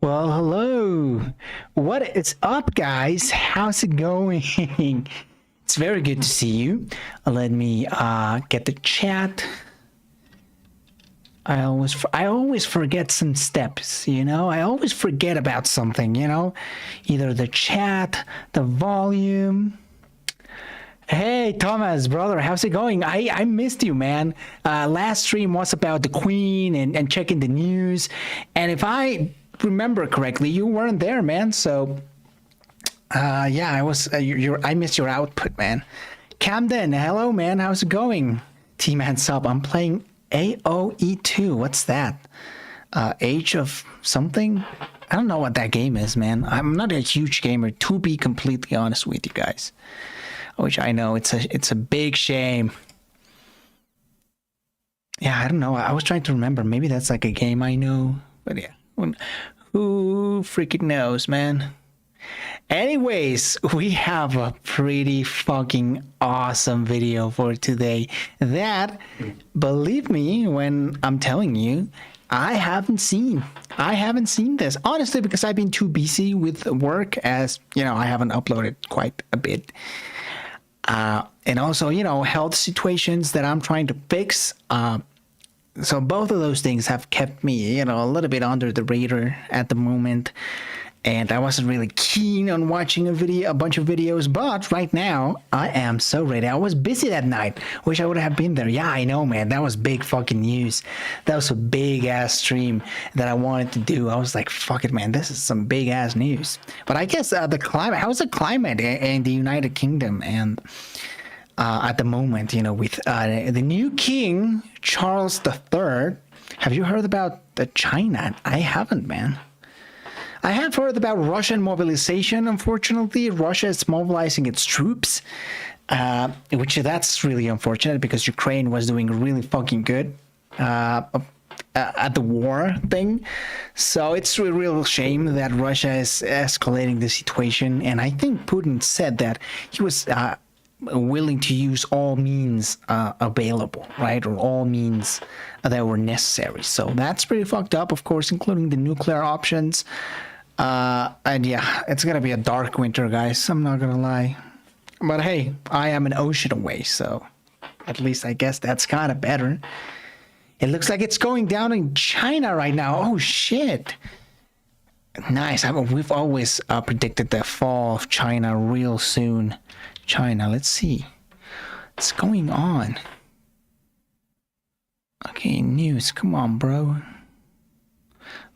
Well, hello. What is up, guys? How's it going? It's very good to see you. Let me get the chat. I always forget some steps, you know? I always forget about something, you know? Either the chat, the volume. Hey, Thomas, brother, how's it going? I missed you, man. Last stream was about the Queen and checking the news. And if I remember correctly, you weren't there, man. So, yeah, I was. I missed your output, man. Camden, hello, man. How's it going? T-Man sub. I'm playing AOE2. What's that? Age of something? I don't know what that game is, man. I'm not a huge gamer, to be completely honest with you guys. Which I know it's a big shame. Yeah, I don't know. I was trying to remember. Maybe that's like a game I know. But yeah, who freaking knows, man? Anyways, we have a pretty fucking awesome video for today that, believe me when I'm telling you, I haven't seen this, honestly, because I've been too busy with work, as you know. I haven't uploaded quite a bit. And also, you know, health situations that I'm trying to fix. So both of those things have kept me, you know, a little bit under the radar at the moment. And I wasn't really keen on watching a bunch of videos, but right now I am so ready. I was busy that night. Wish I would have been there. Yeah, I know, man. That was big fucking news. That was a big ass stream that I wanted to do. I was like, fuck it, man. This is some big ass news. But I guess the climate, how's the climate in the United Kingdom and at the moment, you know, with the new king, Charles III. Have you heard about China? I haven't, man. I have heard about Russian mobilization. Unfortunately, Russia is mobilizing its troops, which that's really unfortunate because Ukraine was doing really fucking good at the war thing. So it's a real shame that Russia is escalating the situation. And I think Putin said that he was willing to use all means available, right? Or all means that were necessary. So that's pretty fucked up, of course, including the nuclear options. And yeah, it's gonna be a dark winter, guys. I'm not gonna lie. But hey, I am an ocean away, so at least I guess that's kind of better. It looks like it's going down in China right now. Oh shit. Nice. We've always predicted the fall of China real soon. China, let's see what's going on. Okay, news. Come on, bro.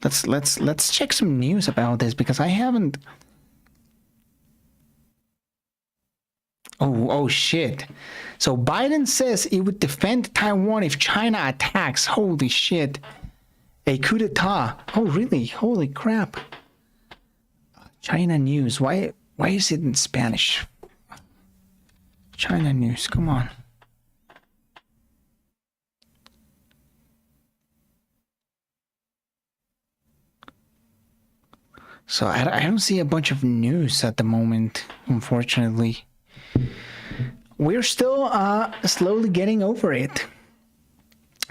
Let's check some news about this because I haven't. Oh shit. So Biden says he would defend Taiwan if China attacks. Holy shit. A coup d'etat. Oh really? Holy crap. China news. Why is it in Spanish? China news. Come on. So I don't see a bunch of news at the moment, unfortunately. We're still slowly getting over it.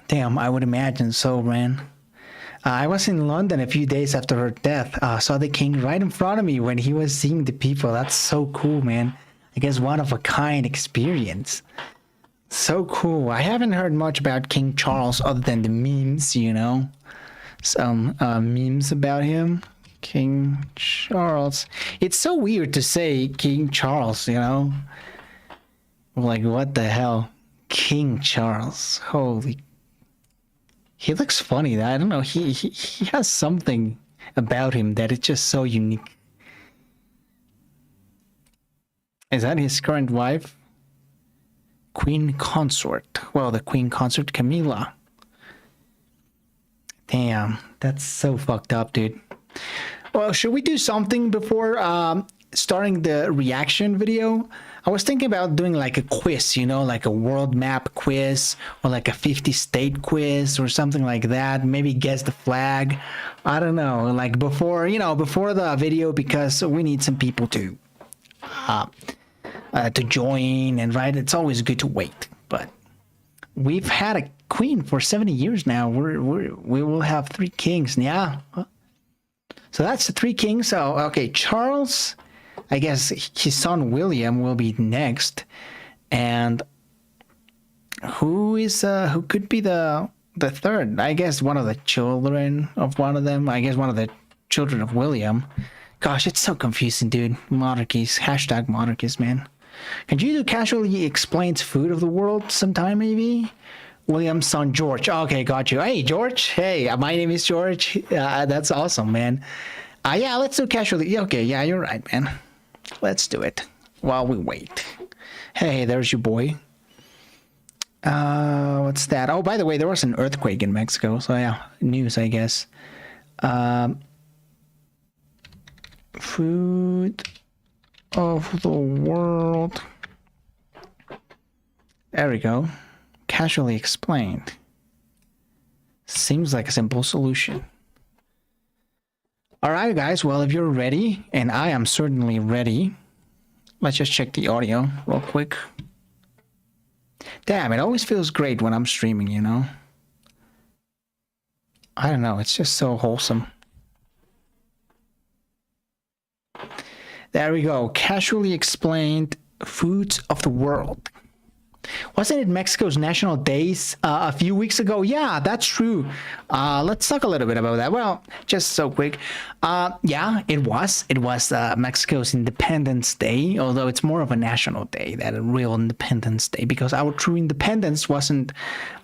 Damn, I would imagine so, man. I was in London a few days after her death. Saw the king right in front of me when he was seeing the people. That's so cool, man. I guess one of a kind experience. So cool. I haven't heard much about King Charles other than the memes, you know. Some memes about him. King Charles. It's so weird to say King Charles, you know? Like, what the hell? King Charles. Holy. He looks funny. I don't know. He has something about him that is just so unique. Is that his current wife? Queen Consort. Well, the Queen Consort Camilla. Damn. That's so fucked up, dude. Well, should we do something before starting the reaction video? I was thinking about doing like a quiz, you know, like a world map quiz or like a 50-state quiz or something like that. Maybe guess the flag. I don't know, like before, you know, before the video, because we need some people to join, and right, it's always good to wait. But we've had a queen for 70 years now. We will have 3 kings. Yeah. So that's the three kings. So okay, Charles, I guess his son William will be next, and who could be the third? I guess one of the children of one of them. I guess one of the children of William. Gosh, it's so confusing, dude. Monarchies, hashtag monarchies, man. Can you do casually explains food of the world sometime, maybe? William's son George. Okay, got you. Hey, George. Hey, my name is George. That's awesome, man. Yeah, let's do casually. Okay, yeah, you're right, man. Let's do it while we wait. Hey, there's your boy. What's that? Oh, by the way, there was an earthquake in Mexico. So yeah, news, I guess. Food of the world. There we go. Casually explained. Seems like a simple solution. Alright guys, well if you're ready, and I am certainly ready, let's just check the audio real quick. Damn, it always feels great when I'm streaming, you know? I don't know, it's just so wholesome. There we go, casually explained foods of the world. Wasn't it Mexico's national days a few weeks ago? Yeah, that's true. Let's talk a little bit about that. Well, just so quick. Yeah, it was. It was Mexico's Independence Day, although it's more of a national day than a real Independence Day because our true independence wasn't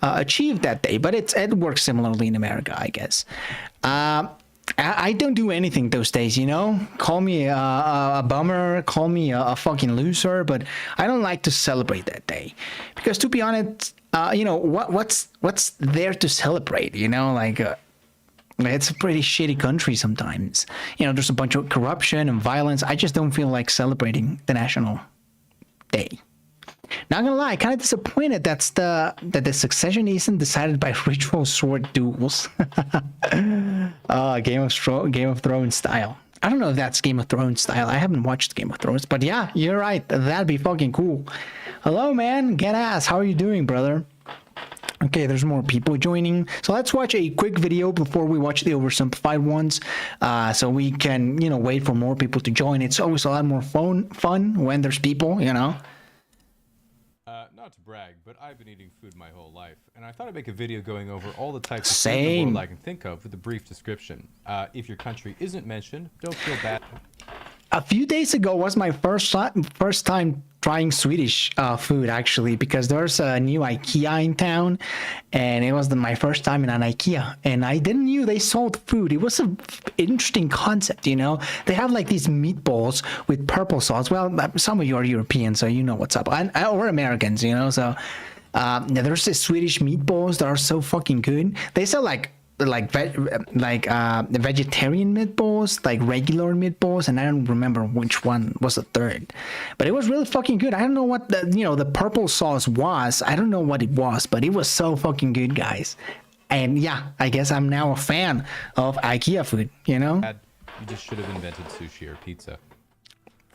achieved that day, but it works similarly in America, I guess. I don't do anything those days, you know? Call me a bummer, call me a fucking loser, but I don't like to celebrate that day. Because to be honest, you know, what's there to celebrate, you know? Like, it's a pretty shitty country sometimes. You know, there's a bunch of corruption and violence. I just don't feel like celebrating the national day. Not gonna lie, kind of disappointed that the succession isn't decided by ritual sword duels. Game of Thrones style. I don't know if that's Game of Thrones style. I haven't watched Game of Thrones, but yeah, you're right. That'd be fucking cool. Hello, man. Get ass. How are you doing, brother? Okay, there's more people joining. So let's watch a quick video before we watch the oversimplified ones. So we can, you know, wait for more people to join. It's always a lot more fun when there's people, you know. Not to brag, but I've been eating food my whole life, and I thought I'd make a video going over all the types of food in the world I can think of with a brief description. If your country isn't mentioned, don't feel bad. A few days ago was my first time trying Swedish food, actually, because there's a new IKEA in town, and it was my first time in an IKEA, and I didn't know they sold food. It was an interesting concept, you know? They have like these meatballs with purple sauce. Well, some of you are European, so you know what's up. Or Americans, you know? So there's the Swedish meatballs that are so fucking good. They sell like the vegetarian meatballs, like regular meatballs, and I don't remember which one was the third, but it was really fucking good. I don't know what the purple sauce was. I don't know what it was, but it was so fucking good, guys. And yeah, I guess I'm now a fan of IKEA food, you know? You just should have invented sushi or pizza.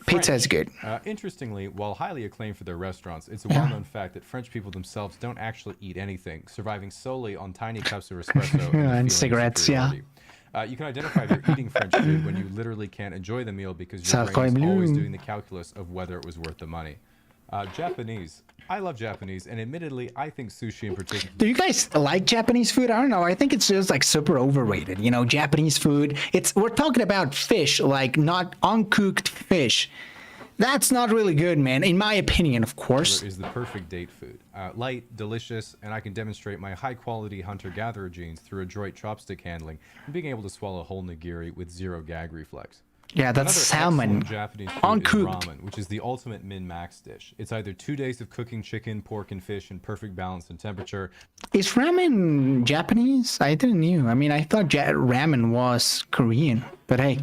Pizza is good. Interestingly, while highly acclaimed for their restaurants, it's a well-known fact that French people themselves don't actually eat anything, surviving solely on tiny cups of espresso and cigarettes. Yeah. You can identify if you're eating French food when you literally can't enjoy the meal because your brain is always doing the calculus of whether it was worth the money. Japanese. I love Japanese, and admittedly, I think sushi in particular. Do you guys like Japanese food? I don't know. I think it's just like super overrated. You know, Japanese food. We're talking about fish, like not uncooked fish. That's not really good, man. In my opinion, of course. Is the perfect date food. Light, delicious, and I can demonstrate my high-quality hunter-gatherer genes through adroit chopstick handling and being able to swallow a whole nigiri with zero gag reflex. Yeah, that's salmon. Japanese food uncooked. Is ramen, which is the ultimate min-max dish. It's either 2 days of cooking chicken, pork, and fish in perfect balance and temperature. Is ramen Japanese? I didn't know. I mean, I thought ramen was Korean, but hey.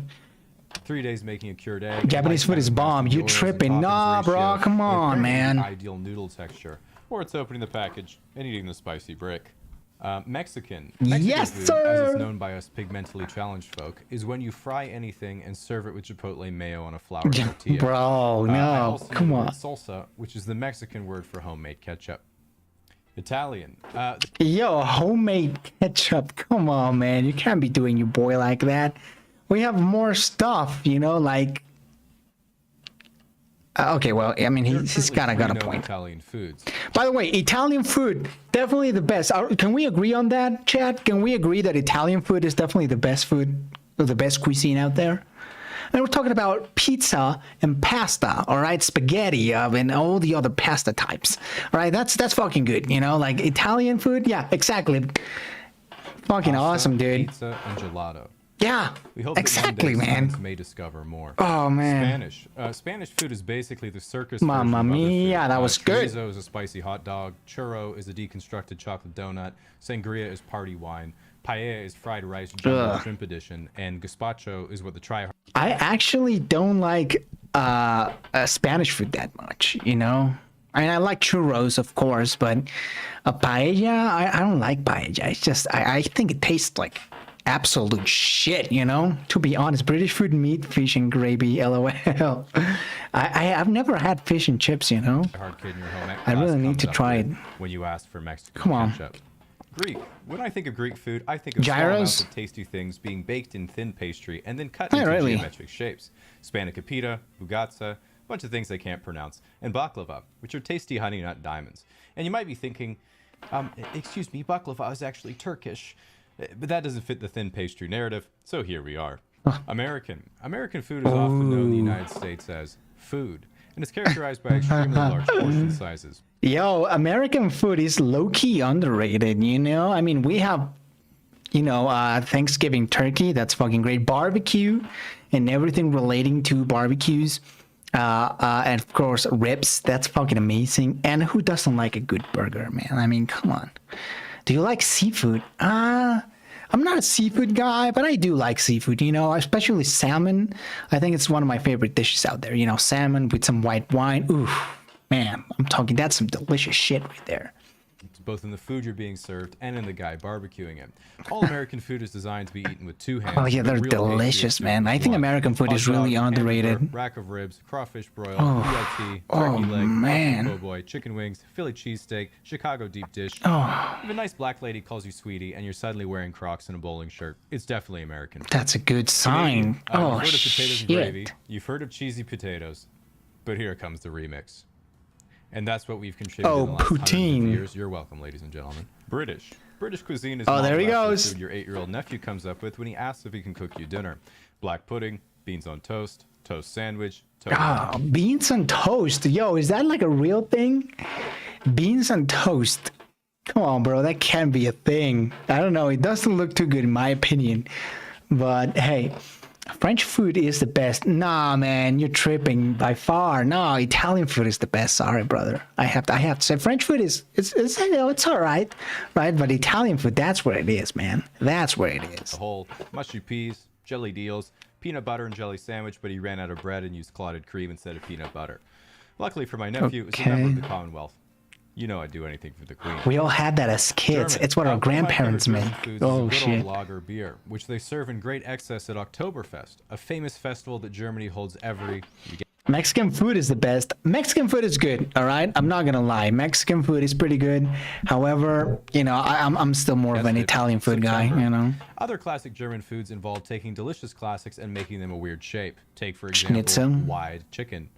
3 days making a cured egg. Japanese food is bomb. You tripping? Nah, bro. Come on, man. Ideal noodle texture. Or it's opening the package and eating the spicy brick. Mexican yes, food, sir. as it's known by us pigmentally challenged folk, is when you fry anything and serve it with chipotle mayo on a flour tortilla. Bro, no, come on. Salsa, which is the Mexican word for homemade ketchup. Italian. Yo, homemade ketchup. Come on, man. You can't be doing your boy like that. we have more stuff, you know, like. Okay, well, I mean, he's got a point. Italian foods. By the way, Italian food, definitely the best. Can we agree on that, Chad? Can we agree that Italian food is definitely the best food, or the best cuisine out there? And we're talking about pizza and pasta, all right? Spaghetti and all the other pasta types, all right? That's fucking good, you know? Like Italian food, yeah, exactly. Fucking pasta, awesome, dude. Pizza and gelato. Yeah, we hope exactly, that one day man. Science may discover more. Oh man, Spanish food is basically the circus. Mamma mia, that was good. Chorizo is a spicy hot dog. Churro is a deconstructed chocolate donut. Sangria is party wine. Paella is fried rice, jumbo shrimp edition, and gazpacho is what the try. I actually don't like Spanish food that much, you know. I mean, I like churros, of course, but paella, I don't like paella. It's just I think it tastes like absolute shit, you know. To be honest, British food, meat, fish, and gravy. LOL. I've never had fish and chips, you know. Hard kid in your home I really need to try it. When you ask for Mexican Come on. ketchup. Greek. When I think of Greek food, I think of gyros, small amounts of tasty things being baked in thin pastry and then cut into geometric shapes. Spanakopita, bugatsa, a bunch of things I can't pronounce, and baklava, which are tasty honey nut diamonds. And you might be thinking, excuse me, baklava is actually Turkish. But that doesn't fit the thin pastry narrative, so here we are. American food is often known in the United States as food, and it's characterized by extremely large portion sizes. Yo, American food is low-key underrated, you know? I mean, we have, you know, Thanksgiving turkey, that's fucking great. Barbecue and everything relating to barbecues. And of course, ribs, that's fucking amazing. And who doesn't like a good burger, man? I mean, come on. Do you like seafood? I'm not a seafood guy, but I do like seafood, you know, especially salmon. I think it's one of my favorite dishes out there, you know, salmon with some white wine. Ooh, man, I'm talking, that's some delicious shit right there. It's both in the food you're being served and in the guy barbecuing it. All American food is designed to be eaten with two hands. Oh yeah, they're delicious, man. I think American food is really underrated. Rack of ribs, crawfish broiled, BLT, turkey leg, man. po' boy, chicken wings, Philly cheesesteak, Chicago deep dish. If a nice black lady calls you sweetie and you're suddenly wearing Crocs and a bowling shirt, it's definitely American food. That's a good sign. You've heard of potatoes shit. and gravy. You've heard of cheesy potatoes, but here comes the remix. And that's what we've contributed in the last 150 years. You're welcome, ladies and gentlemen. British cuisine is there he goes. Food your 8-year-old nephew comes up with when he asks if he can cook you dinner. Black pudding, beans on toast, toast sandwich, toast. Beans on toast. Yo, is that like a real thing? Beans on toast. Come on, bro. That can't be a thing. I don't know. It doesn't look too good in my opinion. But hey, French food is the best. Nah, man, you're tripping by far. No, Italian food is the best. Sorry, brother. I have to say French food is you know, it's all right, right? But Italian food, that's where it is, man. That's where it is. The whole mushy peas, jelly deals, peanut butter and jelly sandwich, but he ran out of bread and used clotted cream instead of peanut butter. Luckily for my nephew, it's a member of the Commonwealth. You know I'd do anything for the Queen. We all had that as kids. It's what our grandparents made. Oh, shit. Lager beer, which they serve in great excess at Oktoberfest, a famous festival that Germany holds every... Mexican food is the best. Mexican food is good, all right? I'm not going to lie. Mexican food is pretty good. However, you know, I'm still more of an Italian food guy, you know? Other classic German foods involve taking delicious classics and making them a weird shape. Take, for example, Schnitzel. Wide chicken,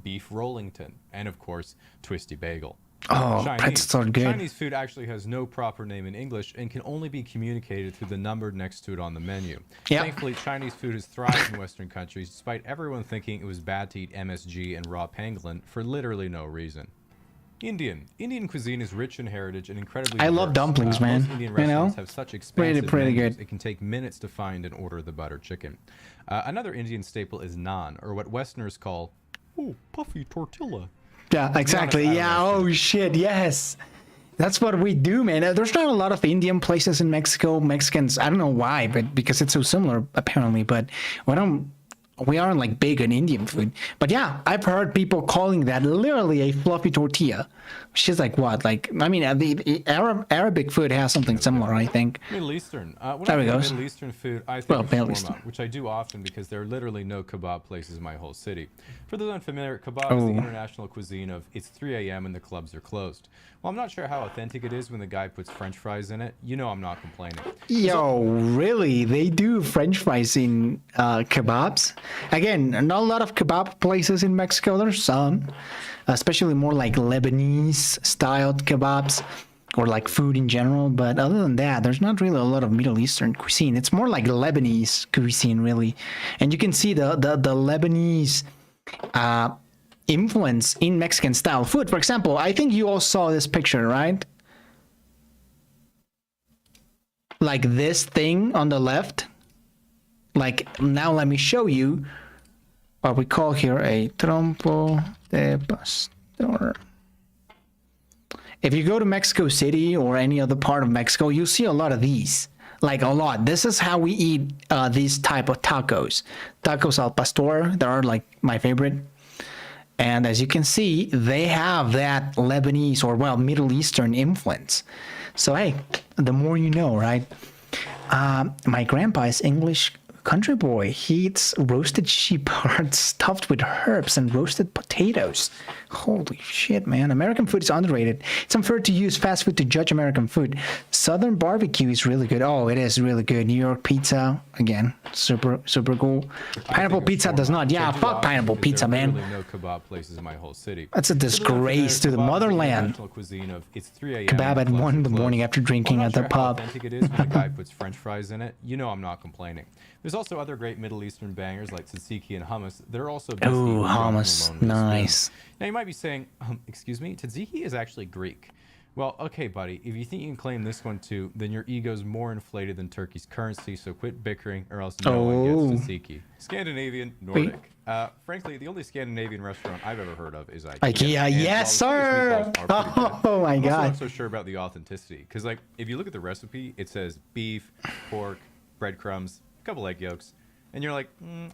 beef Rollington, and, of course, twisty bagel. Oh, that's so good. Chinese food actually has no proper name in English and can only be communicated through the number next to it on the menu. Yep. Thankfully, Chinese food has thrived in Western countries, despite everyone thinking it was bad to eat MSG and raw pangolin for literally no reason. Indian cuisine is rich in heritage and incredibly diverse. love dumplings, man. Most Indian restaurants have such expansive pretty menus, good. it can take minutes to find and order the butter chicken. Another Indian staple is naan, or what Westerners call, puffy tortilla. Yeah, exactly. Yeah, oh shit, yes. That's what we do, man. There's not a lot of Indian places in Mexico. Mexicans, I don't know why, but because it's so similar, apparently. But when I'm we aren't like big on Indian food. But yeah, I've heard people calling that literally a fluffy tortilla, which is like what? Like, I mean, the Arabic food has something similar, I think. Middle Eastern. When There I we think go. of Middle Eastern food, I think Well, of Middle shawarma, Eastern. which I do often because there are literally no kebab places in my whole city. For those unfamiliar, kebab is Oh. the international cuisine of it's 3 a.m. and the clubs are closed. Well, I'm not sure how authentic it is when the guy puts French fries in it. You know I'm not complaining. Yo, really? They do French fries in kebabs? Again, not a lot of kebab places in Mexico. There's some, especially more like Lebanese styled kebabs or like food in general. But other than that, there's not really a lot of Middle Eastern cuisine. It's more like Lebanese cuisine, really. And you can see the Lebanese influence in Mexican style food. For example, I think you all saw this picture, right? Like this thing on the left. Like, now let me show you what we call here a trompo de pastor. If you go to Mexico City or any other part of Mexico, you'll see a lot of these. Like a lot. This is how we eat these type of tacos. Tacos al pastor, they are like my favorite. And as you can see, they have that Lebanese or, well, Middle Eastern influence. So, hey, the more you know, right? My grandpa is English country boy. He eats roasted sheep hearts stuffed with herbs and roasted potatoes. Holy shit, man. American food is underrated. It's unfair to use fast food to judge American food. Southern barbecue is really good. Oh, it is really good. New York pizza, again, super cool. Pineapple pizza does not. Yeah, fuck pineapple pizza, man. There are literally no kebab places in my whole city. That's a disgrace to the motherland. Cuisine of it's 3 a.m. Kebab at 1 in the morning after drinking at the pub. How authentic it is when the guy puts French fries in it. You know I'm not complaining. There's also other great Middle Eastern bangers like tzatziki and hummus. They're also best eaten hummus, alone with a nice. spoon. Now you might be saying, excuse me, tzatziki is actually Greek. Well, okay, buddy, if you think you can claim this one too, then your ego's more inflated than Turkey's currency, so quit bickering or else no one gets tzatziki. Scandinavian, Nordic. Frankly, the only Scandinavian restaurant I've ever heard of is IKEA. IKEA, yes, sir! Oh my God. I'm not so sure about the authenticity, because like, if you look at the recipe, it says beef, pork, breadcrumbs, a couple egg yolks, and you're like,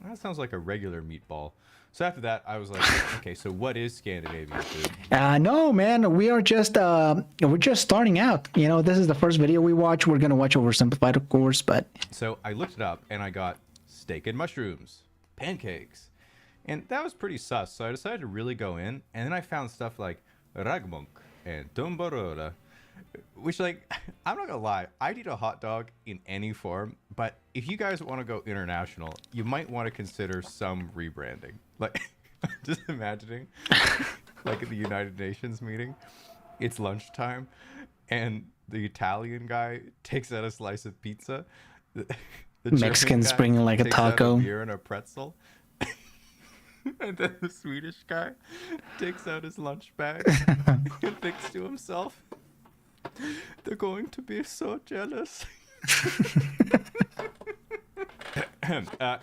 that sounds like a regular meatball. So after that, I was like, okay, so what is Scandinavian food? No, man, we're just starting out. You know, this is the first video we watch. We're gonna watch Oversimplified, of course, but so I looked it up and I got steak and mushrooms, pancakes, and that was pretty sus. So I decided to really go in, and then I found stuff like ragmunk and tumbarora, which, like, I'm not gonna lie, I'd eat a hot dog in any form, but if you guys want to go international, you might want to consider some rebranding. Like, just imagining, like at the United Nations meeting, it's lunchtime, and the Italian guy takes out a slice of pizza. The Mexicans bringing like a taco, out a beer and a pretzel, and then the Swedish guy takes out his lunch bag and thinks to himself, "They're going to be so jealous."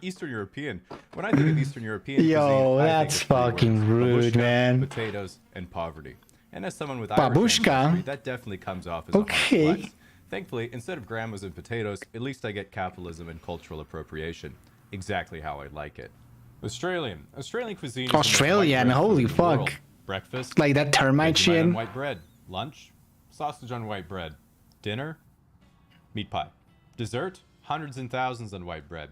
Eastern European. When I think of Eastern European cuisine, that's fucking rude, man. Potatoes and poverty. And as someone with Babushka. Irish ancestry, that definitely comes off as a hard flex. Thankfully, instead of grandmas and potatoes, at least I get capitalism and cultural appropriation. Exactly how I like it. Australian cuisine. Is Australian, holy fuck. Breakfast, like that termite shit. On white bread. Lunch, sausage on white bread. Dinner, meat pie. Dessert, hundreds and thousands on white bread.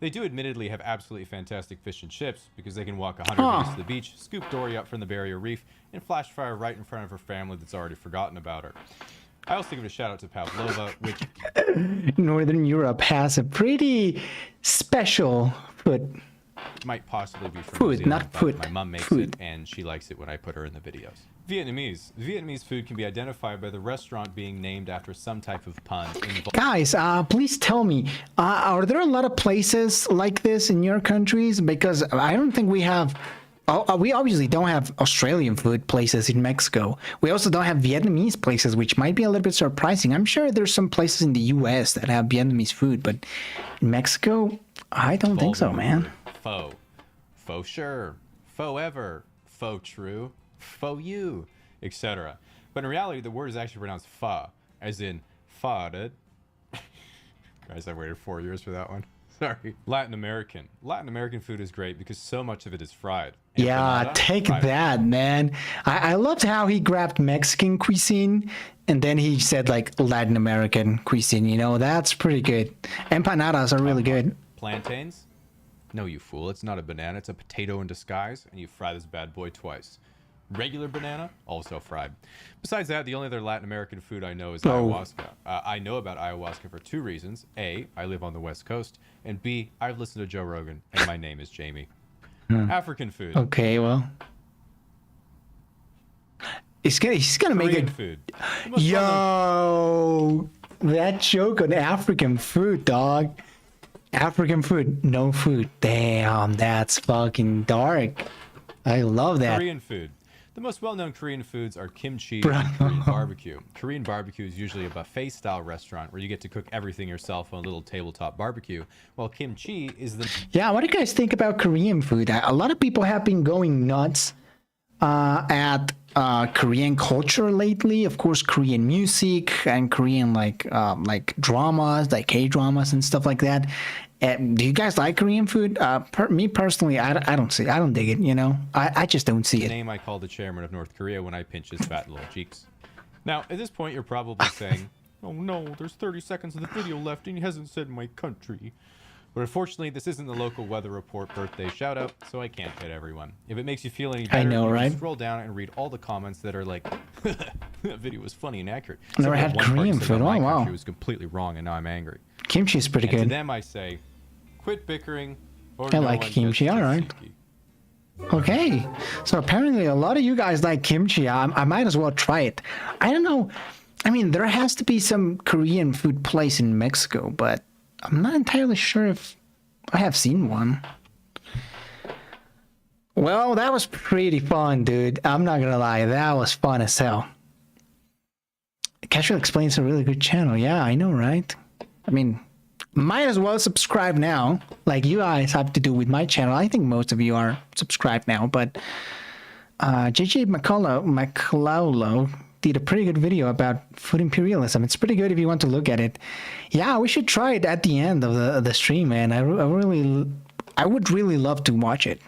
They do admittedly have absolutely fantastic fish and chips because they can walk 100 meters to the beach, scoop Dory up from the barrier reef, and flash fire right in front of her family that's already forgotten about her. I also give a shout out to Pavlova, which Northern Europe has a pretty special food. Might possibly be from food, New Zealand, not food. My mom makes food. it, and she likes it when I put her in the videos. Vietnamese food can be identified by the restaurant being named after some type of pun. Guys, please tell me, are there a lot of places like this in your countries? Because I don't think we have. We obviously don't have Australian food places in Mexico. We also don't have Vietnamese places, which might be a little bit surprising. I'm sure there's some places in the U.S. that have Vietnamese food, but in Mexico, I don't think so, man. Faux sure, faux ever, faux true, faux you, etc. But in reality, the word is actually pronounced fa, as in farted. Guys, I waited 4 years for that one. Sorry. Latin American. Latin American food is great because so much of it is fried. Yeah, take that, man. I loved how he grabbed Mexican cuisine and then he said like Latin American cuisine. You know, that's pretty good. Empanadas are really good. Plantains? No, you fool. It's not a banana. It's a potato in disguise, and you fry this bad boy twice. Regular banana, also fried. Besides that, the only other Latin American food I know is ayahuasca. I know about ayahuasca for two reasons. A, I live on the West Coast, and B, I've listened to Joe Rogan, and my name is Jamie. African food. Okay, well. He's gonna make it. Food. Yo, that joke on African food, dog. African food, no food. Damn, that's fucking dark. I love that. Korean food. The most well-known Korean foods are kimchi and Korean barbecue. Korean barbecue is usually a buffet-style restaurant where you get to cook everything yourself on a little tabletop barbecue, while kimchi is the... Yeah, what do you guys think about Korean food? A lot of people have been going nuts at Korean culture lately. Of course, Korean music and Korean like dramas, like K-dramas and stuff like that. Do you guys like Korean food? Me personally, I don't dig it. You know, I just don't see it. The name I call the chairman of North Korea when I pinch his fat little cheeks. Now, at this point, you're probably saying, "Oh no, there's 30 seconds of the video left, and he hasn't said my country." But unfortunately, this isn't the local weather report birthday shout out, so I can't hit everyone. If it makes you feel any better, I know, right? Scroll down and read all the comments that are like, "That video was funny and accurate." Never had Korean food. Oh wow, it was completely wrong, and now I'm angry. Kimchi is pretty good. To them, I say, quit bickering. Or I like kimchi. All right. Okay, so apparently a lot of you guys like kimchi. I might as well try it. I don't know. I mean, there has to be some Korean food place in Mexico, but I'm not entirely sure if I have seen one. Well, that was pretty fun, dude. I'm not gonna lie, that was fun as hell. Casual Explains a really good channel. Yeah, I know, right? I mean, might as well subscribe now, like you guys have to do with my channel. I think most of you are subscribed now, but JJ McClaulo did a pretty good video about food imperialism. It's pretty good if you want to look at it. Yeah, we should try it at the end of the stream, man. I would really love to watch it.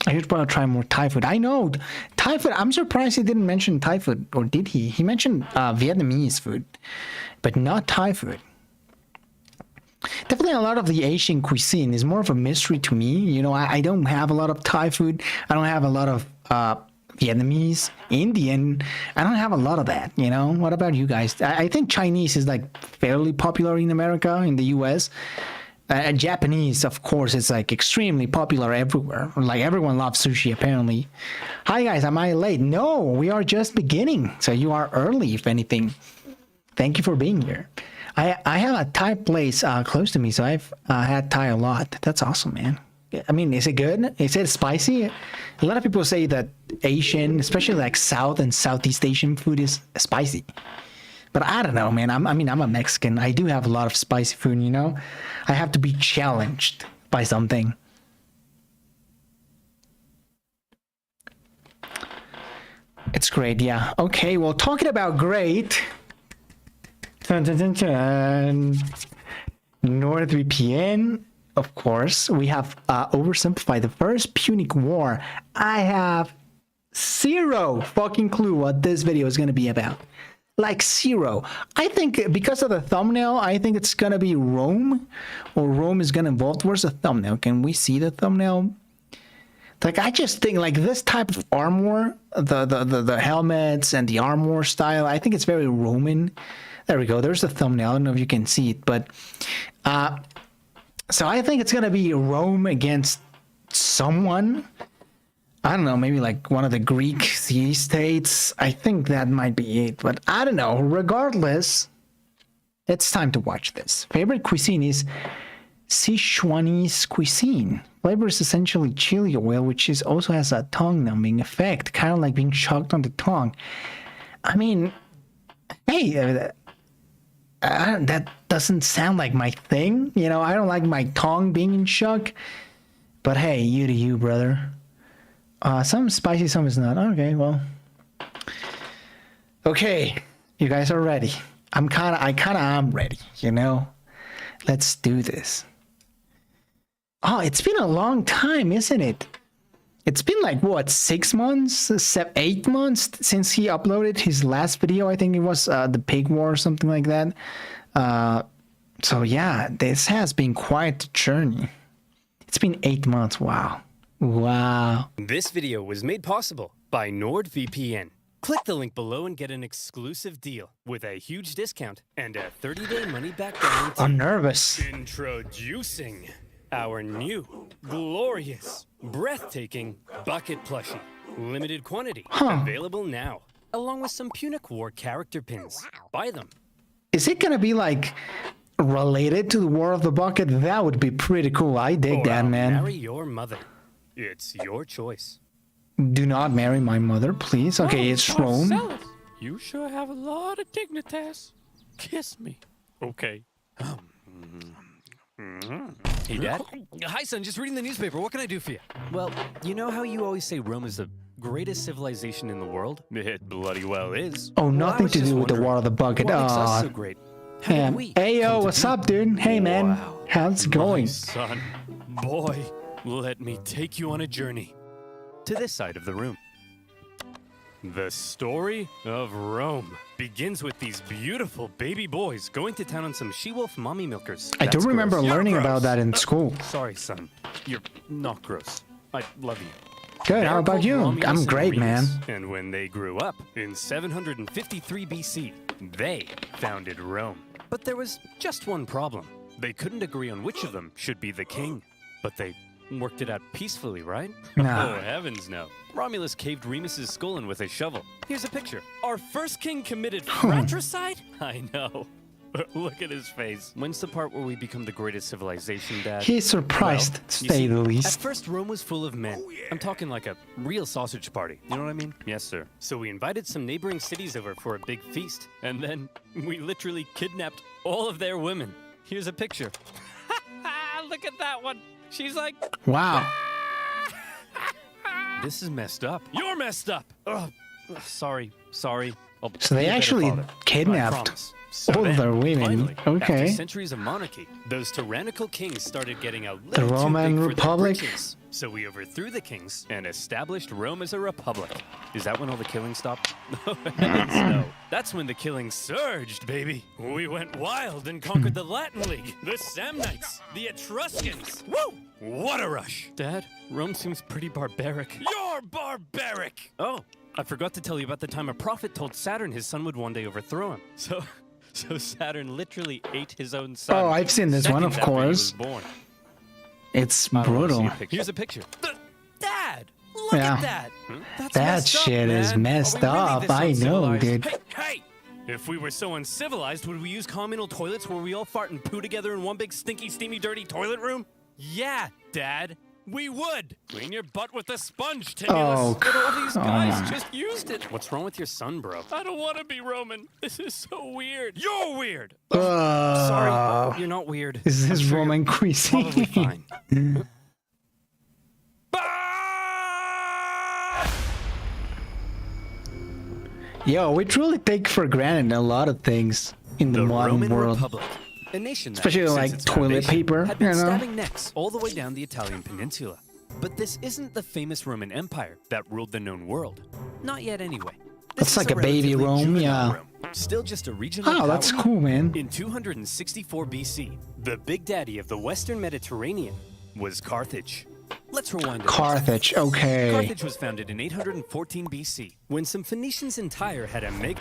I should probably try more Thai food. I know Thai food. I'm surprised he didn't mention Thai food, or did he? He mentioned Vietnamese food, but not Thai food. Definitely a lot of the Asian cuisine is more of a mystery to me. You know, I don't have a lot of Thai food. I don't have a lot of Vietnamese, Indian. I don't have a lot of that, you know. What about you guys? I think Chinese is like fairly popular in America, in the US. Japanese, of course, is like extremely popular everywhere. Like everyone loves sushi, apparently. Hi guys, am I late? No, we are just beginning. So you are early, if anything. Thank you for being here. I have a Thai place close to me, so I've had Thai a lot. That's awesome, man. I mean, is it good? Is it spicy? A lot of people say that Asian, especially like South and Southeast Asian food is spicy. But I don't know, man. I'm a Mexican. I do have a lot of spicy food, you know? I have to be challenged by something. It's great, yeah. Okay, well, talking about great... Dun, dun, dun, dun. NordVPN, of course. We have Oversimplified, the first Punic war. I have zero fucking clue what this video is going to be about. Like zero. I think because of the thumbnail, I think it's going to be Rome, or Rome is going to involve. Where's the thumbnail? Can we see the thumbnail? Like, I just think like this type of armor, the helmets and the armor style, I think it's very Roman. There we go. There's the thumbnail. I don't know if you can see it, but so I think it's gonna be Rome against someone. I don't know, maybe like one of the Greek city-states. I think that might be it, but I don't know. Regardless, it's time to watch this. Favorite cuisine is Sichuanese cuisine. Flavor is essentially chili oil, which also has a tongue-numbing effect, kind of like being shocked on the tongue. I mean, hey, that doesn't sound like my thing. You know, I don't like my tongue being in shock. But hey, you to you, brother. Some spicy, some is not. Okay, well. Okay, you guys are ready. I kind of am ready, you know? Let's do this. Oh, it's been a long time, isn't it? It's been like, what, 6 months, 8 months since he uploaded his last video. I think it was the pig war or something like that. So yeah, this has been quite a journey. It's been 8 months. Wow. Wow. This video was made possible by NordVPN. Click the link below and get an exclusive deal with a huge discount and a 30-day money-back guarantee. I'm nervous. Introducing our new, glorious, breathtaking bucket plushie. Limited quantity. Available now. Along with some Punic War character pins. Buy them. Is it gonna be like related to the War of the Bucket? That would be pretty cool. I dig that, man. Marry your mother. It's your choice. Do not marry my mother, please. Okay, it's Rome. Marcellus, you sure have a lot of dignitas. Kiss me. Okay. Hey, Dad. Hi, son. Just reading the newspaper. What can I do for you? Well, you know how you always say Rome is the greatest civilization in the world? It bloody well is. Oh, nothing to do with the War of the Bucket. What makes us so great? Hey, yo, what's up, dude? Hey, man. Wow. How's it going? My son. Boy, let me take you on a journey to this side of the room. The story of Rome begins with these beautiful baby boys going to town on some she-wolf mommy milkers. I do remember learning about that in school. Sorry, son. You're not gross. I love you. Good, how about you? I'm great, man. And when they grew up, in 753 BC, they founded Rome. But there was just one problem. They couldn't agree on which of them should be the king. But they worked it out peacefully, right? Nah. Oh, heavens no. Romulus caved Remus's skull in with a shovel. Here's a picture. Our first king committed fratricide? I know. Look at his face. When's the part where we become the greatest civilization, Dad? He's surprised, to say the least. At first, Rome was full of men. I'm talking like a real sausage party. You know what I mean? Yes, sir. So we invited some neighboring cities over for a big feast. And then we literally kidnapped all of their women. Here's a picture. Look at that one. She's like... Wow. This is messed up. You're messed up. Ugh. Sorry. I'll So they be a better actually father. kidnapped I promise. So all of their women. finally, Okay. After centuries of monarchy, those tyrannical kings started getting a little The Roman too big Republic? For their britches. So we overthrew the kings and established Rome as a republic. Is that when all the killing stopped? Oh, heavens, no. That's when the killing surged, baby. We went wild and conquered the Latin League, the Samnites, the Etruscans. Woo! What a rush. Dad, Rome seems pretty barbaric. You're barbaric! Oh, I forgot to tell you about the time a prophet told Saturn his son would one day overthrow him. So Saturn literally ate his own son. Oh, I've seen this one, of seconds after he course. was born. It's I don't wanna see brutal. a picture. Here's a picture. Dad, look Yeah. at that. That's That messed up, shit is man. messed Are we really up. this I know, uncivilized? dude. Hey! If we were so uncivilized, would we use communal toilets where we all fart and poo together in one big stinky, steamy, dirty toilet room? Yeah, Dad. We would! Clean your butt with a sponge, Timulus. Oh, But all these guys come on. just used it. What's wrong with your son, bro? I don't want to be Roman. This is so weird. You're weird. Sorry, you're not weird. Is I'm this sure you're Roman probably cuisine? fine. Yo, we truly take for granted a lot of things in the modern Roman world. Republic, a nation that, Especially since like its toilet foundation, paper, had been you know? stabbing necks all the way down the Italian peninsula. But this isn't the famous Roman Empire that ruled the known world. Not yet, anyway. That's This like is a baby relatively Rome, juvenile yeah. Rome, still just a regional Oh, that's power. cool, man. In 264 BC, the big daddy of the Western Mediterranean was Carthage. Let's rewind. Carthage, okay. Carthage was founded in 814 BC when some Phoenicians in Tyre had a mega.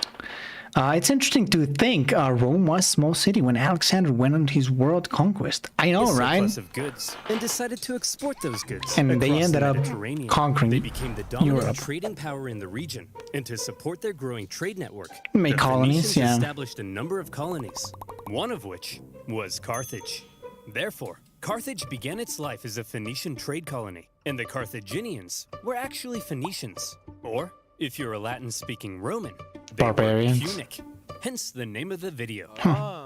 It's interesting to think Rome was a small city when Alexander went on his world conquest. I know, right? surplus of goods and decided to export those goods. And they across ended the up Mediterranean. conquering They became the dominant Europe. trading power in the region, and to support their growing trade network, Make the colonies, Phoenicians yeah. established a number of colonies, one of which was Carthage. Therefore, Carthage began its life as a Phoenician trade colony, and the Carthaginians were actually Phoenicians, or if you're a Latin-speaking Roman, they Barbarians. were Punic. Hence the name of the video.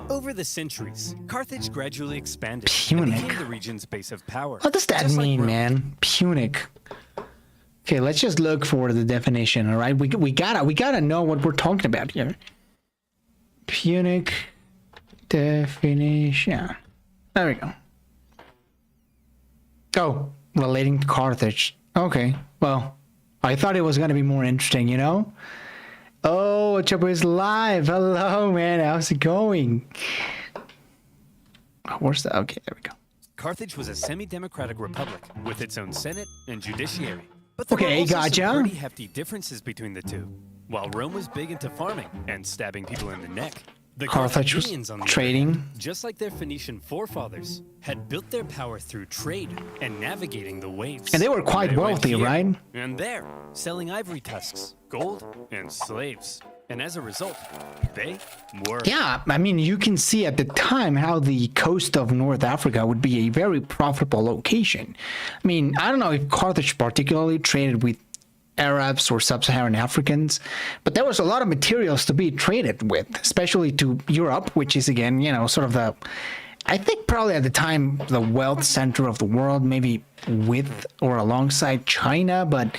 Over the centuries, Carthage gradually expanded Punic. and became the region's base of power. What does that Just like mean, Rome. man? Punic. Okay, let's just look for the definition, all right? We gotta know what we're talking about here. Punic definition. There we go. Oh, relating to Carthage. Okay, well, I thought it was gonna be more interesting, you know? Oh, Chopper is live. Hello, man. How's it going? Oh, where's that? Okay, there we go. Carthage was a semi-democratic republic with its own senate and judiciary. But there Okay, were also some gotcha. pretty hefty differences between the two. While Rome was big into farming and stabbing people in the neck, the Carthage was Carthaginians, on the other trading. hand, just like their Phoenician forefathers, had built their power through trade and navigating the waves. And they were quite They went wealthy, here right? And there, selling ivory tusks, gold, and slaves. And as a result, they were... Yeah, I mean, you can see at the time how the coast of North Africa would be a very profitable location. I mean, I don't know if Carthage particularly traded with Arabs or sub-Saharan Africans, but there was a lot of materials to be traded with, especially to Europe, which is, again, you know, sort of the, I think probably at the time, the wealth center of the world, maybe with or alongside China, but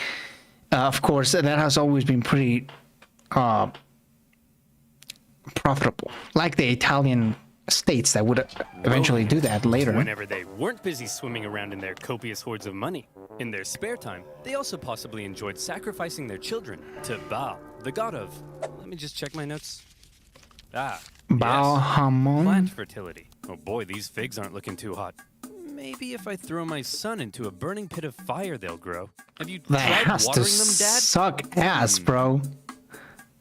of course, that has always been pretty profitable, like the Italian states that would eventually do that later. Whenever they weren't busy swimming around in their copious hoards of money, in their spare time, they also possibly enjoyed sacrificing their children to Baal, the god of... Let me just check my notes. Baal yes, Hamon? plant fertility. Oh boy, these figs aren't looking too hot. Maybe if I throw my son into a burning pit of fire, they'll grow. Have you That tried has to watering them, Dad? suck ass, bro.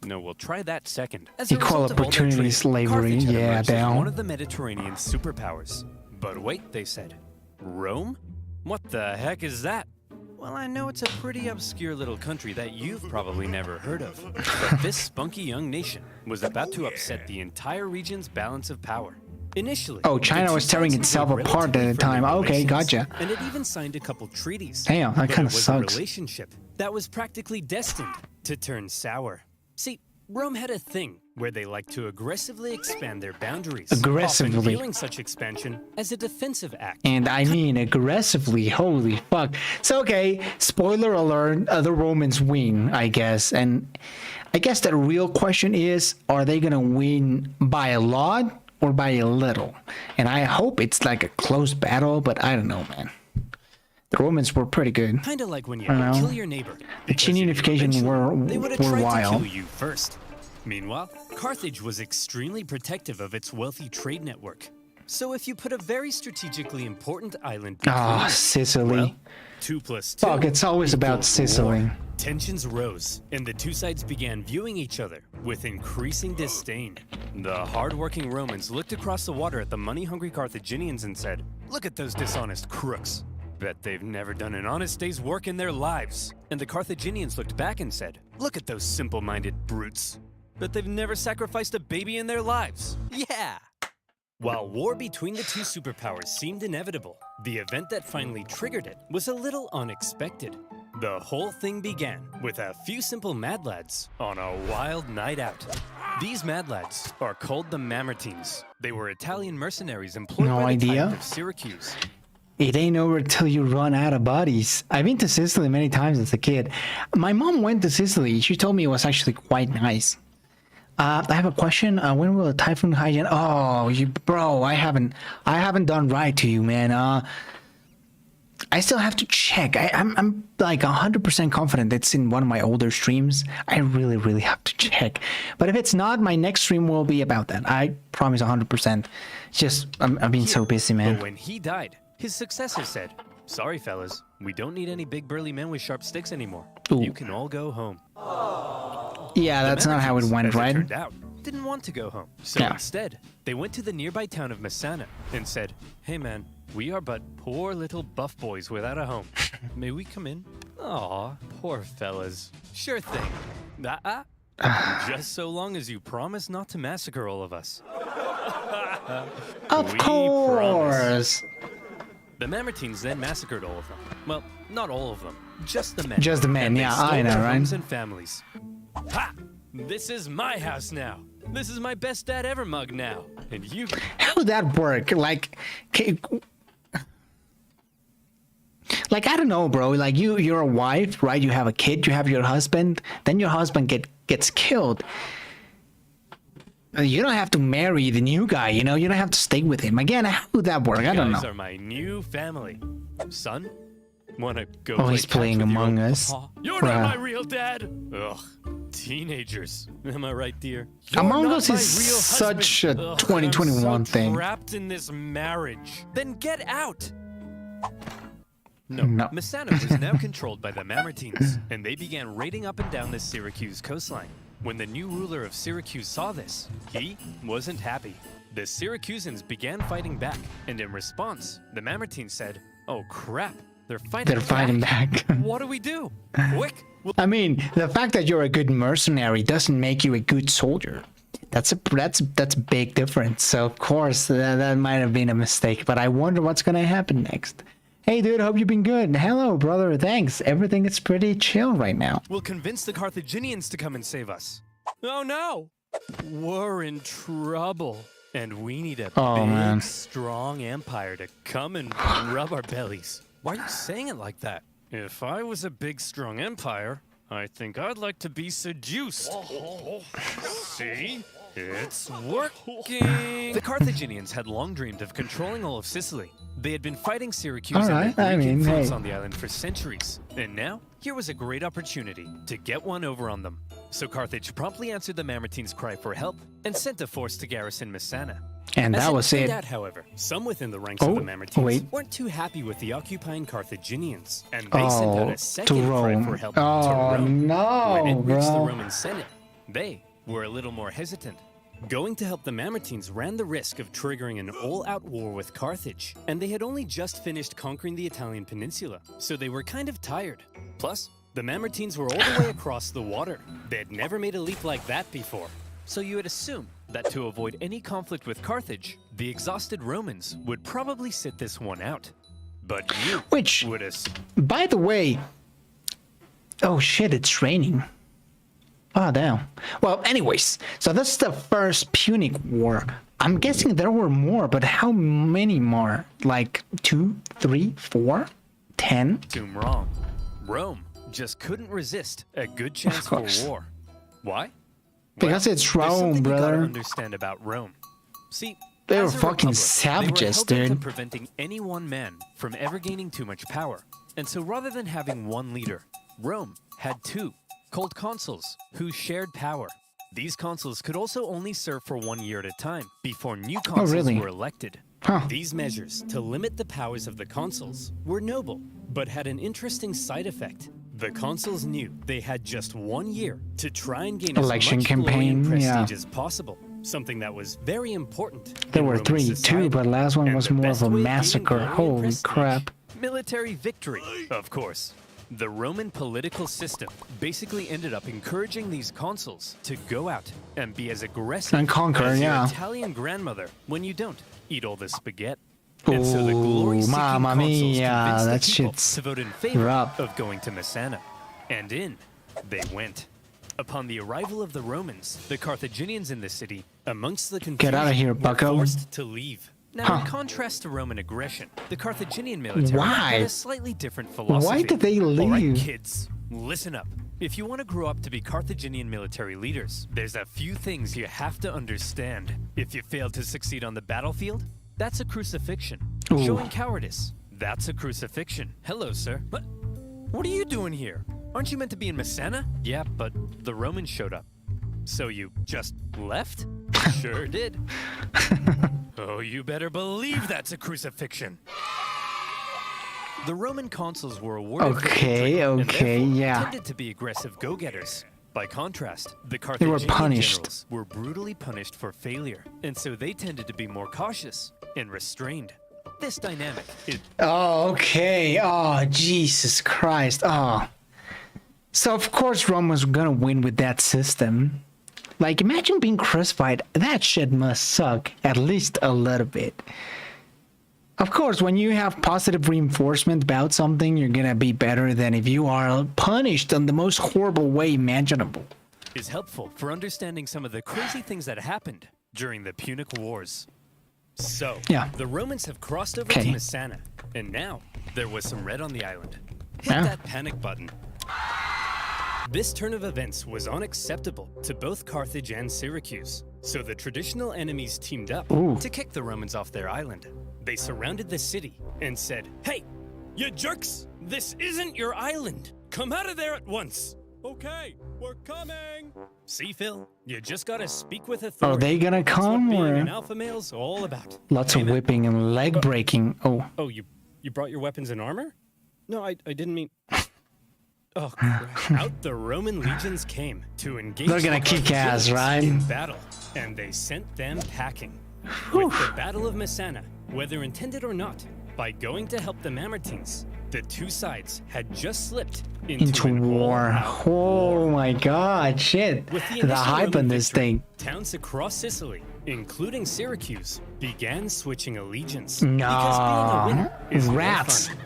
No, we'll try that second. As a Equal result of all their opportunity trading, slavery, Carthage had yeah, emerged as down. one of the Mediterranean superpowers. But wait, they said. Rome? What the heck is that? Well, I know it's a pretty obscure little country that you've probably never heard of. But this spunky young nation was about to upset the entire region's balance of power. Initially, Oh, the China two was tearing sides itself enjoyed apart at the relatively time. friendly Okay, relations, gotcha. And it even signed a couple treaties. Damn, that But kinda it was sucks. a relationship that was practically destined to turn sour. See, Rome had a thing where they liked to aggressively expand their boundaries, Aggressively. often viewing such expansion as a defensive act. And I mean aggressively, holy fuck. So, okay, spoiler alert, the Romans win, I guess. And I guess the real question is, are they gonna win by a lot or by a little? And I hope it's like a close battle, but I don't know, man. The Romans were pretty good. Kind of like when you I know. kill your neighbor. The because you knew unification eventually they would have were tried to wild. kill you first. Meanwhile, Carthage was extremely protective of its wealthy trade network. So if you put a very strategically important island between Ah, them, Sicily. well, 2 + 2 Fuck, it's always about equals Sicily. war. Tensions rose, and the two sides began viewing each other with increasing disdain. The hard-working Romans looked across the water at the money-hungry Carthaginians and said, "Look at those dishonest crooks. Bet they've never done an honest day's work in their lives." And the Carthaginians looked back and said, "Look at those simple-minded brutes. Bet they've never sacrificed a baby in their lives." Yeah! While war between the two superpowers seemed inevitable, the event that finally triggered it was a little unexpected. The whole thing began with a few simple mad lads on a wild night out. These mad lads are called the Mamertines. They were Italian mercenaries employed No by the idea. Tyrant of Syracuse. It ain't over till you run out of bodies. I've been to Sicily many times as a kid. My mom went to Sicily. She told me it was actually quite nice. I have a question. When will the typhoon hygiene? Oh, you bro, I haven't done right to you, man. I still have to check. I'm like 100% confident it's in one of my older streams. I really have to check. But if it's not, my next stream will be about that. I promise 100%. It's just I've been so busy, man. But when he died, his successor said, "Sorry, fellas, we don't need any big burly men with sharp sticks anymore. Ooh. You can all go home." Yeah, that's not how it Mamertines, went, as right? turned out, didn't want to go home. So Yeah. instead, they went to the nearby town of Messana and said, "Hey man, we are but poor little buff boys without a home. May we come in?" Aw, poor fellas. Sure thing. Just so long as you promise not to massacre all of us. Of We course. The Mamertines then massacred all of them. Well, not all of them, just the men. Just the men, And they yeah, stole I know, their right? homes and families. Ha! This is my house now. This is my best dad ever mug now. And you... How would that work? Like I don't know, bro. Like you're a wife, right? You have a kid, you have your husband, then your husband gets killed. You don't have to marry the new guy, you know? You don't have to stay with him. Again, how would that work? I don't guys know. are my new family. Son, wanna go Oh, play he's catch playing with your Among old Us. papa? You're Bruh. not my real dad. Ugh, teenagers. Am I right, dear? You're Among not Us my is real such husband. a Ugh, 2021 I'm so thing. trapped in this marriage. Then get out. No, No. Messana was now controlled by the Mamertines, and they began raiding up and down the Syracuse coastline. When the new ruler of Syracuse saw this, he wasn't happy. The Syracusans began fighting back, and in response, the Mamertines said, "Oh crap, they're fighting back. What do we do? Quick!" I mean, the fact that you're a good mercenary doesn't make you a good soldier. That's a big difference. So of course that might have been a mistake, but I wonder what's gonna happen next. Hey dude, hope you've been good. Hello brother, thanks. Everything is pretty chill right now. We'll convince the Carthaginians to come and save us. Oh no! We're in trouble. And we need a big, strong empire to come and rub our bellies. Why are you saying it like that? If I was a big, strong empire, I think I'd like to be seduced. See? It's working! The Carthaginians had long dreamed of controlling all of Sicily. They had been fighting Syracuse and the Greek influence on the island for centuries. And now, here was a great opportunity to get one over on them. So Carthage promptly answered the Mamertines' cry for help and sent a force to garrison Messana. And that was it. Out, however, some within the ranks of the Mamertines weren't too happy with the occupying Carthaginians, and they sent out a second cry for help to Rome. No, when it reached the Roman Senate, they were a little more hesitant. Going to help the Mamertines ran the risk of triggering an all-out war with Carthage, and they had only just finished conquering the Italian peninsula, so they were kind of tired. Plus, the Mamertines were all the way across the water. They had never made a leap like that before. So you would assume that to avoid any conflict with Carthage, the exhausted Romans would probably sit this one out. But you would assume... By the way... Oh shit, it's raining. Oh, damn. Well, anyways, so this is the first Punic War. I'm guessing there were more, but how many more? Like 2, 3, 4, 10? Assume wrong. Rome just couldn't resist a good chance for war. Why? Because it's Rome, brother. You gotta understand about Rome. See, they were fucking savages, they were dude. Preventing any one man from ever gaining too much power. And so rather than having one leader, Rome had two, called consuls, who shared power. These consuls could also only serve for 1 year at a time before new consuls were elected. These measures to limit the powers of the consuls were noble, but had an interesting side effect. The consuls knew they had just 1 year to try and gain election as much campaign, glory and prestige as possible, something that was very important. There were two, but last one was more of a massacre. Holy crap. Military victory, of course. The Roman political system basically ended up encouraging these consuls to go out and be as aggressive and conquer, as your Italian grandmother when you don't eat all the spaghetti. And so the Oh, glory-seeking mamma consuls mia, convinced that the people shit's to vote in favor rough. of going to Messana. And in they went. Upon the arrival of the Romans, the Carthaginians in the city, amongst the confusion, Get out of here, were bucko. forced to leave. Now, in contrast to Roman aggression, the Carthaginian military had a slightly different philosophy. Why did they leave? All right, kids, listen up. If you want to grow up to be Carthaginian military leaders, there's a few things you have to understand. If you fail to succeed on the battlefield, that's a crucifixion. Showing cowardice, that's a crucifixion. Hello, sir. What are you doing here? Aren't you meant to be in Messana? Yeah, but the Romans showed up. So you just left? Sure did. Oh, you better believe that's a crucifixion. The Roman consuls were awarded victory and therefore tended to be aggressive go-getters. By contrast, the Carthaginian generals were brutally punished for failure, and so they tended to be more cautious and restrained. This dynamic is... Oh, Jesus Christ. Oh. So, of course, Rome was gonna win with that system. Like, imagine being crucified. That shit must suck, at least a little bit. Of course, when you have positive reinforcement about something, you're gonna be better than if you are punished in the most horrible way imaginable. Is helpful for understanding some of the crazy things that happened during the Punic Wars. So, the Romans have crossed over to Messana, and now there was some red on the island. Hit that panic button. This turn of events was unacceptable to both Carthage and Syracuse, so the traditional enemies teamed up to kick the Romans off their island. They surrounded the city and said, "Hey, You jerks! This isn't your island. Come out of there at once. Okay, we're coming. See, Phil, you just gotta speak with authority. Are they gonna That's what come, being or an alpha male's all about. lots of Amen. whipping and leg breaking? Oh, Oh, you brought your weapons and armor? No, I didn't mean. Oh, crap. Out the Roman legions came to engage. They're gonna the kick ass, Carthaginians right? In battle, and they sent them packing. With the Battle of Messana, whether intended or not, by going to help the Mamertines, the two sides had just slipped into an war. all-out Oh my god, shit. With the The initial hype Roman on this victory, thing. Towns across Sicily, including Syracuse, began switching allegiance. No. Because being a winner is more Rats. fun.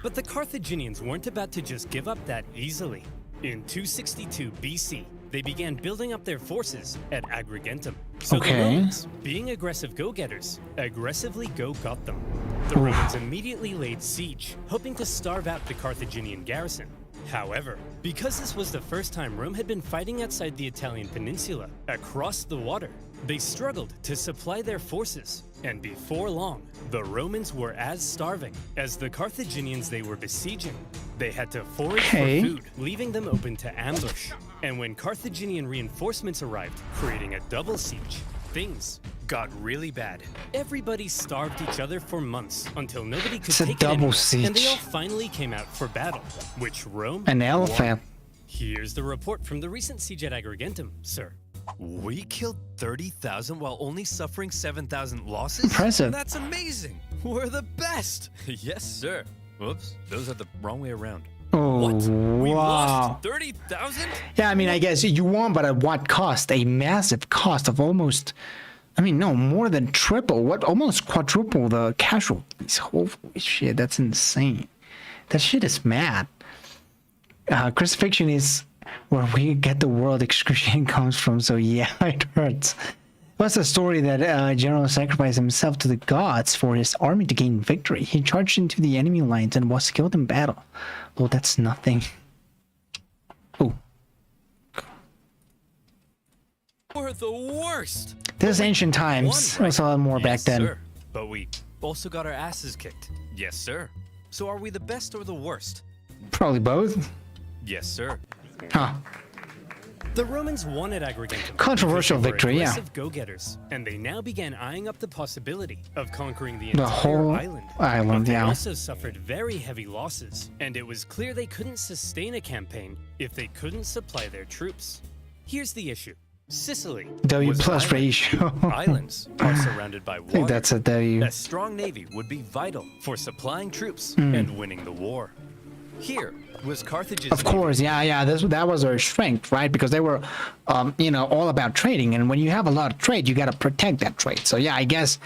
But the Carthaginians weren't about to just give up that easily. In 262 BC, they began building up their forces at Agrigentum. So the Okay. Romans, being aggressive go-getters, aggressively go-got them. The Romans immediately laid siege, hoping to starve out the Carthaginian garrison. However, because this was the first time Rome had been fighting outside the Italian peninsula, across the water, they struggled to supply their forces, and before long, the Romans were as starving as the Carthaginians they were besieging. They had to forage Okay. for food, leaving them open to ambush. And when Carthaginian reinforcements arrived, creating a double siege, things got really bad. Everybody starved each other for months until nobody could It's a take it double anymore, siege. and they all finally came out for battle, which Rome An won. elephant. Here's the report from the recent siege at Agrigentum, sir. We killed 30,000 while only suffering 7,000 losses? Impressive. That's amazing. We're the best. Yes, sir. Whoops, those are the wrong way around. Oh, We wow. lost 30,000? Yeah, I mean, I guess you won, but at what cost? A massive cost of almost, I mean, no, more than triple, what, almost quadruple the casualties. Holy shit, that's insane. That shit is mad. Crucifixion is where we get the word excruciating comes from, so yeah, it hurts. What's the story that General sacrificed himself to the gods for his army to gain victory? He charged into the enemy lines and was killed in battle. Oh, that's nothing. Oh. We're the worst. This is ancient times. There was a lot more back then. Sir. But we also got our asses kicked. Yes, sir. So are we the best or the worst? Probably both. Yes, sir. Huh. The Romans won at Agrigentum. Controversial because they were victory, yeah. aggressive go-getters, and they now began eyeing up the possibility of conquering the The entire whole island. island, But they yeah. also suffered very heavy losses, and it was clear they couldn't sustain a campaign if they couldn't supply their troops. Here's the issue. Sicily W was plus island. ratio. Islands are surrounded by I think water. that's a W. A strong navy would be vital for supplying troops Hmm. and winning the war. Here was Carthage's Of course, yeah. That was their strength, right? Because they were, all about trading. And when you have a lot of trade, you got to protect that trade. So yeah, I guess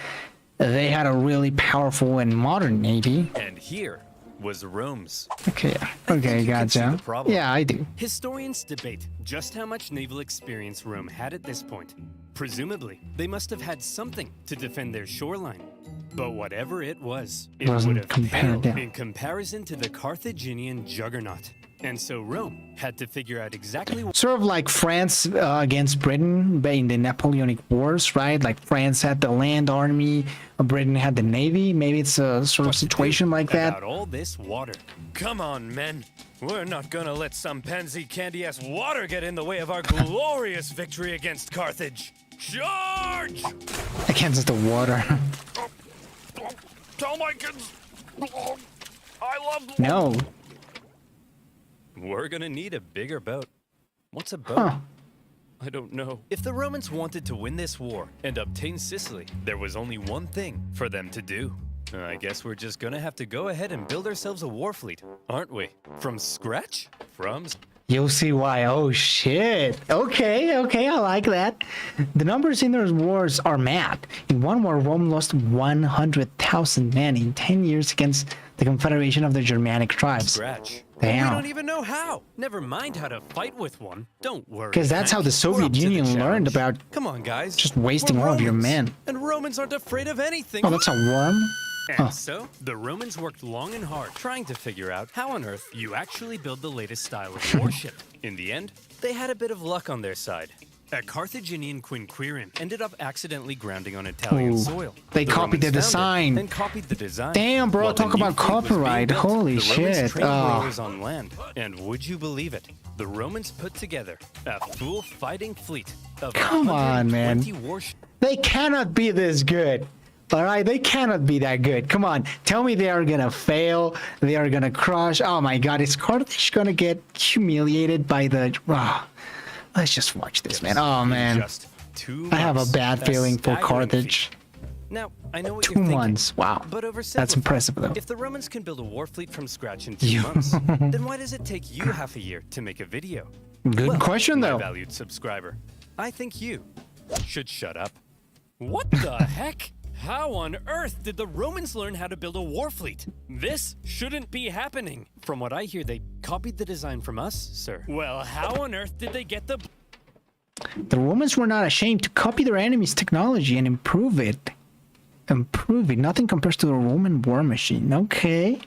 they had a really powerful and modern navy. and here was Rome's. Okay, think okay, you can see gotcha. the problem. Yeah, I do. Historians debate just how much naval experience Rome had at this point. Presumably, they must have had something to defend their shoreline. But whatever it was, it Wasn't would have compared, paled yeah. in comparison to the Carthaginian juggernaut. And so Rome had to figure out exactly Sort of like France against Britain in the Napoleonic Wars, right? Like France had the land army, Britain had the navy. Maybe it's a sort of what to do situation like that. about all this water. Come on, men. We're not gonna let some pansy candy-ass water get in the way of our glorious victory against Carthage. Charge! Against the water. Tell my kids I love No. We're gonna need a bigger boat. What's a boat? Huh. I don't know. If the Romans wanted to win this war and obtain Sicily, there was only one thing for them to do. I guess we're just gonna have to go ahead and build ourselves a war fleet, aren't we? From scratch? You'll see why. Oh, shit. Okay, I like that. The numbers in those wars are mad. In one war, Rome lost 100,000 men in 10 years against the Confederation of the Germanic tribes. Scratch. Damn. We don't even know how. Never mind how to fight with one. Don't worry. Because that's how the Hank. We're Soviet up to the Union learned challenge. about Come on, guys. just wasting We're all of your Romans, men. And Romans aren't afraid of anything. Oh, that's a worm? And Huh. so, the Romans worked long and hard trying to figure out how on earth you actually build the latest style of warship. In the end, they had a bit of luck on their side. A Carthaginian quinquereme ended up accidentally grounding on Italian soil. They copied the Romans found design. it, then copied the design. Damn, bro, While the talk new about fleet was being copyright. built, Holy the shit. Romans trained Oh. rowers on land. And would you believe it? The Romans put together a full fighting fleet of Come on, man. 120 warships. They cannot be this good. All right, they cannot be that good. Come on, tell me they are gonna fail. They are gonna crush. Oh my God, is Carthage gonna get humiliated by the? Let's just watch this, man. Oh man, Just 2 I have a months. bad feeling for staggering Carthage. feat. Now, I know what 2 you're thinking, months. Wow, but that's impressive though. If the Romans can build a war fleet from scratch in 2 You- months, then why does it take you half a year to make a video? Good question my though. valued subscriber, I think you should shut up. What the heck? How on earth did the Romans learn how to build a war fleet? This shouldn't be happening. From what I hear, they copied the design from us, sir. Well, how on earth did they get the... The Romans were not ashamed to copy their enemy's technology and improve it. Improve it. Nothing compares to the Roman war machine. Okay,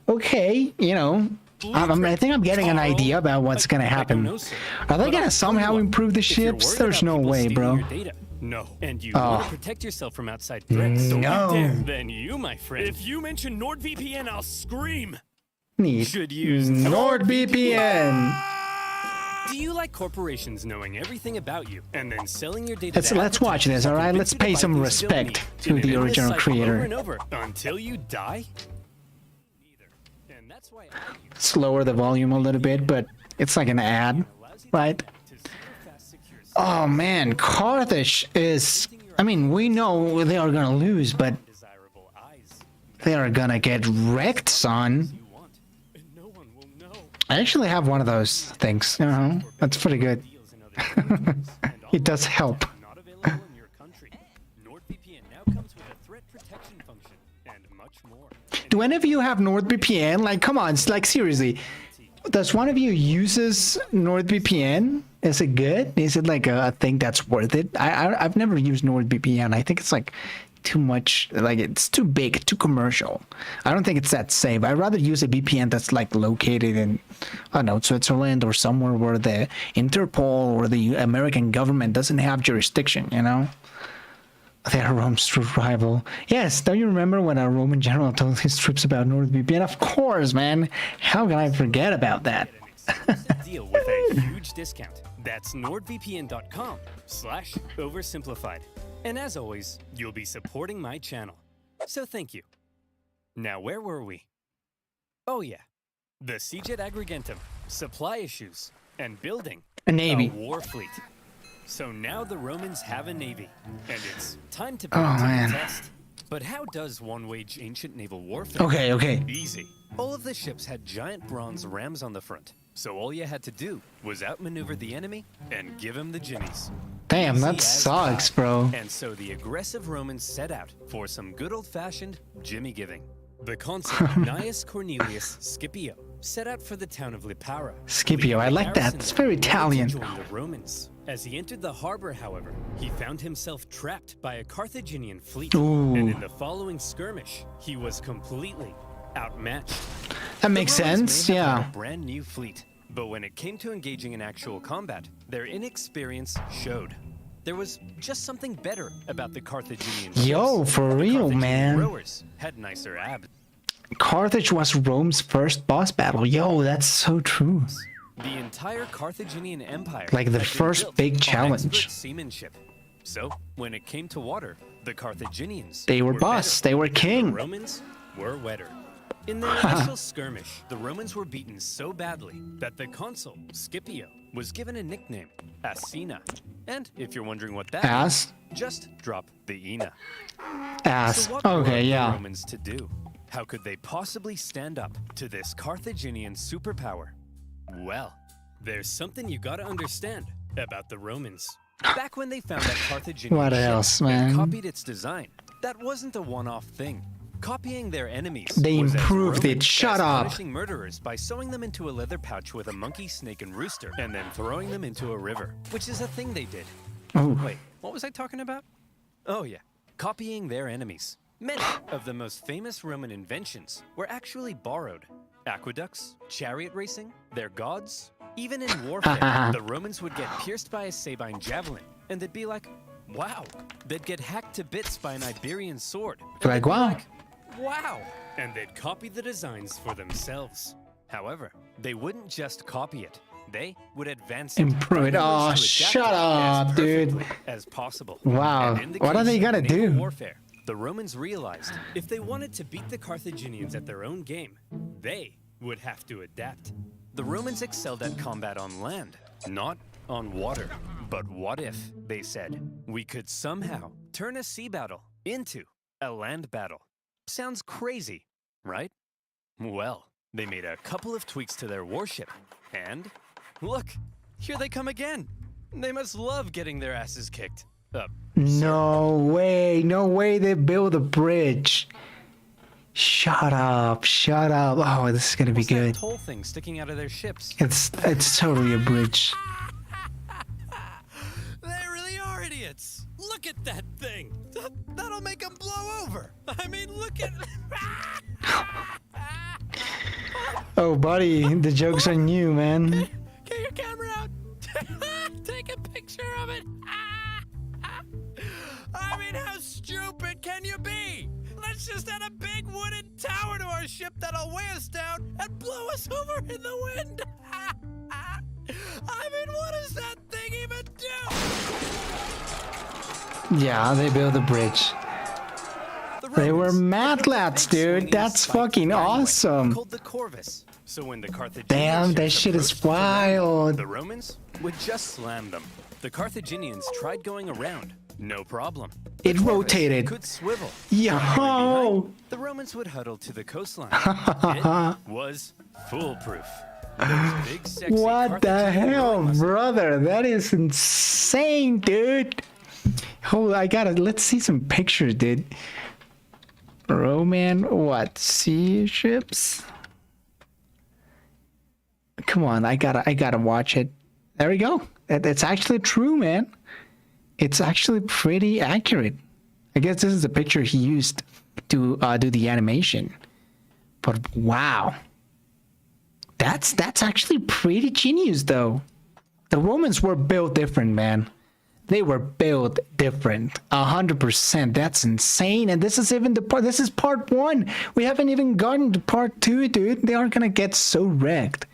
okay. You know, I think I'm getting an idea about what's gonna I don't happen. know, sir. Are they But gonna I'll tell somehow you what, improve the if you're ships? worried There's about no people way, stealing bro. your data, no. And you want to protect yourself from outside threats. Don't you No. dare. Then you, my friend. If you mention NordVPN, I'll scream. Need Should use NordVPN. Do you like corporations knowing everything about you and then selling your data? Let's watch this, all right? Let's pay some respect to the original creator. Over and over until you die. And that's why Let's lower the volume a little bit, but it's like an ad, right? Oh man, Carthage is. I mean, we know they are gonna lose, but they are gonna get wrecked, son. I actually have one of those things. You know, that's pretty good. It does help. not available in your country. NordVPN now comes with a threat protection function and much more. Do any of you have NordVPN? Like, come on, like seriously. Does one of you uses NordVPN? Is it good? Is it like a thing that's worth it? I've never used NordVPN. I think it's like too much, like it's too big, too commercial. I don't think it's that safe. I'd rather use a VPN that's like located in, I don't know, Switzerland or somewhere where the Interpol or the American government doesn't have jurisdiction, you know? They are Rome's true rival. Yes, don't you remember when a Roman general told his troops about NordVPN? Of course, man. How can I forget about that? Deal with a huge discount. That's nordvpn.com/oversimplified. And as always, you'll be supporting my channel. So thank you. Now, where were we? Oh yeah, the siege at Agrigentum, supply issues, and building A navy. a war fleet. So now the Romans have a navy, and it's time to put Oh, it to man. the test. But how does one wage ancient naval warfare? Okay. Easy. All of the ships had giant bronze rams on the front, so all you had to do was outmaneuver the enemy and give him the jimmies. Damn, Easy that as sucks, pie. bro. And so the aggressive Romans set out for some good old-fashioned jimmy giving. The consul Gnaeus Cornelius Scipio set out for the town of Lipara. Scipio, I like that. It's very Italian. To join the Romans. As he entered the harbor, however, he found himself trapped by a Carthaginian fleet. Ooh. And in the following skirmish, he was completely outmatched. That makes The Romans sense, may have had yeah. a brand new fleet, but when it came to engaging in actual combat, their inexperience showed. There was just something better about the Carthaginian ships. Yo, for The real, Carthaginian man. Rowers had nicer abs. Carthage was Rome's first boss battle. Yo, that's so true. The entire Carthaginian Empire Like the had been first built big on challenge. expert seamanship. So, when it came to water, the Carthaginians They were better. boss. They were The king. Romans were wetter. In their initial skirmish, the Romans were beaten so badly that the consul, Scipio, was given a nickname, Asina. And if you're wondering what that Ass? is, just drop the Ina. Ass. So what were Okay, the yeah. Romans to do? How could they possibly stand up to this Carthaginian superpower? Well, there's something you gotta understand about the Romans. Back when they found that Carthaginian What ship else, and man? copied its design, that wasn't a one-off thing. Copying their enemies They was as improved Roman it. Shut as up. punishing murderers by sewing them into a leather pouch with a monkey, snake, and rooster, and then throwing them into a river, which is a thing they did. Ooh. Wait, what was I talking about? Oh yeah, copying their enemies. Many of the most famous Roman inventions were actually borrowed. Aqueducts, chariot racing, their gods, Even in warfare, the Romans would get pierced by a Sabine javelin, and they'd be like, wow. They'd get hacked to bits by an Iberian sword. and Like, they'd be wow. like, wow. And they'd copy the designs for themselves. However, they wouldn't just copy it. They would advance it. Improve it. finding ways Oh, to adapt shut it up, as dude. perfectly as possible. Wow. And in the What are case they of gonna naval do? warfare, the Romans realized if they wanted to beat the Carthaginians at their own game, they would have to adapt. The Romans excelled at combat on land, not on water. But what if, they said, we could somehow turn a sea battle into a land battle? Sounds crazy, right? Well, they made a couple of tweaks to their warship, and look, here they come again. They must love getting their asses kicked. No way they build a bridge. Shut up. Oh, this is gonna be What's that good. toll thing sticking out of their ships? It's totally a bridge. They really are idiots. Look at that thing. That'll make them blow over. I mean, look at... Oh, buddy, the joke's on you, man. Get your camera out. Take a picture of it. I mean, how stupid can you be? Let's just add a big wooden tower to our ship that'll weigh us down and blow us over in the wind. I mean, what does that thing even do? Yeah, they built a bridge. They were mad lads, dude. That's fucking awesome. Called the Corvus. So when the Carthaginians Damn, that ships shit is approached the land, wild. The Romans would just slam them. The Carthaginians tried going around. No problem. It The Corvus rotated. could swivel. Yo. Behind, the Romans would huddle to the coastline. It was foolproof. Those big, sexy What the Carthaginian hell, rowing muscles- brother? That is insane, dude. Hold, let's see some pictures, dude. Roman, what? Sea ships? Come on, I gotta watch it. There we go. It's actually true, man. It's actually pretty accurate. I guess this is the picture he used to do the animation. But wow. That's actually pretty genius, though. The Romans were built different, man. They were built different, 100%. That's insane. And this is even this is part 1. We haven't even gotten to part 2, dude. They aren't gonna get so wrecked.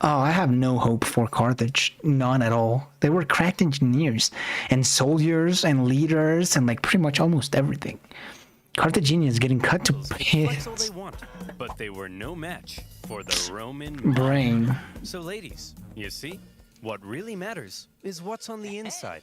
Oh, I have no hope for Carthage. None at all. They were cracked engineers and soldiers and leaders and like pretty much almost everything. Carthaginians getting cut to Flex all bits. they want, but they were no match for the Roman Brain. So ladies, you see, what really matters is what's on the inside.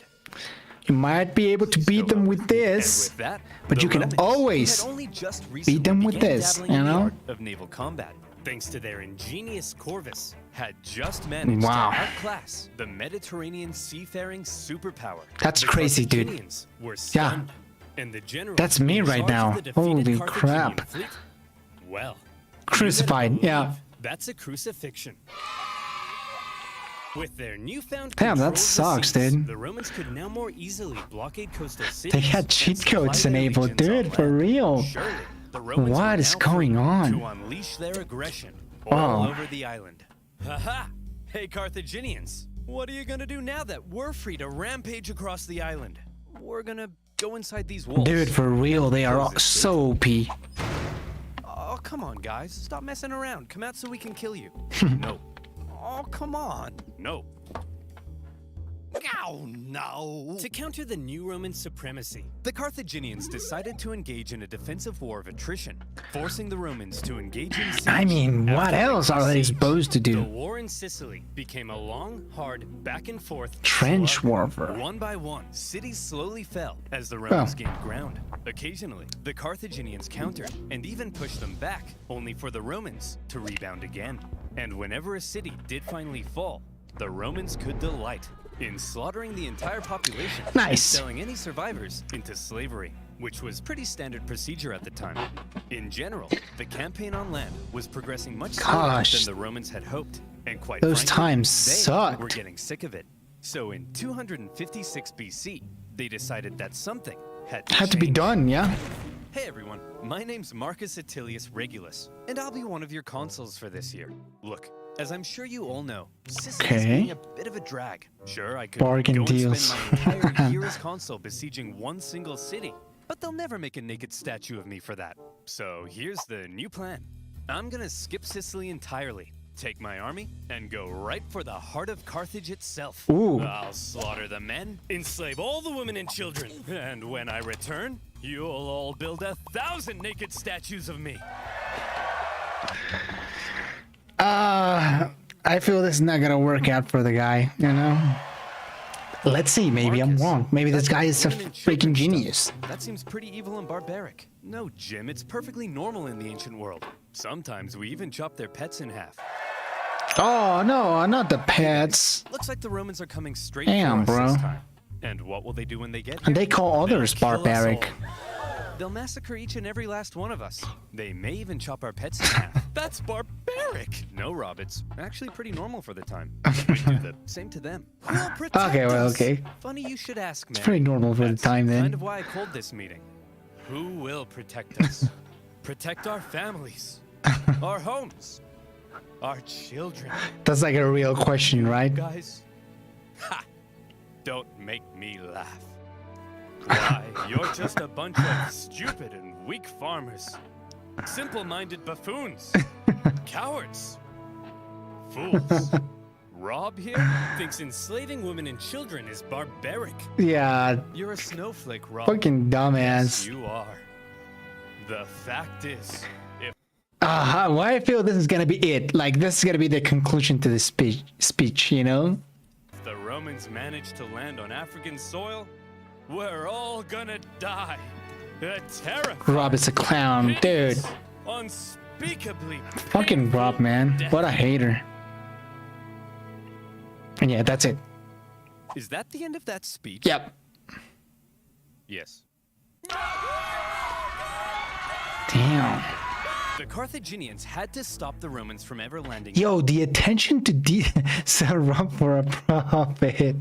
You might be able to beat them with this, And with that, but the you can Romans, always who had only just recently them with began this, dabbling you in the know? art of naval combat, thanks to their ingenious Corvus, had just managed Wow. to outclass the Mediterranean seafaring superpower. That's The crazy, dude. Carthaginians were Yeah. stunned, and the general That's me in right charge of now. the defeated Holy Carthaginian crap. fleet, well, Crucified, you better yeah. believe that's a crucifixion. With their newfound Damn, that control of the sucks, seas, dude. The Romans could now more easily blockade coastal cities. They had and cheat supply codes their enabled, legions on dude, for land. real. Surely, the Romans What were is now going free on? To unleash their aggression all Wow. over the island. Haha! Hey, Carthaginians, what are you gonna do now that we're free to rampage across the island? We're gonna go inside these walls. Dude, for real, they are all so OP. Oh, come on, guys. Stop messing around. Come out so we can kill you. No. Oh, come on. No. Oh, no. To counter the new Roman supremacy, the Carthaginians decided to engage in a defensive war of attrition, forcing the Romans to engage in siege. I mean, what After else are they siege, supposed to The do? war in Sicily became a long, hard, back and forth Trench slug. warfare. One by one, cities slowly fell as the Romans gained ground. Occasionally, the Carthaginians countered and even pushed them back, only for the Romans to rebound again. And whenever a city did finally fall, the Romans could delight in slaughtering the entire population and Nice. selling any survivors into slavery, which was pretty standard procedure at the time. In general, the campaign on land was progressing much slower Gosh. than the Romans had hoped, and quite Those frankly, times they sucked. were getting sick of it. So in 256 BC, they decided that something had Had to be change. done, yeah? Hey everyone, my name's Marcus Attilius Regulus, and I'll be one of your consuls for this year. Look, As I'm sure you all know, Sicily's Okay. being a bit of a drag. Sure, I could Bargain go deals. and spend my entire year as consul besieging one single city, but they'll never make a naked statue of me for that. So here's the new plan. I'm gonna skip Sicily entirely, take my army, and go right for the heart of Carthage itself. Ooh. I'll slaughter the men, enslave all the women and children, and when I return, you'll all build 1,000 naked statues of me. I feel this is not gonna work out for the guy, you know? Let's see, maybe I'm Marcus, wrong. Maybe this that's guy is a women and children freaking stuff. genius. That seems pretty evil and barbaric. No, Jim, it's perfectly normal in the ancient world. Sometimes we even chop their pets in half. Oh, no, not the pets. Looks like the Romans are coming straight Damn, for us bro. this time. And what will they do when they get here? And they call others They'll kill us barbaric. all. They'll massacre each and every last one of us. They may even chop our pets in half. That's barbaric! No, Rob, it's actually pretty normal for the time. We do the same to them. We'll protect Okay, well, us. okay. Funny you should ask, man. It's pretty normal for the That's time then. kind of why I called this meeting. Who will protect us? Protect our families, our homes, our children. That's like a real question, right? Guys, ha! Don't make me laugh. Why, you're just a bunch of stupid and weak farmers. Simple-minded buffoons. Cowards. Fools. Rob here thinks enslaving women and children is barbaric. Yeah, You're a snowflake, Rob. fucking Yes, dumbass. you are. The fact is, if Why I feel this is gonna be it. Like, this is gonna be the conclusion to the speech, you know? the Romans manage to land on African soil, we're all gonna die. A terrifying, Rob is a clown, dude. hideous, unspeakably Fucking painful Rob, man. death. What a hater. And yeah, that's it. Is that the end of that speech? Yep. Yes. Damn. The Carthaginians had to stop the Romans from ever landing. Yo, the attention to sell Rob for a profit.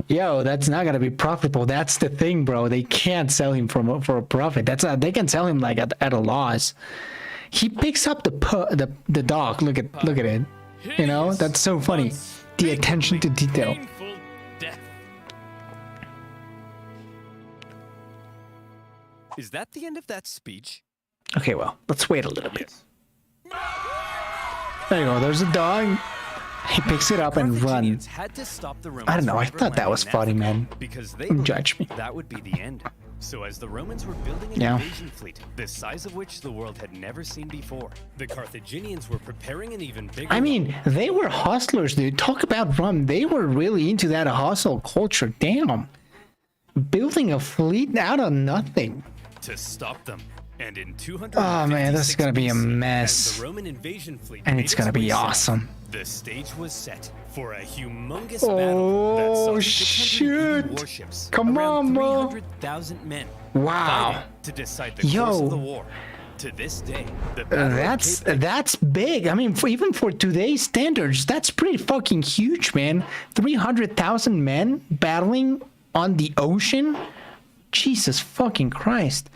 Yo, that's not gonna be profitable. That's the thing, bro. They can't sell him for a profit. That's not, they can sell him like at a loss. He picks up the dog. Look at it. You know, Hideous, that's so funny. The attention to detail. painful death. Is that the end of that speech? Okay, well, let's wait a little bit. Yes. There you go. There's a dog. He picks it up and runs. Carthaginians had to stop the Romans I don't know. from I ever thought that landing was in funny, Africa man. Because they Don't judge believed me. that would be the end. So as the Romans were building an Yeah. invasion fleet, the size of which the world had never seen before, the Carthaginians were preparing an even bigger. I mean, they were hustlers, dude. Talk about rum. They were really into that hustle culture. Damn. Building a fleet out of nothing. to stop them. And in 200, Oh, man, this is gonna be a mess. As the Roman invasion fleet And made it's gonna its way be south, awesome. The stage was set for a humongous Oh, battle that saw 680 shit. warships, Come around on, bro. 300,000 men Wow. fighting to decide the Yo. course of the war. To this day, the battle of Cape That's big. I mean, even for today's standards, that's pretty fucking huge, man. 300,000 men battling on the ocean. Jesus fucking Christ.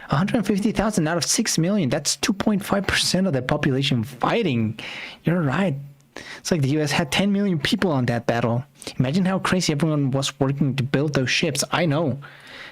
150,000 out of 6 million. That's 2.5% of the population fighting. You're right. It's like the US had 10 million people on that battle. Imagine how crazy everyone was working to build those ships. I know.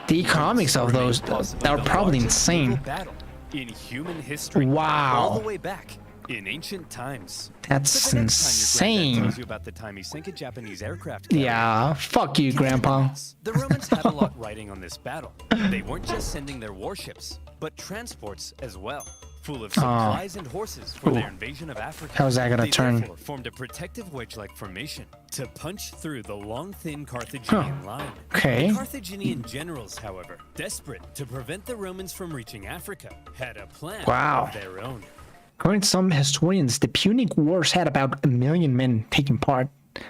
The economics of those possibly are the probably largest naval insane. battle in human history. Wow. All the way back in ancient times. That's So the next time your insane. granddad tells you about the time he sank a Japanese aircraft carrier, Yeah, fuck you, keep it in Grandpa. mind, the Romans had a lot riding on this battle. They weren't just sending their warships, but transports as well, full of supplies and horses for their invasion of Africa. How's that gonna They turn? therefore formed a protective wedge-like formation to punch through the long, thin Carthaginian line. Okay. The Carthaginian generals, however, desperate to prevent the Romans from reaching Africa, had a plan Wow. of their own. According to some historians, the Punic Wars had about 1 million men taking part.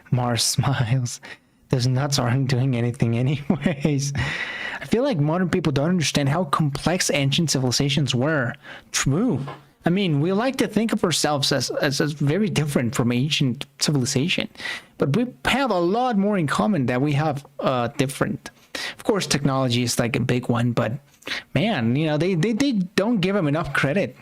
Mars smiles. Those nuts aren't doing anything anyways. I feel like modern people don't understand how complex ancient civilizations were. True. I mean, we like to think of ourselves as very different from ancient civilization, but we have a lot more in common that we have different. Of course, technology is like a big one, but man, you know, they don't give them enough credit.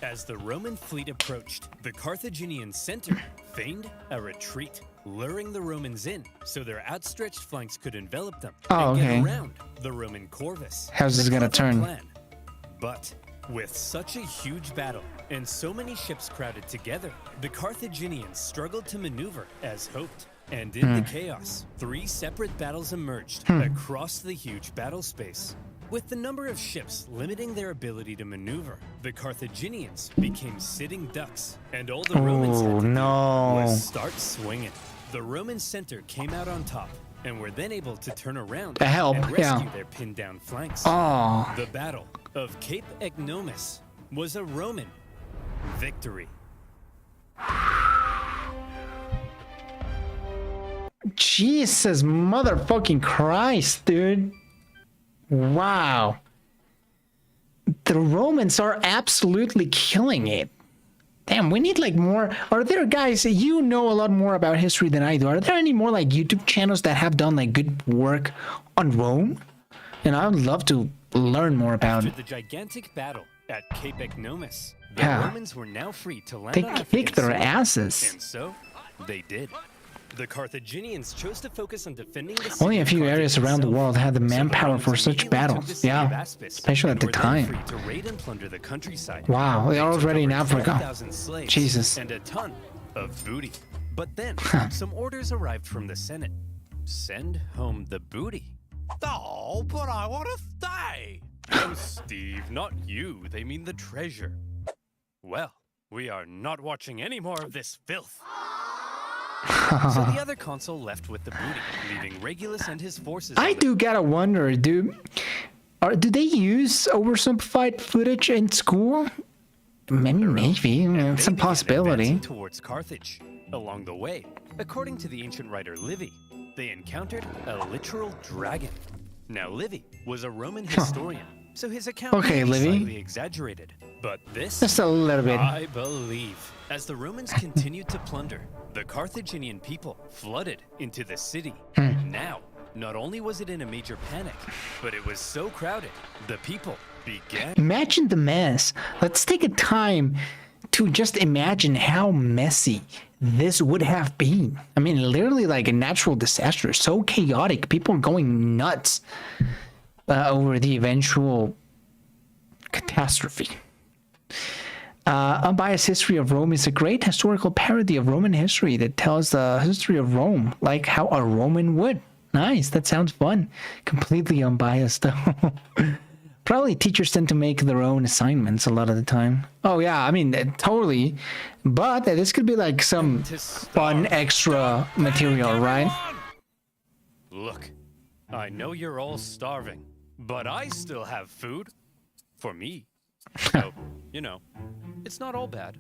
As the Roman fleet approached, the Carthaginian center feigned a retreat, luring the Romans in so their outstretched flanks could envelop them and get around the Roman corvus. How's this gonna turn? Plan. But with such a huge battle and so many ships crowded together, the Carthaginians struggled to maneuver as hoped. And in the chaos, 3 separate battles emerged across the huge battle space. With the number of ships limiting their ability to maneuver, the Carthaginians became sitting ducks, and all the Romans had to do was start swinging. The Roman center came out on top, and were then able to turn around and rescue their pinned down flanks. The Battle of Cape Egnomus was a Roman victory. Jesus motherfucking Christ, dude. Wow. The Romans are absolutely killing it. Damn, we need like more. Are there guys, you know a lot more about history than I do. Are there any more like YouTube channels that have done like good work on Rome? And I would love to learn more about it. After the gigantic battle at Cape Egnomus, the Romans were now free to land on They kicked their asses. And so they did. The Carthaginians chose to focus on defending the city. Only a few areas around the world had the manpower for such battles. Yeah, especially at the time. To raid and plunder the countryside. Wow, they're already in Africa. Jesus. And a ton of booty. But then some orders arrived from the Senate. Send home the booty. Oh, but I want to stay. Oh, Steve, not you. They mean the treasure. Well, we are not watching any more of this filth. So the other consul left with the booty, leaving Regulus and his forces. I do gotta wonder, do they use oversimplified footage in school? Maybe. It's a possibility. Towards Carthage. Along the way, according to the ancient writer Livy, they encountered a literal dragon. Now, Livy was a Roman historian, so his account was slightly exaggerated. But this, just a little bit, I believe. As the Romans continued to plunder, the Carthaginian people flooded into the city. Now, not only was it in a major panic, but it was so crowded, the people began... Imagine the mess. Let's take a time to just imagine how messy this would have been. I mean, literally like a natural disaster. So chaotic. People going nuts over the eventual catastrophe. Unbiased History of Rome is a great historical parody of Roman history that tells the history of Rome like how a Roman would. Nice, that sounds fun. Completely unbiased though. Probably teachers tend to make their own assignments a lot of the time. Oh yeah, I mean, totally. But this could be like some fun extra material, right? Look, I know you're all starving, but I still have food for me. So, you know, it's not all bad.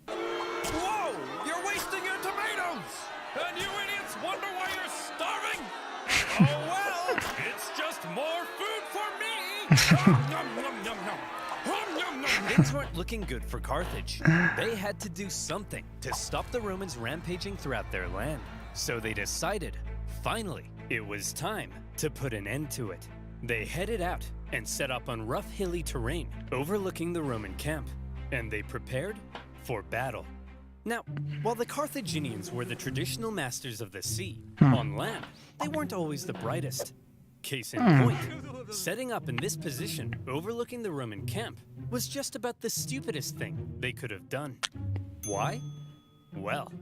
Whoa! You're wasting your tomatoes! And you idiots wonder why you're starving? Oh well, it's just more food for me! Nom, nom, nom, nom. Nom, nom, nom. Things weren't looking good for Carthage. They had to do something to stop the Romans rampaging throughout their land. So they decided, finally, it was time to put an end to it. They headed out and set up on rough hilly terrain overlooking the Roman camp, and they prepared for battle. Now, while the Carthaginians were the traditional masters of the sea, on land, they weren't always the brightest. Case in point, setting up in this position overlooking the Roman camp was just about the stupidest thing they could have done. Why? Well,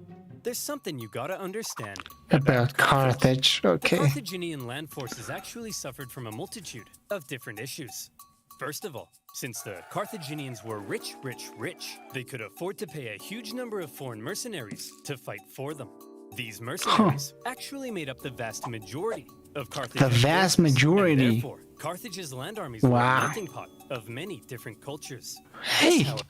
there's something you gotta understand about Carthage. Okay. The Carthaginian land forces actually suffered from a multitude of different issues. First of all, since the Carthaginians were rich, they could afford to pay a huge number of foreign mercenaries to fight for them. These mercenaries actually made up the vast majority of Carthage's The vast majority. And therefore, Carthage's land armies were a melting pot of many different cultures. Hey, This, however,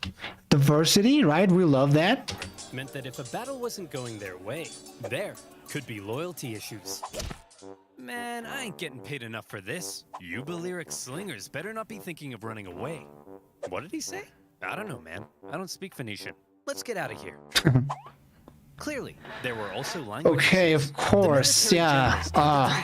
diversity, right? We love that. meant that if a battle wasn't going their way, there could be loyalty issues. Man, I ain't getting paid enough for this. You Balearic slingers better not be thinking of running away. What did he say? I don't know, man. I don't speak Phoenician. Let's get out of here. Clearly, there were also languages. Okay, of course, yeah.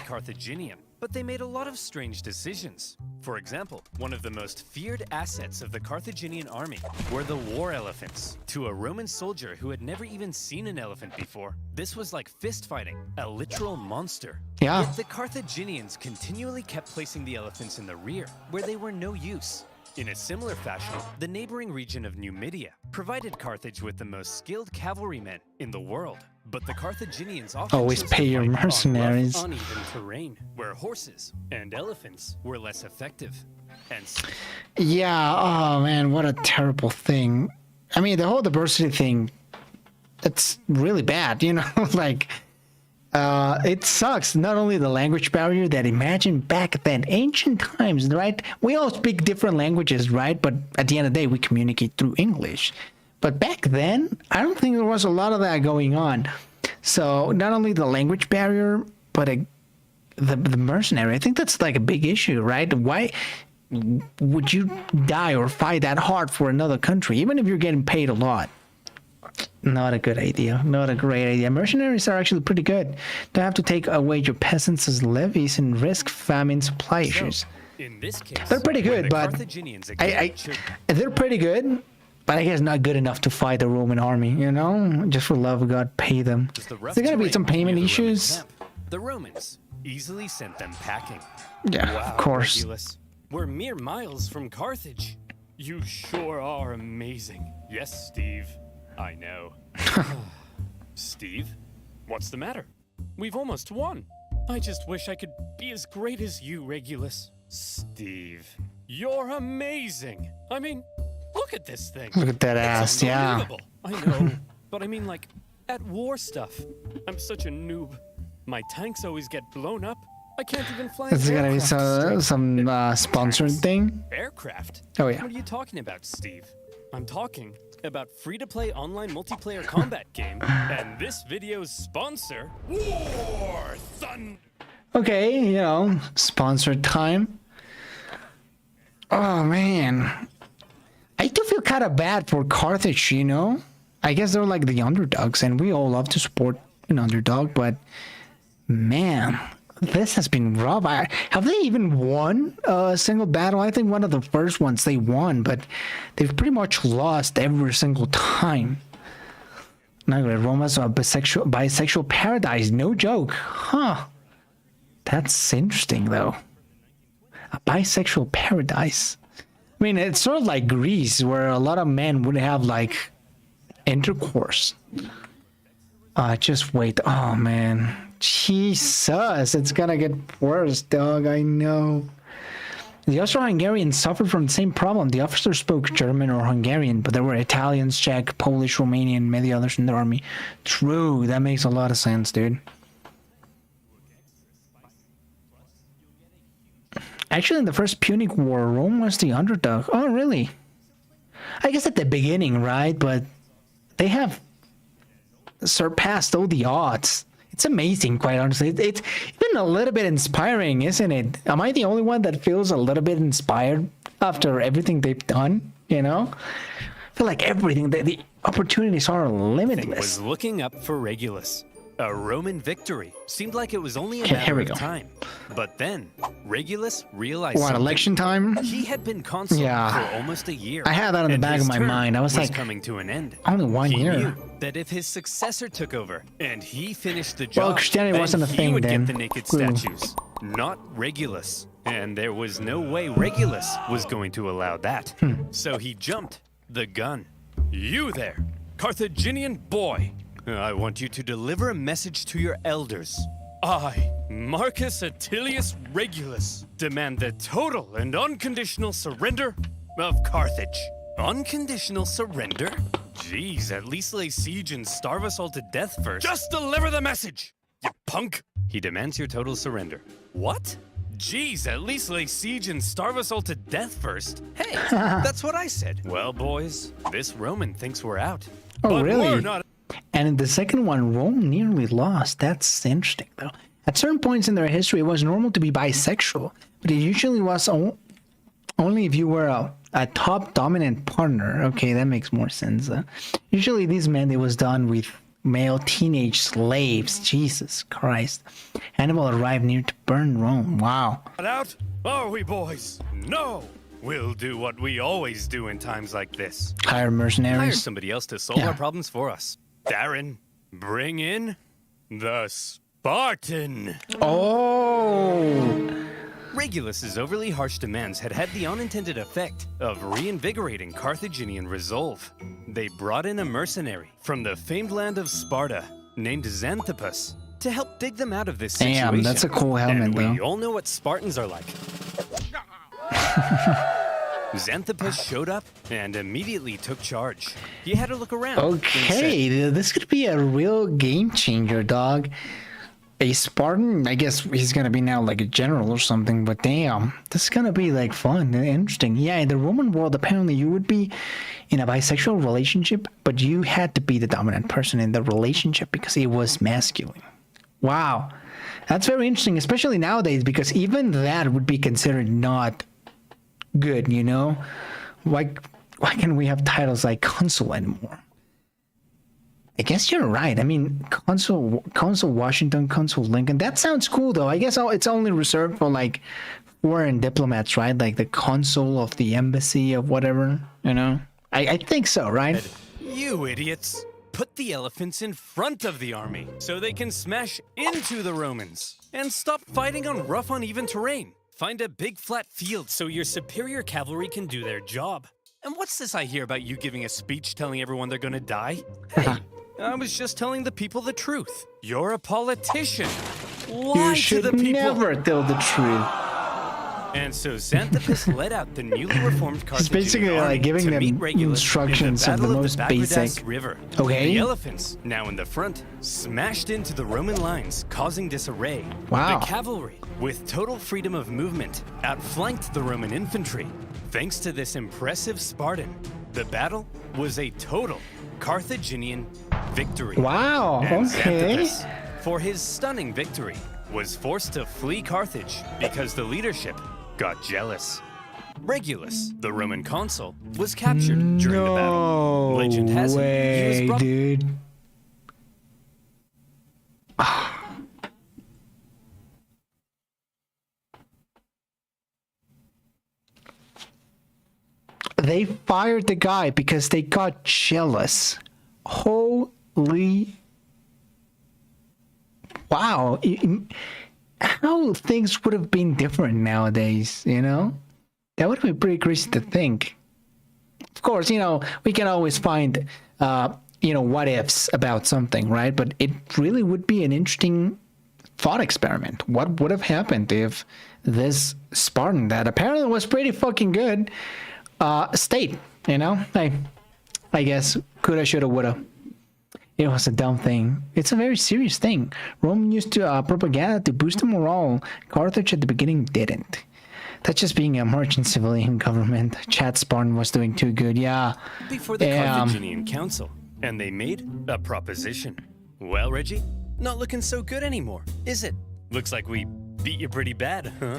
Carthaginian, but they made a lot of strange decisions. For example, one of the most feared assets of the Carthaginian army were the war elephants. To a Roman soldier who had never even seen an elephant before, this was like fist fighting, a literal monster. Yeah. Yet the Carthaginians continually kept placing the elephants in the rear, where they were no use. In a similar fashion, the neighboring region of Numidia provided Carthage with the most skilled cavalrymen in the world. But the Carthaginians often Always chose pay to your fight on rough, mercenaries. uneven terrain, where horses and elephants were less effective. And Yeah, oh man, what a terrible thing. I mean, the whole diversity thing, it's really bad, you know? Like, it sucks. Not only the language barrier, that imagine back then, ancient times, right? We all speak different languages, right? But at the end of the day, we communicate through English. But back then, I don't think there was a lot of that going on. So not only the language barrier, but the mercenary, I think that's like a big issue, right? Why would you die or fight that hard for another country, even if you're getting paid a lot? Not a good idea. Not a great idea. Mercenaries are actually pretty good. Don't have to take away your peasants as levies and risk famine supply issues. in this case, They're pretty when good, the but Carthaginians again they're pretty good. But I guess not good enough to fight the Roman army, you know? Just for love of God, pay them. Just the rough Is there gonna be terrain some payment near the Roman issues? camp, the Romans easily sent them packing. Yeah, Wow, of course. Regulus. We're mere miles from Carthage. You sure are amazing. Yes, Steve. I know. Steve, what's the matter? We've almost won. I just wish I could be as great as you, Regulus. Steve, you're amazing. I mean, look at this thing. Look at that ass, It's yeah. unbelievable. I know, but I mean, like, at war stuff. I'm such a noob. My tanks always get blown up. I can't even fly. Is there gonna be aircraft some straight. sponsored Tanks? thing? Aircraft? Oh, yeah. What are you talking about, Steve? I'm talking about free-to-play online multiplayer combat game, and this video's sponsor, War Thunder. Okay, you know, sponsored time. Oh man, I do feel kind of bad for Carthage, you know? I guess they're like the underdogs, and we all love to support an underdog, but man, this has been rough. Have they even won a single battle? I think one of the first ones they won, but they've pretty much lost every single time. Now, Roma's a bisexual paradise, no joke. Huh. That's interesting, though. A bisexual paradise. I mean, it's sort of like Greece, where a lot of men would have, like, intercourse. Just wait. Oh, man. Jesus, it's gonna get worse, dog. I know. The Austro-Hungarians suffered from the same problem. The officers spoke German or Hungarian, but there were Italians, Czech, Polish, Romanian, and many others in the army. True, that makes a lot of sense, dude. Actually, in the first Punic War, Rome was the underdog. Oh, really? I guess at the beginning, right? But they have surpassed all the odds. It's amazing, quite honestly. It's even a little bit inspiring, isn't it? Am I the only one that feels a little bit inspired after everything they've done? You know? I feel like everything, the opportunities are limitless. Was looking up for Regulus. A Roman victory seemed like it was only a Okay, here matter we of go. time. But then, Regulus realized What, something. election time? He had been consul Yeah. for almost a year. I had that in the and back his of my term mind. I was like, coming to an end. only 1 He year. knew that if his successor took over and he finished the Well, job, Christianity then wasn't a he thing would then. get the naked Ooh. statues, not Regulus. And there was no way Regulus was going to allow that. So he jumped the gun. You there, Carthaginian boy. I want you to deliver a message to your elders. I, Marcus Attilius Regulus, demand the total and unconditional surrender of Carthage. Unconditional surrender? Jeez, at least lay siege and starve us all to death first. Just deliver the message, you punk! He demands your total surrender. What? Jeez, at least lay siege and starve us all to death first. Hey, that's what I said. Well, boys, this Roman thinks we're out. Oh, But really? we're not. And in the second one, Rome nearly lost. That's interesting, though. At certain points in their history, it was normal to be bisexual, but it usually was only if you were a top dominant partner. Okay, that makes more sense. Usually, these meant it was done with male teenage slaves. Jesus Christ. Hannibal arrived near to burn Rome. Wow. Out, are we, boys? No! We'll do what we always do in times like this. Hire Hire mercenaries. somebody else to solve our problems for us. Darren, bring in the Spartan. Oh. Regulus's overly harsh demands had the unintended effect of reinvigorating Carthaginian resolve. They brought in a mercenary from the famed land of Sparta named Xanthippus to help dig them out of this situation. Damn, that's a cool helmet, and we though. all know what Spartans are like. Xanthippus showed up and immediately took charge. He had a look around. Okay, this could be a real game changer, dog. A Spartan, I guess he's gonna be now like a general or something, but damn, this is gonna be like fun and interesting. Yeah, in the Roman world, apparently you would be in a bisexual relationship, but you had to be the dominant person in the relationship because it was masculine. Wow, that's very interesting, especially nowadays, because even that would be considered not good, you know? Why can't we have titles like consul anymore? I guess you're right. I mean, Consul Washington, Consul Lincoln. That sounds cool, though. I guess it's only reserved for like foreign diplomats, right? Like the consul of the embassy of whatever, you know? I think so, right? You idiots! Put the elephants in front of the army so they can smash into the Romans and stop fighting on rough, uneven terrain. Find a big flat field so your superior cavalry can do their job. And what's this I hear about you giving a speech telling everyone they're gonna die? Hey, I was just telling the people the truth. You're a politician. Lie to the people. You should never tell the truth. And so Xanthippus led out the newly reformed Carthaginian He's basically army like giving to them meet Regulus instructions in of the the Battle most Bagridas basic. River. Okay. The elephants, now in the front, smashed into the Roman lines, causing disarray. Wow. The cavalry, with total freedom of movement, outflanked the Roman infantry. Thanks to this impressive Spartan, the battle was a total Carthaginian victory. Wow, And okay. Xanthippus, for his stunning victory, was forced to flee Carthage because the leadership got jealous. Regulus, the Roman consul, was captured during the battle. Legend has it he was brought dude. They fired the guy because they got jealous. Holy. Wow. How things would have been different nowadays, you know? That would be pretty crazy to think. Of course, you know, we can always find, what ifs about something, right? But it really would be an interesting thought experiment. What would have happened if this Spartan that apparently was pretty fucking good stayed, you know? I guess coulda, shoulda, woulda. It was a dumb thing. It's a very serious thing. Rome used to propaganda to boost the morale. Carthage at the beginning didn't. That's just being a merchant civilian government. Chad Spartan was doing too good, yeah. before the Carthaginian council, and they made a proposition. Well, Reggie, not looking so good anymore, is it? Looks like we beat you pretty bad, huh?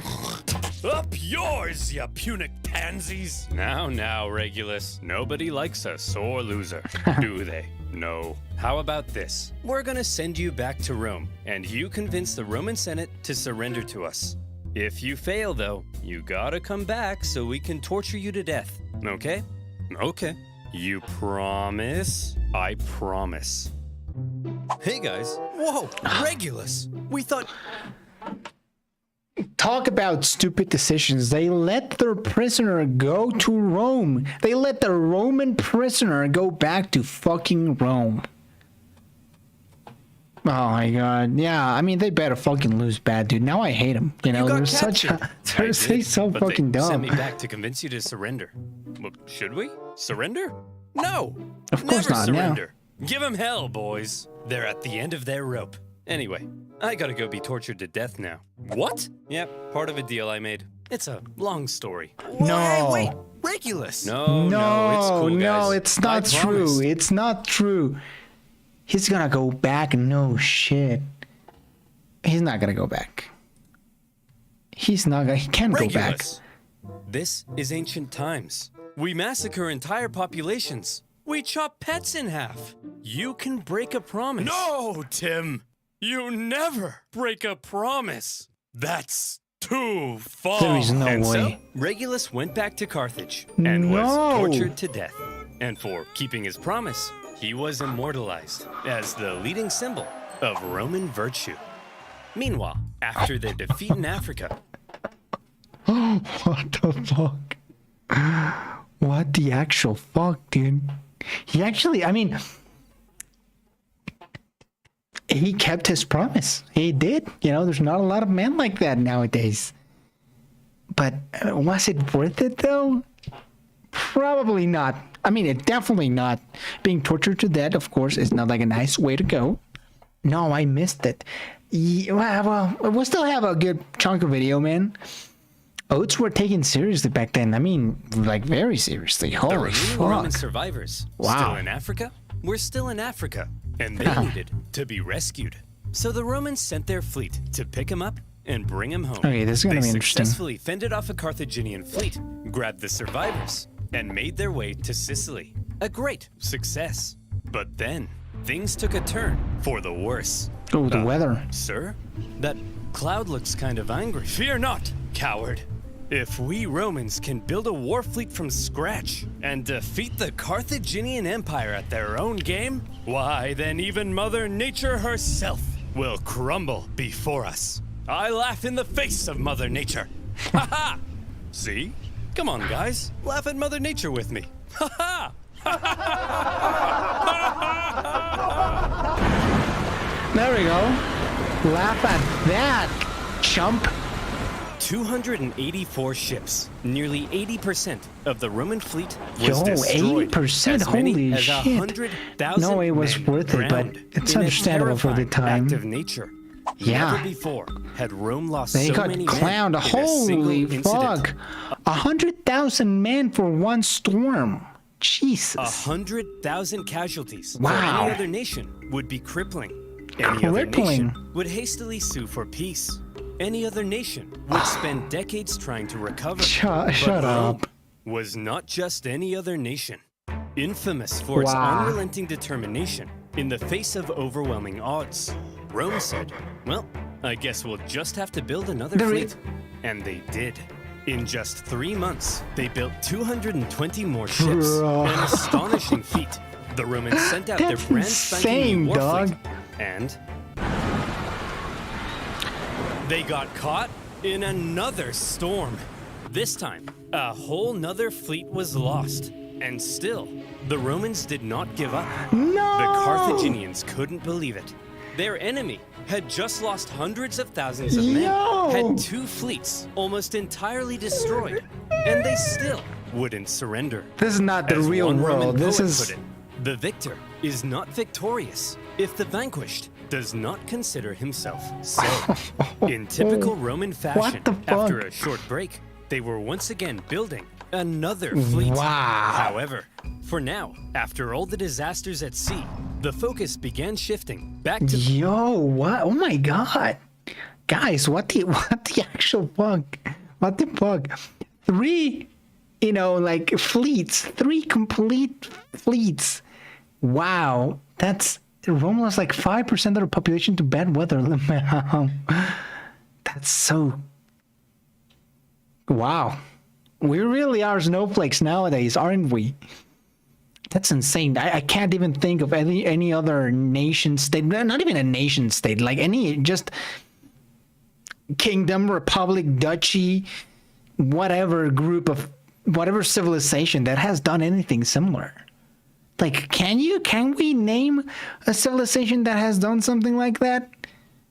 Up yours, you Punic pansies! Now, Regulus. Nobody likes a sore loser, do they? No. How about this? We're gonna send you back to Rome, and you convince the Roman Senate to surrender to us. If you fail, though, you gotta come back so we can torture you to death, okay? Okay. You promise? I promise. Hey, guys. Whoa, Regulus! We thought... Talk about stupid decisions. They let their prisoner go to Rome. They let the Roman prisoner go back to fucking Rome. Oh my god. Yeah, I mean, they better fucking lose bad, dude. Now I hate them. You know, they're such a... They're so fucking dumb. Sent me back to convince you to surrender. Well, should we? Surrender? No! Of course Never not, surrender. Give them hell, boys. They're at the end of their rope. Anyway, I gotta go be tortured to death now. What? Yep, part of a deal I made. It's a long story. No. Wait, Regulus. No, it's cool, guys. No, it's not true. It's not true. He's gonna go back. No shit. He's not gonna go back. He's not gonna. He can't go back. This is ancient times. We massacre entire populations. We chop pets in half. You can break a promise. No, Tim! You never break a promise. That's too far. There is no And so, way. Regulus went back to Carthage and was tortured to death. And for keeping his promise, he was immortalized as the leading symbol of Roman virtue. Meanwhile, after their defeat in Africa, What the fuck? What the actual fuck, dude? He actually, I mean, he kept his promise. He did. You know, there's not a lot of men like that nowadays. But was it worth it, though? Probably not. I mean, it definitely not. Being tortured to death, of course, is not like a nice way to go. No, I missed it. Yeah, well, we'll still have a good chunk of video, man. Oats were taken seriously back then. I mean, like, very seriously. the Holy remaining fuck. Roman survivors, Wow. still in Africa, were still in Africa, and they needed to be rescued. So the Romans sent their fleet to pick him up and bring him home. Okay, this is gonna They be interesting. successfully fended off a Carthaginian fleet, grabbed the survivors, and made their way to Sicily. A great success. But then, things took a turn for the worse. Oh, the weather. Sir, that cloud looks kind of angry. Fear not, coward. If we Romans can build a war fleet from scratch and defeat the Carthaginian Empire at their own game, why, then even Mother Nature herself will crumble before us. I laugh in the face of Mother Nature. Ha ha! See? Come on, guys. Laugh at Mother Nature with me. Ha ha! There we go. Laugh at that, chump. 284 ships, nearly 80% of the Roman fleet was Yo, destroyed. 80%? As many Holy as shit. 100,000 No, it was men worth it, but drowned it's in a understandable for the terrifying time. act of nature. Yeah. Never before had Rome lost They so got many clowned. men in a single Holy incident. fuck. 100,000 men for one storm. Jesus. 100,000 casualties for Wow. any other nation would be crippling. Any other Crippling. nation would hastily sue for peace. Any other nation would spend decades trying to recover. Shut But up. Rome was not just any other nation. Infamous for its Wow. unrelenting determination in the face of overwhelming odds, Rome said, well, I guess we'll just have to build another There fleet. is- And they did. In just 3 months, they built 220 more ships. Bro. An astonishing feat. The Romans sent out That's their brand spanking insane, new war dog. fleet. And they got caught in another storm. This time, a whole nother fleet was lost. And still, the Romans did not give up. No! The Carthaginians couldn't believe it. Their enemy had just lost hundreds of thousands of men, Yo! had 2 fleets almost entirely destroyed, and they still wouldn't surrender. This is not the As real one Roman world. This poet is. put it, the victor is not victorious if the vanquished does not consider himself so. In typical Roman fashion, the after fuck? a short break, they were once again building another fleet. Wow. However, for now, after all the disasters at sea, the focus began shifting back to Yo, what? Oh my god. Guys, what the actual fuck? What the fuck? 3, like fleets. 3 complete fleets. Wow. That's Rome lost like 5% of the population to bad weather. That's so. Wow. We really are snowflakes nowadays, aren't we? That's insane. I can't even think of any other nation state, not even a nation state, like any just kingdom, republic, duchy, whatever group of whatever civilization that has done anything similar. Like, can we name a civilization that has done something like that?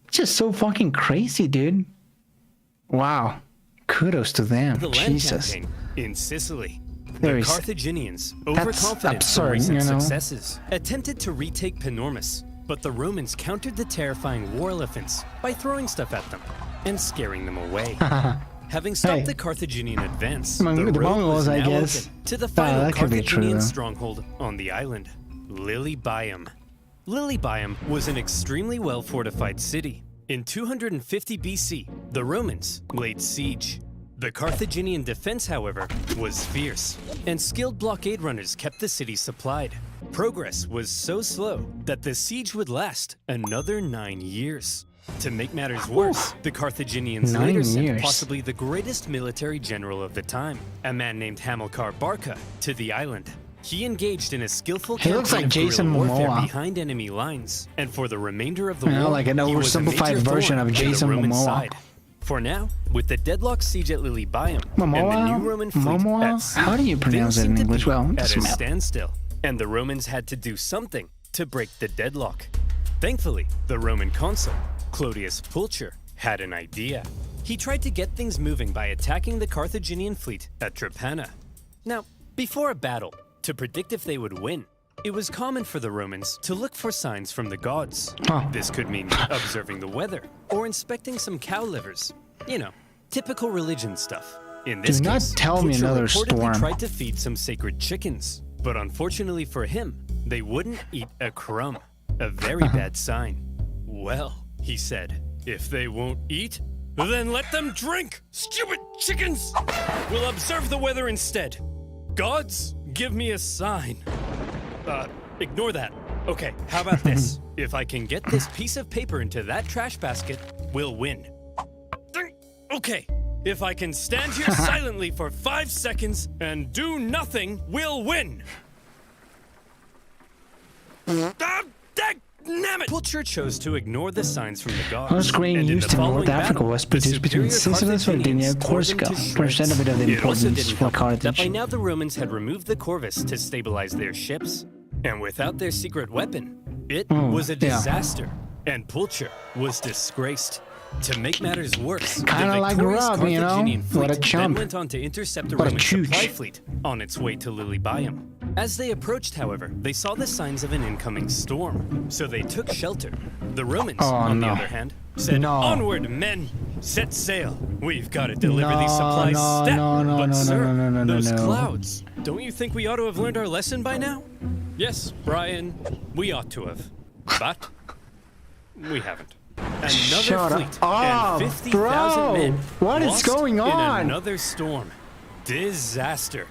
It's just so fucking crazy, dude. Wow. Kudos to them. the land Jesus. campaign in Sicily. There The is- Carthaginians, That's overconfident absurd, in recent you know? successes, attempted to retake Panormus, but the Romans countered the terrifying war elephants by throwing stuff at them and scaring them away. Having stopped Hey. the Carthaginian advance, Among the the road Mongols, was I now guess. open to the final that could be true, Carthaginian though. stronghold on the island, Lilybaeum. Lilybaeum was an extremely well-fortified city. In 250 BC, the Romans laid siege. The Carthaginian defense, however, was fierce, and skilled blockade runners kept the city supplied. Progress was so slow that the siege would last another 9 years. To make matters worse, the Carthaginians 9 later sent years. possibly the greatest military general of the time, a man named Hamilcar Barca, to the island. He engaged in a skillful He looks campaign like of Jason guerrilla warfare Momoa. behind enemy lines, and for the remainder of the You know, war, like an he was a oversimplified major version thorn of in the Jason Roman Momoa. side. For now, with the deadlocked siege at Lilybaeum and the new Roman fleet Momoa? at sea, How do you pronounce things it in seemed to English? be Well, it at doesn't a matter. standstill, and the Romans had to do something to break the deadlock. Thankfully, the Roman consul, Clodius Pulcher, had an idea. He tried to get things moving by attacking the Carthaginian fleet at Trapana. Now, before a battle, to predict if they would win, it was common for the Romans to look for signs from the gods. Huh. This could mean observing the weather or inspecting some cow livers. You know, typical religion stuff. In this Do not case, tell me Pulcher another reportedly storm. tried to feed some sacred chickens, but unfortunately for him, they wouldn't eat a crumb. A very bad sign. Well, he said, if they won't eat, then let them drink! Stupid chickens! We'll observe the weather instead. Gods, give me a sign. Ignore that. Okay, how about this? If I can get this piece of paper into that trash basket, we'll win. Okay, if I can stand here silently for 5 seconds and do nothing, we'll win. Damn it! Pulcher chose to ignore the signs from the gods. Horse grain and used the in North following Africa battle, was the produced between superior Sicily, Sardinia, Carthaginians tore them Corsica. to shreds. Percent of it of the It also importance didn't for help Carthage. that by now the Romans had removed the corvus to stabilize their ships. And without their secret weapon, it was a yeah. disaster. And Pulcher was disgraced. To make matters worse, Kinda the like victorious Rob, you know? Carthaginian fleet What a then chump. went on to intercept a What a Roman supply chooch. fleet on its way to Lilybaeum. As they approached, however, they saw the signs of an incoming storm, so they took shelter. The Romans, on the no. other hand, said, No. "Onward, men! Set sail! We've got to deliver No, these supplies no, stat." no, no, but no, sir, no, no, no, those no. clouds, don't you think we ought to have learned our lesson by now? Yes, Brian, we ought to have. But we haven't. Another Shut fleet up, and 50,000 bro. men What is lost going on? in another storm. Disaster.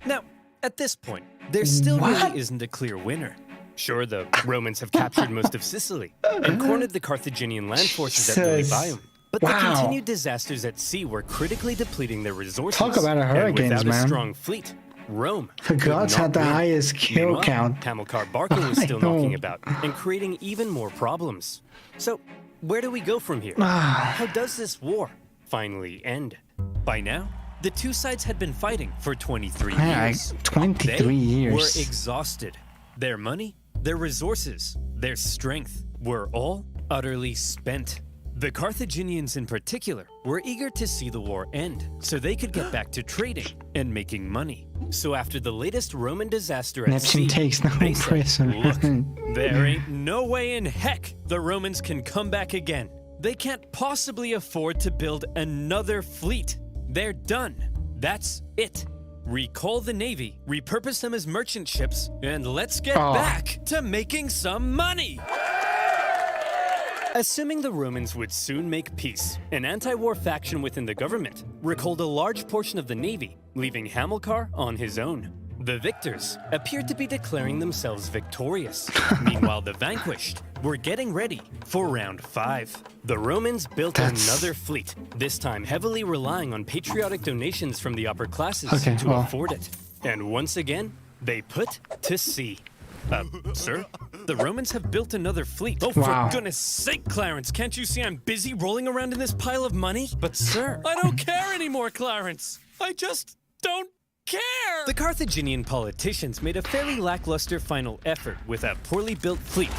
Now, at this point, there still What? really isn't a clear winner. Sure, the Romans have captured most of Sicily and cornered the Carthaginian land forces at Jesus. Lilybaeum. But the Wow. continued disasters at sea were critically depleting their resources. Talk about a And hurricanes, without man. a strong fleet, Rome The could gods not had the win. highest kill Meanwhile, count. Hamilcar Barca was I still know. knocking about and creating even more problems. So, where do we go from here? Ah. How does this war finally end? By now, the two sides had been fighting for 23 Yeah, years. 23 They years. were exhausted. Their money, their resources, their strength were all utterly spent. The Carthaginians in particular were eager to see the war end so they could get back to trading and making money. So after the latest Roman disaster at Neptune sea, takes no they said, prisoner. "Look, there ain't no way in heck the Romans can come back again. They can't possibly afford to build another fleet. They're done. That's it. Recall the navy, repurpose them as merchant ships, and let's get back to making some money." Assuming the Romans would soon make peace, an anti-war faction within the government recalled a large portion of the navy, leaving Hamilcar on his own. The victors appeared to be declaring themselves victorious. Meanwhile, the vanquished were getting ready for round 5. The Romans built another fleet, this time heavily relying on patriotic donations from the upper classes to afford it. And once again, they put to sea. Sir? The Romans have built another fleet. Oh, for goodness sake, Clarence, can't you see I'm busy rolling around in this pile of money? But sir, I don't care anymore, Clarence. I just don't care. The Carthaginian politicians made a fairly lackluster final effort with a poorly built fleet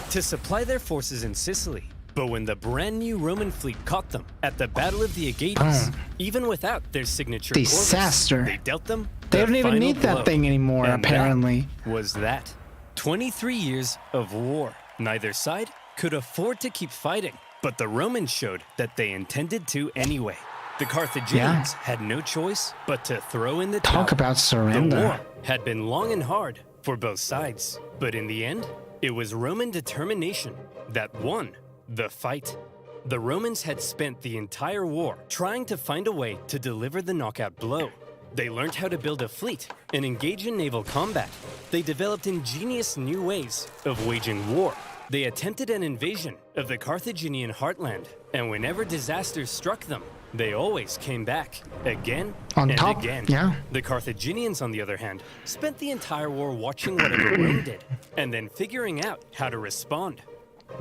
to supply their forces in Sicily. But when the brand new Roman fleet caught them at the Battle of the Aegates, even without their signature Disaster. corvus, they dealt them They the don't even final need that blow. thing anymore, And apparently. that was that. 23 years of war. Neither side could afford to keep fighting, but the Romans showed that they intended to anyway. The Carthaginians had no choice but to throw in the towel. Talk about surrender. The war had been long and hard for both sides, but in the end, it was Roman determination that won the fight. The Romans had spent the entire war trying to find a way to deliver the knockout blow. They learned how to build a fleet and engage in naval combat. They developed ingenious new ways of waging war. They attempted an invasion of the Carthaginian heartland, and whenever disasters struck them, they always came back, again On and top, again. yeah. The Carthaginians, on the other hand, spent the entire war watching whatever Rome did, and then figuring out how to respond.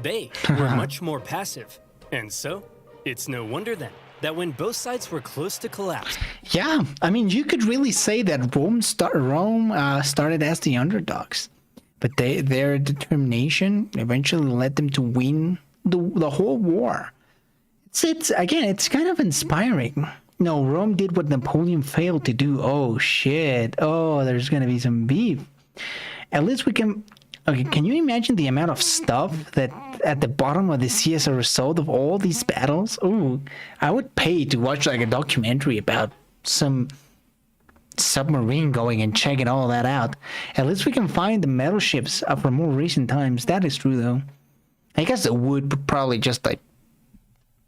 They were much more passive, and so it's no wonder then that when both sides were close to collapse, Yeah, I mean, you could really say that Rome started as the underdogs, but their determination eventually led them to win the whole war. It's kind of inspiring. No, Rome did what Napoleon failed to do. Oh shit! Oh, there's gonna be some beef. At least we can. Okay, can you imagine the amount of stuff that at the bottom of the sea as a result of all these battles? Ooh, I would pay to watch like a documentary about some submarine going and checking all that out. At least we can find the metal ships from more recent times. That is true, though. I guess the wood would probably just like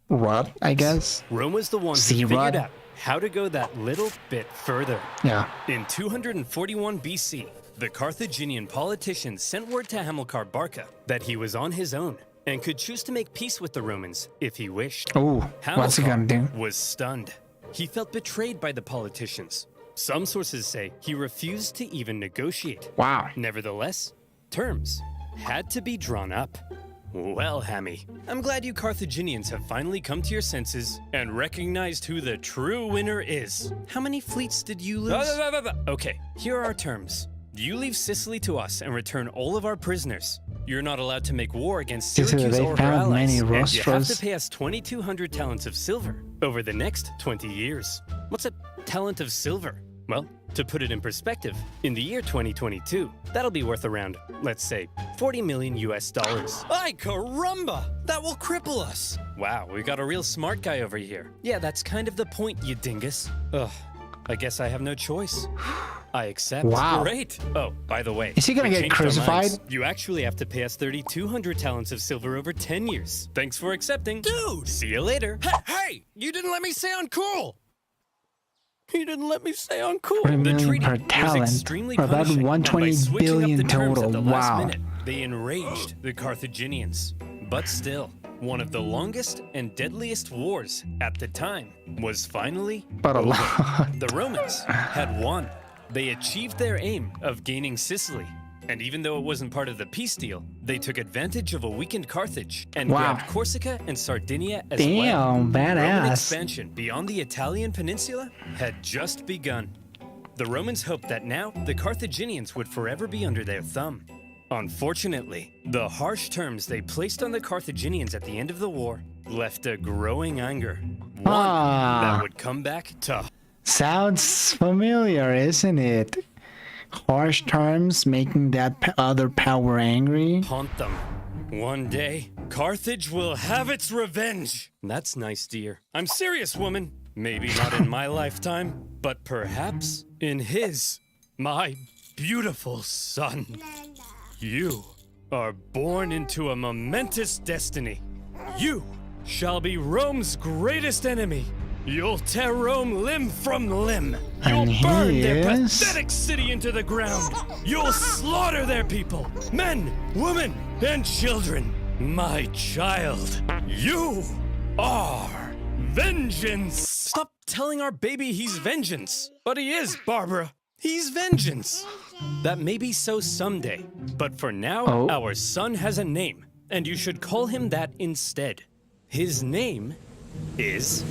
rot, I guess. Rome was the one who Sea figured rot. out how to go that little bit further. Yeah. In 241 BC, the Carthaginian politicians sent word to Hamilcar Barca that he was on his own and could choose to make peace with the Romans if he wished. Oh, what's he gonna do? was stunned. He felt betrayed by the politicians. Some sources say he refused to even negotiate. Wow. Nevertheless, terms had to be drawn up. Well, Hammy, I'm glad you Carthaginians have finally come to your senses and recognized who the true winner is. How many fleets did you lose? Okay, here are our terms. You leave Sicily to us and return all of our prisoners. You're not allowed to make war against Sicily, Syracuse they or her found allies, many and you have to rostros. pay us 2,200 talents of silver over the next 20 years. What's a talent of silver? Well, to put it in perspective, in the year 2022, that'll be worth around, let's say, 40 million US dollars. Ay caramba! That will cripple us. Wow, we got a real smart guy over here. Yeah, that's kind of the point, you dingus. Ugh, I guess I have no choice. I accept. Wow. Great. Oh, by the way. Is he gonna we get changed our crucified? minds. You actually have to pay us 3,200 talents of silver over 10 years. Thanks for accepting. Dude! See you later. Hey! You didn't let me say uncool! You didn't let me say uncool! 40 The million treaty per was talent, extremely or about punishing, and by 120 switching up billion the terms total. at the last Wow. minute, they enraged the Carthaginians. But still, one of the longest and deadliest wars at the time was finally But a over. lot. The Romans had won. They achieved their aim of gaining Sicily. And even though it wasn't part of the peace deal, they took advantage of a weakened Carthage and Wow. grabbed Corsica and Sardinia as well. Damn, Roman badass. expansion beyond the Italian peninsula had just begun. The Romans hoped that now the Carthaginians would forever be under their thumb. Unfortunately, the harsh terms they placed on the Carthaginians at the end of the war left a growing anger. One that would come back to Sounds familiar, isn't it? Harsh terms making that other power angry. haunt them. One day, Carthage will have its revenge. That's nice, dear. I'm serious, woman. Maybe not in my lifetime, but perhaps in his. My beautiful son. You are born into a momentous destiny. You shall be Rome's greatest enemy. You'll tear Rome limb from limb. You'll And burn he their is- pathetic city into the ground. You'll slaughter their people, men, women, and children. My child, you are vengeance. Stop telling our baby he's vengeance. But he is, Barbara. He's vengeance. That may be so someday, but for now, Oh. our son has a name, and you should call him that instead. His name is...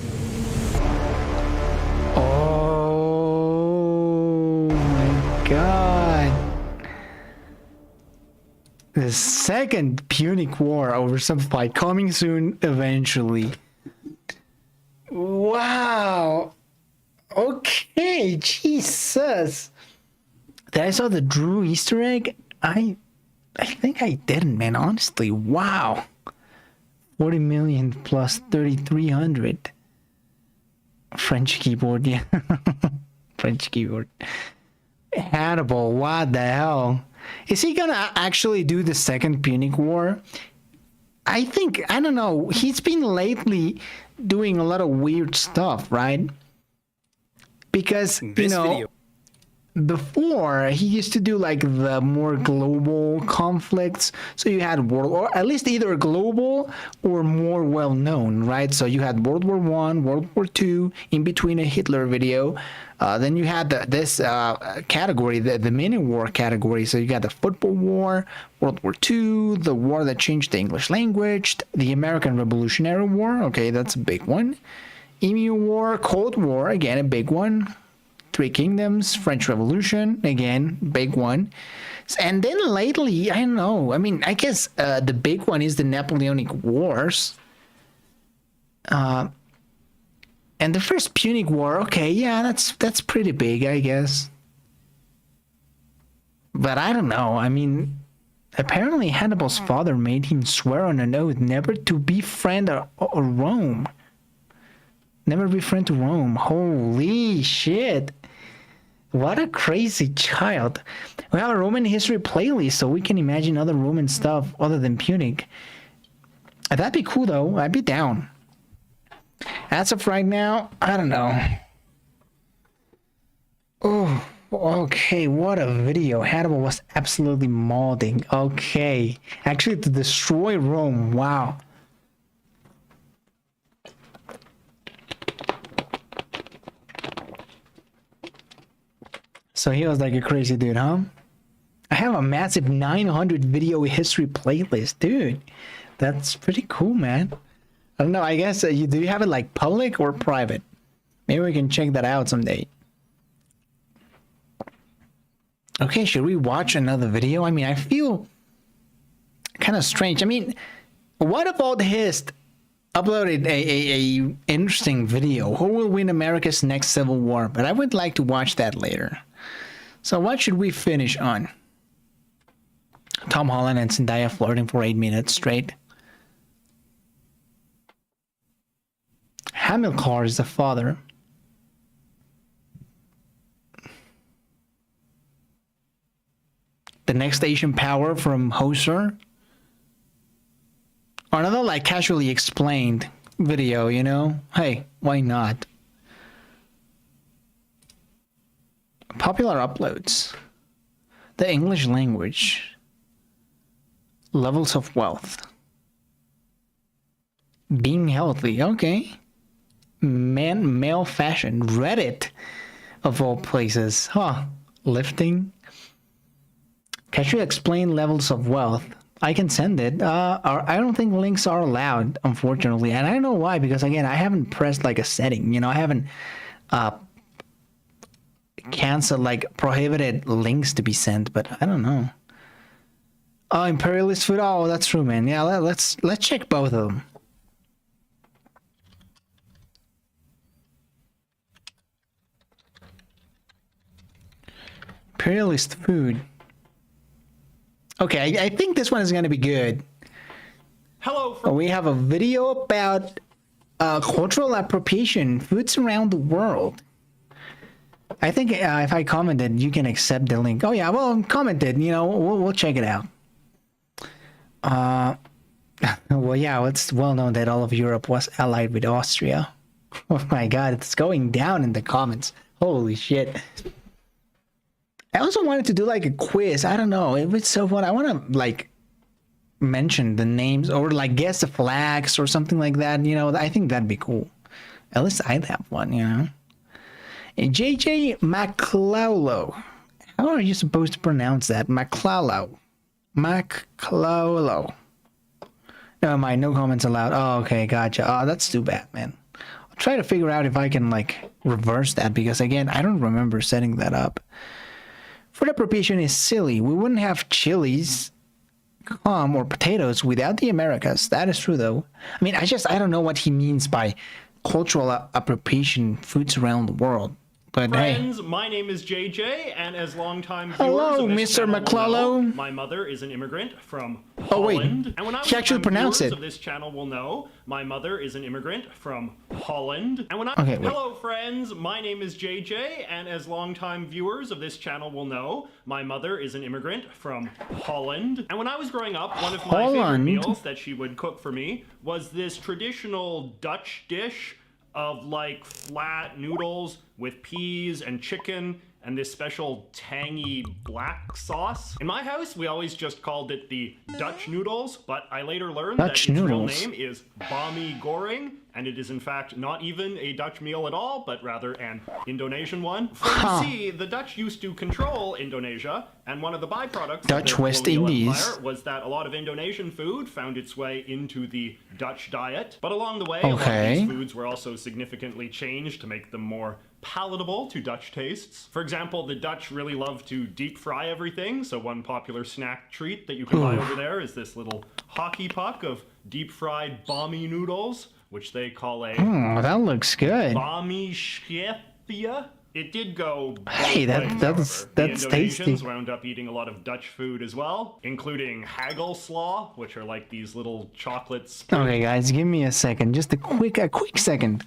Oh my god. The second Punic War oversimplified coming soon eventually. Wow. Okay, Jesus. Did I saw the Drew Easter egg? I think I didn't, man. Honestly, wow. 40 million plus 3,300. French keyboard, yeah. French keyboard. Hannibal, what the hell? Is he gonna actually do the second Punic War? I think, I don't know, he's been lately doing a lot of weird stuff, right? Because, This video. before he used to do like the more global conflicts, so you had or at least either global or more well known, right? So you had World War One, World War Two, in between a Hitler video. Then you had this category, the mini war category. So you got the football war, World War Two, the war that changed the English language, the American Revolutionary War. Okay, that's a big one. Emu War, Cold War, again a big one. Three Kingdoms, French Revolution, again, big one. And then lately, I don't know. I mean, I guess the big one is the Napoleonic Wars. And the first Punic War, okay, yeah, that's pretty big, I guess. But I don't know. I mean, apparently Hannibal's father made him swear on an oath never to befriend Rome. Never befriend Rome. Holy shit. What a crazy child. We have a Roman history playlist, so we can imagine other Roman stuff other than Punic. That'd be cool, though. I'd be down. As of right now, I don't know. Oh, okay. What a video. Hannibal was absolutely mauling. Okay. Actually, to destroy Rome. Wow. So he was like a crazy dude, huh? I have a massive 900 video history playlist, dude. That's pretty cool, man. I don't know. I guess do you have it like public or private? Maybe we can check that out someday. Okay, should we watch another video? I mean, I feel kind of strange. I mean, what about Hist uploaded a interesting video? Who will win America's next civil war? But I would like to watch that later. So what should we finish on? Tom Holland and Zendaya flirting for 8 minutes straight. Hamilcar is the father. The next Asian power from Hoser. Another like casually explained video, you know? Hey, why not? Popular uploads. The English language. Levels of wealth. Being healthy, okay. Male fashion. Reddit, of all places. Huh. Lifting. Can you explain levels of wealth? I can send it. I don't think links are allowed, unfortunately. And I don't know why, because again, I haven't pressed like a setting. You know, I haven't canceled, like prohibited links to be sent, but I don't know. Oh, imperialist food. Oh, that's true, man. Yeah, let's check both of them. Imperialist food. Okay, I think this one is gonna be good. Hello. We have a video about cultural appropriation, foods around the world. I think if I commented, you can accept the link. Oh yeah, well, commented. You know, we'll check it out. Well, yeah, it's well known that all of Europe was allied with Austria. Oh my God, it's going down in the comments. Holy shit. I also wanted to do like a quiz. I don't know. If it's so fun, I want to like mention the names or like guess the flags or something like that. You know, I think that'd be cool. At least I'd have one, you know. JJ McClello. How are you supposed to pronounce that? McClello. McClello. Never mind, no comments allowed. Oh, okay, gotcha. Oh, that's too bad, man. I'll try to figure out if I can like reverse that because again, I don't remember setting that up. Food appropriation is silly. We wouldn't have chilies, or potatoes without the Americas. That is true, though. I mean, I don't know what he means by cultural appropriation, foods around the world. But Friends, hey. my name is JJ, and as longtime viewers Hello, of this Mr. channel will McClello. know, my mother is an immigrant from Oh, wait. Holland. And when He actually pronounced viewers it. of this channel will know, my mother is an immigrant from Holland. And when Okay, wait. Hello, friends, my name is JJ, and as longtime viewers of this channel will know, my mother is an immigrant from Holland. And when I was growing up, one of my favorite Holland? meals that she would cook for me was this traditional Dutch dish of like flat noodles with peas and chicken and this special tangy black sauce. In my house, we always just called it the Dutch noodles, but I later learned Dutch that its real noodles. name is bami goreng, and it is in fact not even a Dutch meal at all, but rather an Indonesian one. For you see, the Dutch used to control Indonesia, and one of the byproducts Dutch of their West colonial Indies. empire was that a lot of Indonesian food found its way into the Dutch diet. But along the way, a lot of Okay. these foods were also significantly changed to make them more palatable to Dutch tastes. For example, the Dutch really love to deep fry everything, so one popular snack treat that you can buy over there is this little hockey puck of deep fried bami noodles, which they call a Oh, that looks good. bami schepia. It did go both Hey, ways, however. that's The tasty. Indonesians wound up eating a lot of Dutch food as well, including hagelslaw, which are like these little chocolates. Okay, guys, give me a second. Just a quick second.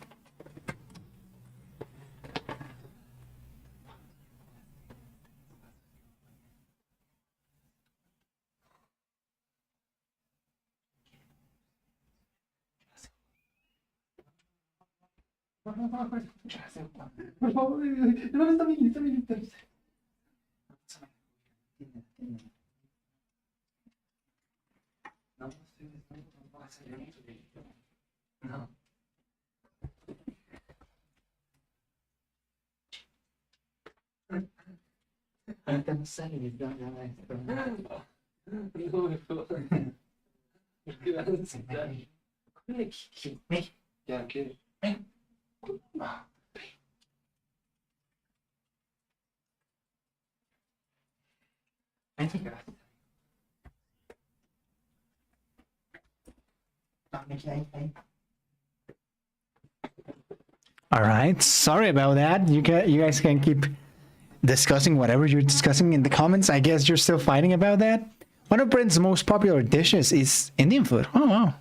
All right, sorry about that. You guys can keep discussing whatever you're discussing in the comments. I guess you're still fighting about that. One of Britain's most popular dishes is Indian food. Oh wow.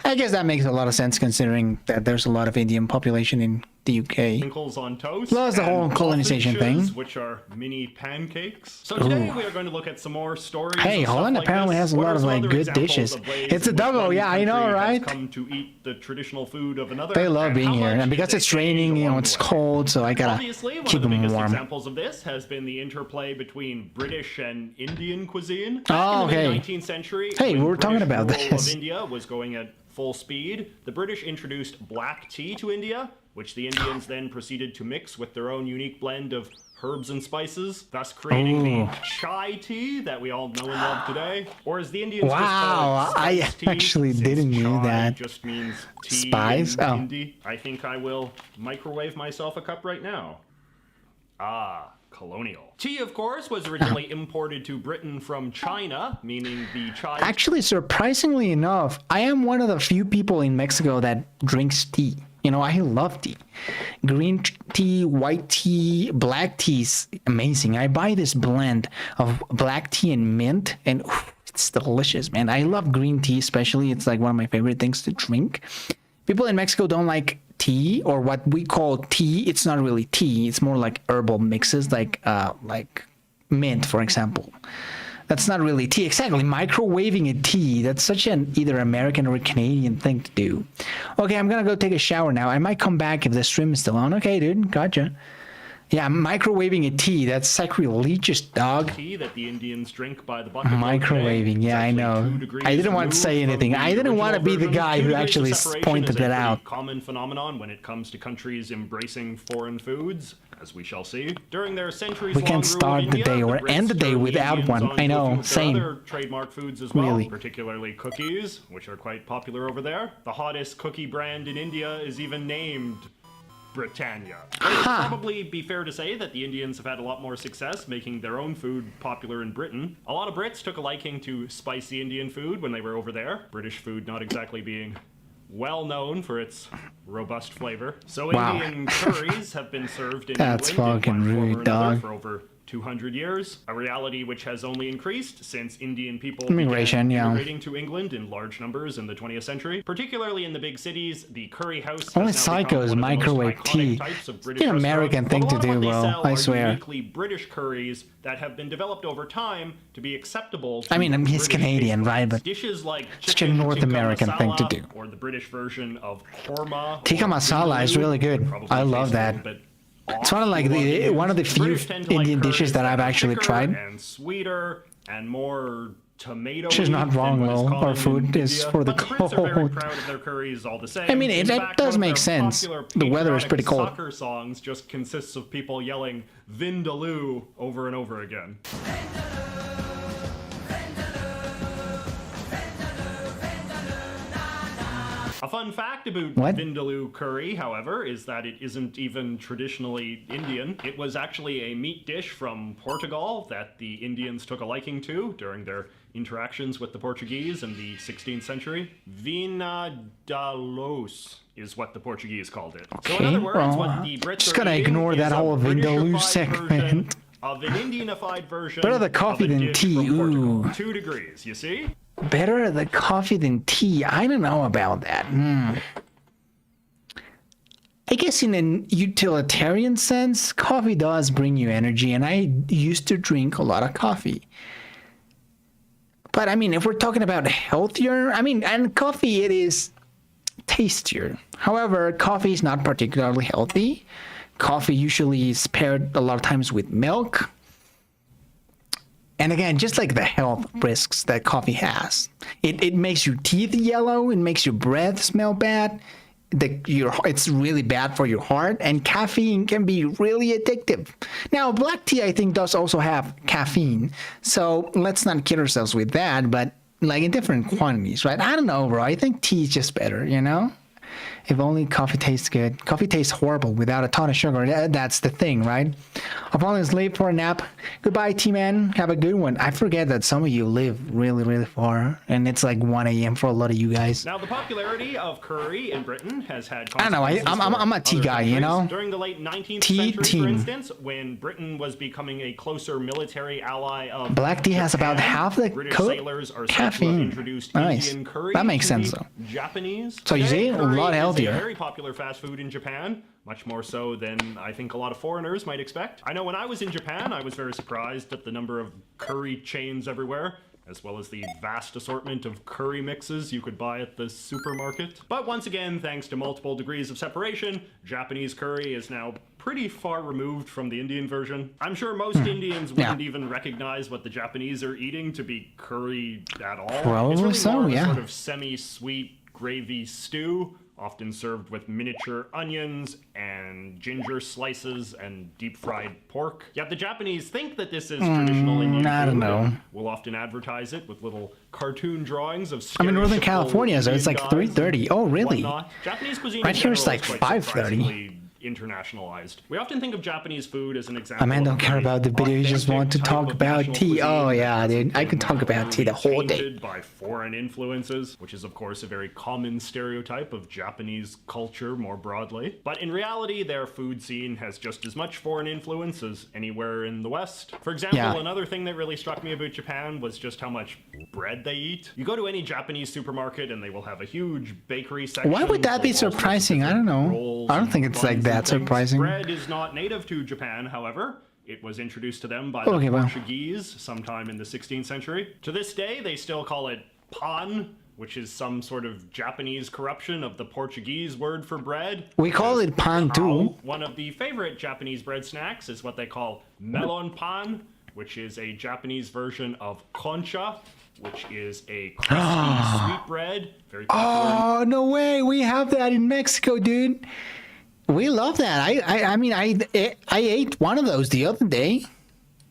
I guess that makes a lot of sense considering that there's a lot of Indian population in the UK. Sprinkles on toast. Plus the whole and colonization waffles, thing. which are mini pancakes. So today we are going to look at some more stories. Hey, of stuff Holland like apparently this. has a What lot are of some like other good examples dishes. of ways It's a in which doggo, one yeah, I know, country has right? Come to eat the traditional food of another. They love and being how here, much and because they it's change raining, you know, along it's the way. cold, so I gotta Obviously, one keep of the them biggest warm. examples of this has been the interplay between British and Indian cuisine. Oh, Back in the okay. mid-19th century, Hey, we when were talking British about rule this. of India was going at full speed, the British introduced black tea to India, which the Indians then proceeded to mix with their own unique blend of herbs and spices, thus creating the chai tea that we all know and love today. Or as the Indians Wow, just call it, I spiced tea, actually since didn't know chai that. just means tea Spice? in Oh. Hindi. I think I will microwave myself a cup right now. Ah, colonial. Tea, of course, was originally imported to Britain from China, meaning the chai. Actually, surprisingly enough, I am one of the few people in Mexico that drinks tea. You know, I love tea. Green tea, white tea, black tea is amazing. I buy this blend of black tea and mint, and oof, it's delicious, man. I love green tea, especially. It's like one of my favorite things to drink. People in Mexico don't like tea, or what we call tea. It's not really tea. It's more like herbal mixes, like mint, for example. That's not really tea. Exactly. Microwaving a tea. That's such an either American or Canadian thing to do. Okay, I'm going to go take a shower now. I might come back if the stream is still on. Okay, dude. Gotcha. Yeah, microwaving a tea. That's sacrilegious, dog. Tea that the Indians drink by the bucket. Microwaving. Yeah, I know. I didn't want to say anything. I didn't want to be the guy who actually pointed that out. Common phenomenon when it comes to countries embracing foreign foods, as we shall see. During their centuries We can start the day or end the day without one. I know, same. Other trademark foods as well, Really. particularly cookies, which are quite popular over there. The hottest cookie brand in India is even named Britannia. But it would probably be fair to say that the Indians have had a lot more success making their own food popular in Britain. A lot of Brits took a liking to spicy Indian food when they were over there, British food not exactly being well known for its robust flavor. So Wow. Indian curries have been served in That's England in fucking one form rude, or another dog. for over 200 years, a reality which has only increased since Indian people Immigration, began yeah. immigrating to England in large numbers in the 20th century. Particularly in the big cities, the curry house Only has now become psychos one of the most microwave iconic tea. types of It's British an American restaurants. thing But a to lot of do, what they bro. sell I are swear. uniquely British curries that have been developed over time to be acceptable to I mean, he's British Canadian, taste right? buds. But Dishes like such a chicken North tikka American thing to masala, do. or the British version of korma. Tikka or masala is vindaloo, really good. probably I love taste a that. little bit It's one of like off. one of the few British tend to like Indian dishes curries that I've are actually thicker tried. and sweeter and more tomato. Which is not wrong, Will. Our food is for the But the Brits are very cold. proud of their curries all the same. I mean, In that fact, does one of make their sense. popular The weather is pretty patriotic cold. Soccer songs just consists of people yelling "Vindaloo" over and over again. A fun fact about What? Vindaloo curry, however, is that it isn't even traditionally Indian. It was actually a meat dish from Portugal that the Indians took a liking to during their interactions with the Portuguese in the 16th century. Vina da los is what the Portuguese called it. So in Okay, other words, well, what the Brits just are gotta eating ignore is that a whole Vindaloo British-ified version segment. of an Indianified version Better the coffee of a than dish tea, from Portugal. ooh. 2 degrees, you see? Better the coffee than tea. I don't know about that. I guess in a utilitarian sense, coffee does bring you energy, and I used to drink a lot of coffee. But I mean, if we're talking about healthier, I mean, and coffee, it is tastier. However, coffee is not particularly healthy. Coffee usually is paired a lot of times with milk. And again, just like the health risks that coffee has, it makes your teeth yellow, it makes your breath smell bad, it's really bad for your heart, and caffeine can be really addictive. Now, black tea, I think, does also have caffeine, so let's not kid ourselves with that, but like in different quantities, right? I don't know, bro. I think tea is just better, you know? If only coffee tastes good. Coffee tastes horrible without a ton of sugar. That's the thing, right? I'll fallen asleep for a nap. Goodbye, T-Man. Have a good one. I forget that some of you live really, really far, and it's like 1 a.m. for a lot of you guys. Now, the popularity of curry in Britain has had I don't know, consequences I'm a for tea other guy, you countries. know? During the late 19th Tea century, team. for instance, when Britain was becoming a closer military ally of Black tea has about Japan, half the British sailors are said to have caffeine. introduced Nice. Indian curry That makes to sense, the though. Japanese. So you Today, see, a curry lot is healthier. a very popular fast food in Japan, much more so than I think a lot of foreigners might expect. I know when I was in Japan, I was very surprised at the number of curry chains everywhere, as well as the vast assortment of curry mixes you could buy at the supermarket. But once again, thanks to multiple degrees of separation, Japanese curry is now pretty far removed from the Indian version. I'm sure most Indians wouldn't even recognize what the Japanese are eating to be curry at all. Probably it's really so, more of a yeah. sort of semi-sweet gravy stew, often served with miniature onions and ginger slices and deep-fried pork. Yet the Japanese think that this is traditional Indian I don't food, know. and will often advertise it with little cartoon drawings of I'm in Northern stereotypical California, so it's Indian like guys 3:30. and Oh, really? whatnot. Japanese cuisine Right in here it's general like is quite 5:30. surprisingly internationalized. We often think of Japanese food as an example. A man of don't care very about the video, you just want to authentic talk type of about national tea. cuisine Oh, that yeah, hasn't dude. I been could talk about tea the whole day. tainted by foreign influences, which is of course a very common stereotype of Japanese culture more broadly. But in reality, their food scene has just as much foreign influence as anywhere in the West. For example, Yeah. another thing that really struck me about Japan was just how much bread they eat. You go to any Japanese supermarket and they will have a huge bakery section. Why would that be full of all sorts of surprising? I different don't know. rolls I don't and think it's like buns that and things. surprising. Bread is not native to Japan, however. It was introduced to them by the Okay, well. Portuguese sometime in the 16th century. To this day, they still call it pan, which is some sort of Japanese corruption of the Portuguese word for bread. We call it pan too. One of the favorite Japanese bread snacks is what they call melon pan, which is a Japanese version of concha, which is a crusty sweet bread. Very popular. Oh, no way. We have that in Mexico, dude. We love that. I mean, I ate one of those the other day.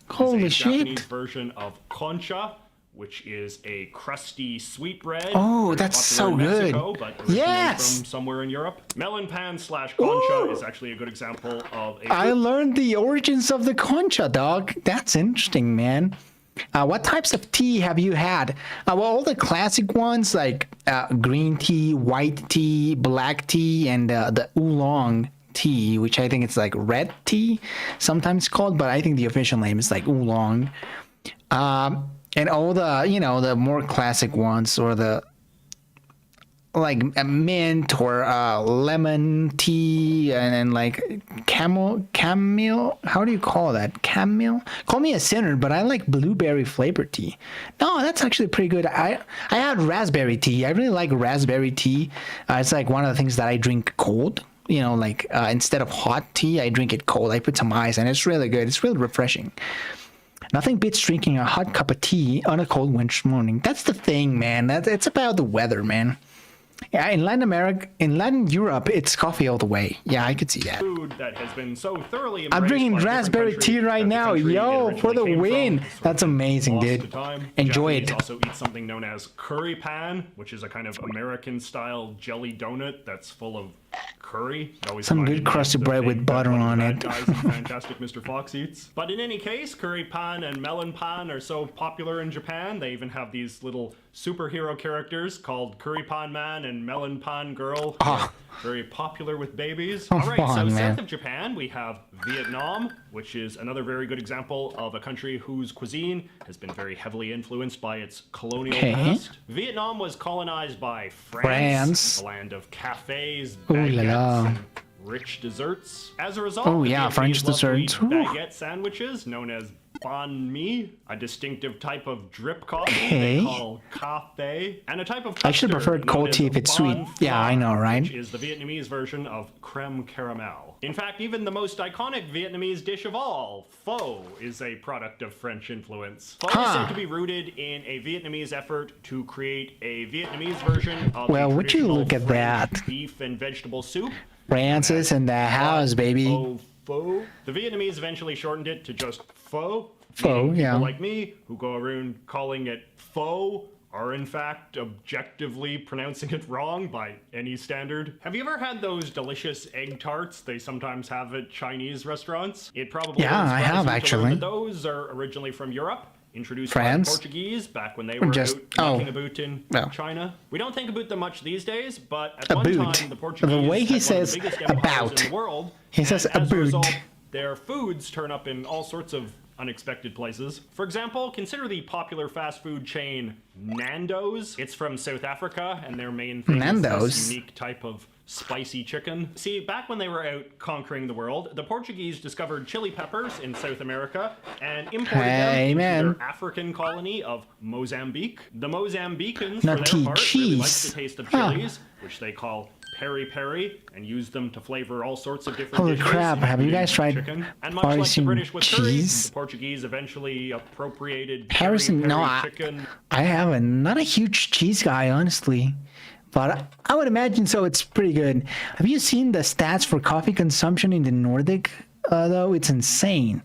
Holy a Japanese shit. version of concha, which is a crusty sweet bread. Oh, Very that's popular so in good. Mexico, but originally Yes. from somewhere in Europe. Melon pan slash concha is actually a good example of a I learned the origins of the concha, dog. That's interesting, man. What types of tea have you had? Well, all the classic ones like green tea, white tea, black tea, and the oolong tea, which I think it's like red tea, sometimes called, but I think the official name is like oolong. And all the, you know, the more classic ones, or the like a mint or lemon tea, and then like camel. How do you call that? Camel. Call me a sinner, but I like blueberry flavored tea. No, that's actually pretty good. I had raspberry tea. I really like raspberry tea. It's like one of the things that I drink cold. You know, like instead of hot tea, I drink it cold. I put some ice, and it's really good. It's really refreshing. Nothing beats drinking a hot cup of tea on a cold winter morning. That's the thing, man. It's about the weather, man. Yeah, in Latin Europe, it's coffee all the way. Yeah, I could see that. Food that has been so thoroughly embraced I'm drinking by a different raspberry country tea right that the now. country it Yo, for the originally came win. from is sort That's of amazing, lost dude. to time. Enjoy Japanese it. also eat something known as curry pan, which is a kind of American-style jelly donut that's full of curry. It always Some reminded good me of crusty the bread with thing butter that one on of the it. bad guys in Fantastic Mr. Fox eats. But in any case, curry pan and melon pan are so popular in Japan. They even have these little superhero characters called Curry Pan Man and Melon Pan Girl. Ah. Very popular with babies. Oh, All right, so fun, man. south of Japan, we have Vietnam, which is another very good example of a country whose cuisine has been very heavily influenced by its colonial Okay. past. Vietnam was colonized by France. the land of cafes, Ooh la baguettes, la. and rich desserts. As a result, Oh, the yeah, Vietnamese French love to eat desserts. Ooh. baguette sandwiches known as banh mi, a distinctive type of drip coffee Okay. they call café, and a type of I should custard prefer it known cold as tea if it's sweet. banh Yeah, I pho, know, right? Which is the Vietnamese version of creme caramel. In fact, even the most iconic Vietnamese dish of all, pho, is a product of French influence. Pho is Huh. said to be rooted in a Vietnamese effort to create a Vietnamese version of Well, the would you traditional look at French that? beef and vegetable soup. Francis in the house, baby. Pho. The Vietnamese eventually shortened it to just pho. Pho, meaning yeah. People like me who go around calling it pho are in fact objectively pronouncing it wrong by any standard. Have you ever had those delicious egg tarts they sometimes have at Chinese restaurants? It probably Yeah, won't I surprise have, you to learn actually. that those are originally from Europe. Introduced France? by the Portuguese back when they were just- out knocking about in no. China. We don't think about them much these days, but at About. one time the Portuguese The way he had one of says the biggest empires about. in the world. He and says as a about. result, their foods turn up in all sorts of unexpected places. For example, consider the popular fast food chain Nando's. It's from South Africa, and their main thing is Nando's? this unique type of spicy chicken. See, back when they were out conquering the world, the Portuguese discovered chili peppers in South America and imported Hey, them man. into their African colony of Mozambique. The Mozambicans, Nutty for their part, really liked cheese. the taste of Huh. chilies, which they call peri-peri, and use them to flavor all sorts of different Holy dishes. crap, have you including guys tried chicken. And much like the Parisian British with curry, cheese? the Portuguese eventually appropriated Harrison, no, peri-peri chicken. I haven't. Not a huge cheese guy, honestly. But I would imagine so. It's pretty good. Have you seen the stats for coffee consumption in the Nordic, though? It's insane.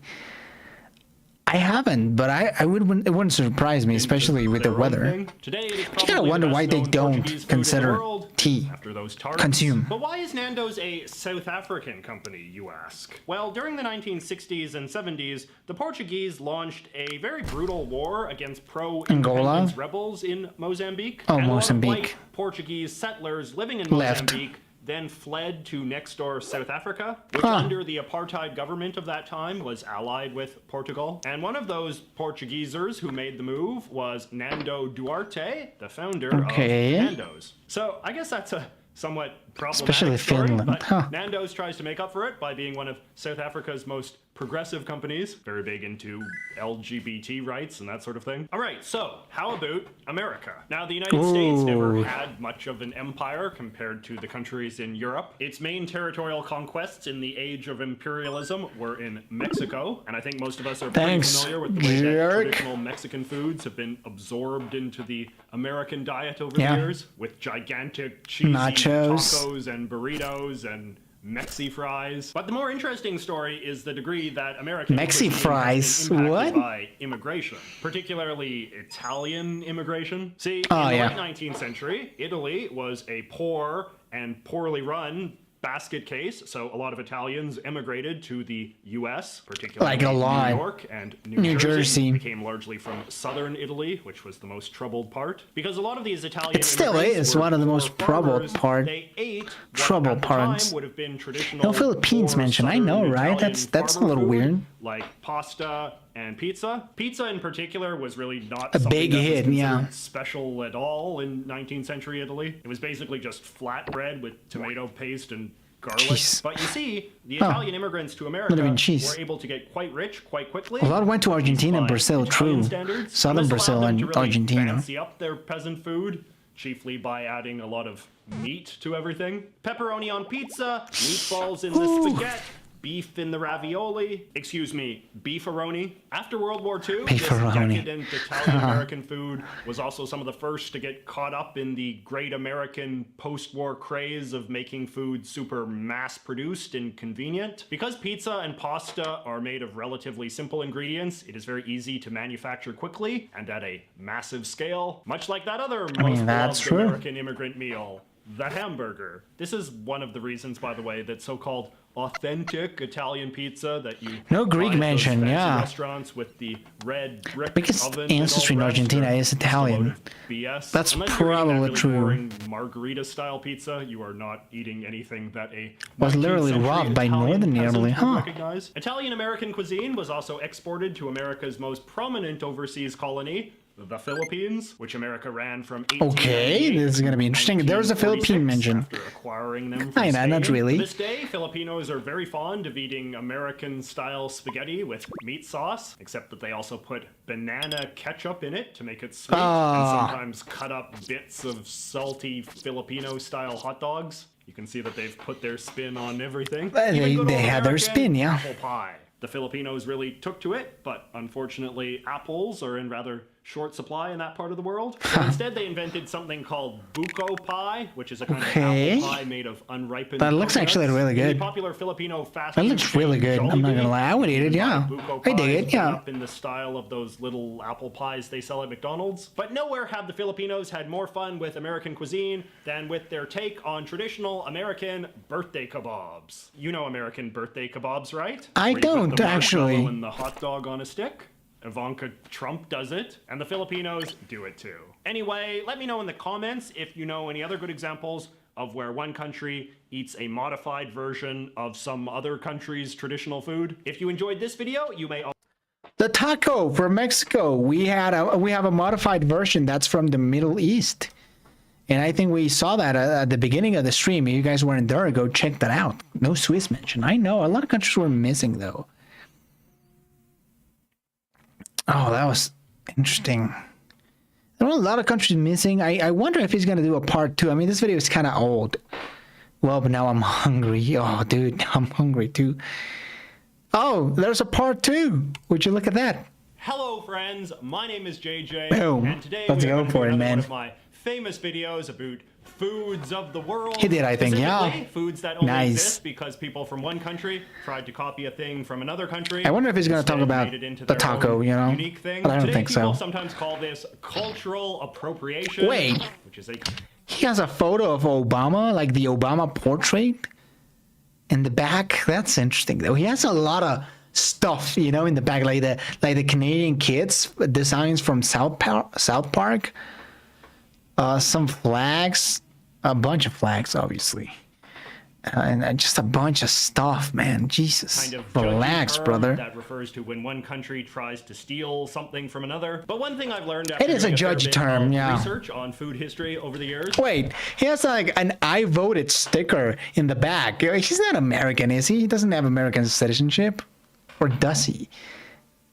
I haven't, but it wouldn't surprise me, especially with the Their own weather. thing. Today, it is You gotta probably the wonder why they best-known don't Portuguese food in the consider world tea after those tarts. consume. But why is Nando's a South African company, you ask? Well, during the 1960s and 70s, the Portuguese launched a very brutal war against pro-independence rebels in Mozambique. Oh, and Mozambique. A lot of white Portuguese settlers living in Left. Mozambique then fled to next door South Africa, which Huh. under the apartheid government of that time was allied with Portugal. And one of those Portuguesers who made the move was Nando Duarte, the founder Okay. of Nando's. So I guess that's a somewhat problematic Especially story, Finland, but huh. Nando's tries to make up for it by being one of South Africa's most progressive companies, very big into LGBT rights and that sort of thing. All right, so how about America? Now, the United States never Ooh. had much of an empire compared to the countries in Europe. Its main territorial conquests in the age of imperialism were in Mexico, and I think most of us are pretty Thanks, familiar with the way that jerk. traditional Mexican foods have been absorbed into the American diet over Yeah. the years, with gigantic cheesy Nachos. tacos and burritos and Mexi fries. But the more interesting story is the degree that American Mexi cuisine has fries? been impacted What? by immigration, particularly Italian immigration. See, Oh, in the yeah. late 19th century, Italy was a poor and poorly run basket case. So a lot of Italians emigrated to the U.S., particularly Like a lot. New York and New Jersey. Became largely from southern Italy, which was the most troubled part. Because a lot of these Italian It still immigrants is were one of the most poor troubled farmers. part. They ate what Troubled at the parts. time would have been traditional No Philippines poor mention. I know, southern right? Italian That's a farmer little food, weird. Like pasta and pizza. Pizza in particular was really not A something big that was hit, yeah. considered special at all in 19th century Italy. It was basically just flatbread with tomato paste and garlic. Cheese. But you see, the Huh. Italian immigrants to America Not even cheese. were able to get quite rich quite quickly. A lot went to Argentina and By Brazil, Italian true. standards. Southern This allowed Brazil them and to really Argentina. fancy up their peasant food, chiefly by adding a lot of meat to everything. Pepperoni on pizza, meatballs in the spaghetti, beef in the ravioli. Excuse me, beefaroni. After World War II, this Beefaroni. decadent Italian-American food was also some of the first to get caught up in the great American post-war craze of making food super mass-produced and convenient. Because pizza and pasta are made of relatively simple ingredients, it is very easy to manufacture quickly and at a massive scale, much like that other most that's beloved true. American immigrant meal, the hamburger. This is one of the reasons, by the way, that so-called authentic Italian pizza that you No Greek find at those mention, fancy yeah. restaurants with the red brick Because oven and ancestry all in the rest Argentina are is just a Italian. load of BS. That's Unless you're eating that probably really true. boring margarita-style pizza, you are not eating anything that a Was literally 19th century robbed by Italian Northern peasant Italy, would huh? recognize. Italian-American cuisine was also exported to America's most prominent overseas colony, the Philippines, which America ran from Okay, 1898 this is gonna be interesting. to There was a Philippine 1946 mention. after acquiring them from Kinda, not Spain. really. To this day, Filipinos are very fond of eating American-style spaghetti with meat sauce, except that they also put banana ketchup in it to make it sweet, and Ah. sometimes cut up bits of salty Filipino-style hot dogs. You can see that they've put their spin on everything. Well, Even good they old had their American spin, yeah. Apple pie. The Filipinos really took to it, but unfortunately, apples are in rather short supply in that part of the world. So instead, they invented something called buko pie, which is a kind Okay. of apple pie made of unripened That looks actually coconuts. really In good. the popular Filipino fast That food looks really chain good. I'm not gonna Jollibee, lie. I would eat it, you can yeah. buy buko I dig pies it, yeah. done up in the style of those little apple pies they sell at McDonald's. But nowhere have the Filipinos had more fun with American cuisine than with their take on traditional American birthday kebabs. You know American birthday kebabs, right? I Where you put don't, the actually. marshmallow and the hot dog on a stick. Ivanka Trump does it, and the Filipinos do it too. Anyway, let me know in the comments if you know any other good examples of where one country eats a modified version of some other country's traditional food. If you enjoyed this video, you may also The taco from Mexico. We have a modified version that's from the Middle East, and I think we saw that at the beginning of the stream. If you guys weren't there, go check that out. No Swiss mention. I know a lot of countries were missing though. Oh, that was interesting. There were a lot of countries missing. I wonder if he's gonna do a part 2. I mean, this video is kind of old. Well, but now I'm hungry. Oh, dude, I'm hungry too. Oh, there's a part 2. Would you look at that? Hello, friends. My name is JJ, Boom. and today Let's we are go going to for do it, another man. one of my famous videos about foods of the world. He did, I think, yeah. Specifically, foods that only Nice. exist because people from one country tried to copy a thing from another country. I wonder if he's gonna talk Instead about made it into the their taco, own you know? unique thing. But I don't Today, think so. people sometimes call this cultural appropriation. Wait. Which is a He has a photo of Obama, like the Obama portrait in the back. That's interesting though. He has a lot of stuff, you know, in the back, like the Canadian kids designs from South Park. Some flags, a bunch of flags, obviously, and just a bunch of stuff, man. Jesus, kind of judgy relax, term brother. that refers to when one country tries to steal something from another. But one thing I've learned It is a doing fair judgy bit term, of yeah. research on food history over the years. Wait, he has like an I voted sticker in the back. He's not American, is he? He doesn't have American citizenship. Or does he?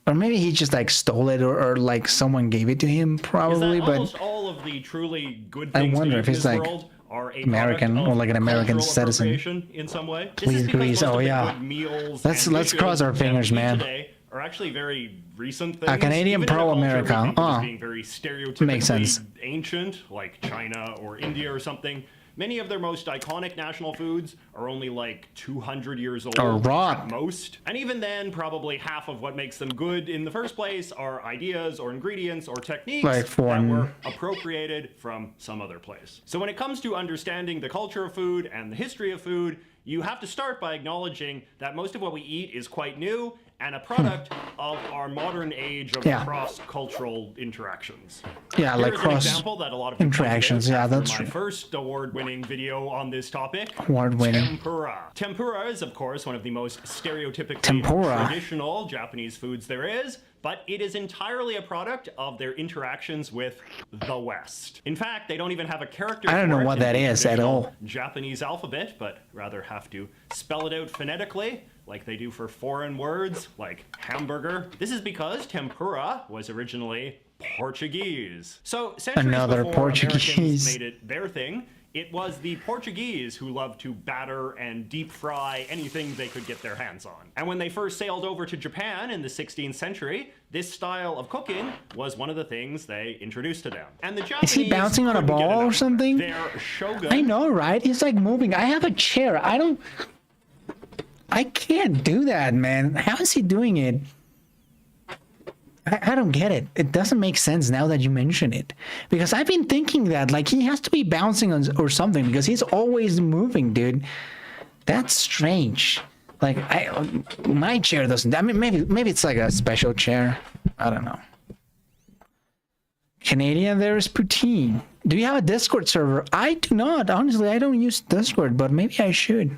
Or maybe he just like stole it, or like someone gave it to him, Is that probably. But almost all of the truly good I things wonder to if eat in he's, this like, world are a American, product or of like an American cultural citizen. appropriation in some way. This Please is because agree. most Oh, of the yeah. good meals Let's and cross dishes our that fingers, we eat man. today are actually very recent things. A Canadian Even in a culture pro-America. we think of as being very stereotypically Makes sense. ancient, like China or India or something. Many of their most iconic national foods are only like 200 years old Or raw. at most. And even then, probably half of what makes them good in the first place are ideas or ingredients or techniques Like that were appropriated from some other place. So when it comes to understanding the culture of food and the history of food, you have to start by acknowledging that most of what we eat is quite new and a product of our modern age of cross-cultural interactions. Yeah, Here's like an cross example that a lot of you interactions. pointed out Yeah, after that's my true. first award-winning video on this topic. Award-winning. Tempura. Tempura is, of course, one of the most stereotypically Tempura. traditional Japanese foods there is, but it is entirely a product of their interactions with the West. In fact, they don't even have a character I don't for know it what in that the is at traditional all. Japanese alphabet, but rather have to spell it out phonetically, like they do for foreign words, like hamburger. This is because tempura was originally Portuguese. So centuries Another before Portuguese. Americans made it their thing, it was the Portuguese who loved to batter and deep fry anything they could get their hands on. And when they first sailed over to Japan in the 16th century, this style of cooking was one of the things they introduced to them. And the Japanese Is he bouncing on a couldn't get ball or enough. something? Their shogun. I know, right? He's like moving. I have a chair. I can't do that, man. How is he doing it? I don't get it. It doesn't make sense now that you mention it. Because I've been thinking that, like, he has to be bouncing on or something because he's always moving, dude. That's strange. Like, my chair doesn't. I mean, maybe it's like a special chair. I don't know. Canadian, there is poutine. Do you have a Discord server? I do not. Honestly, I don't use Discord, but maybe I should.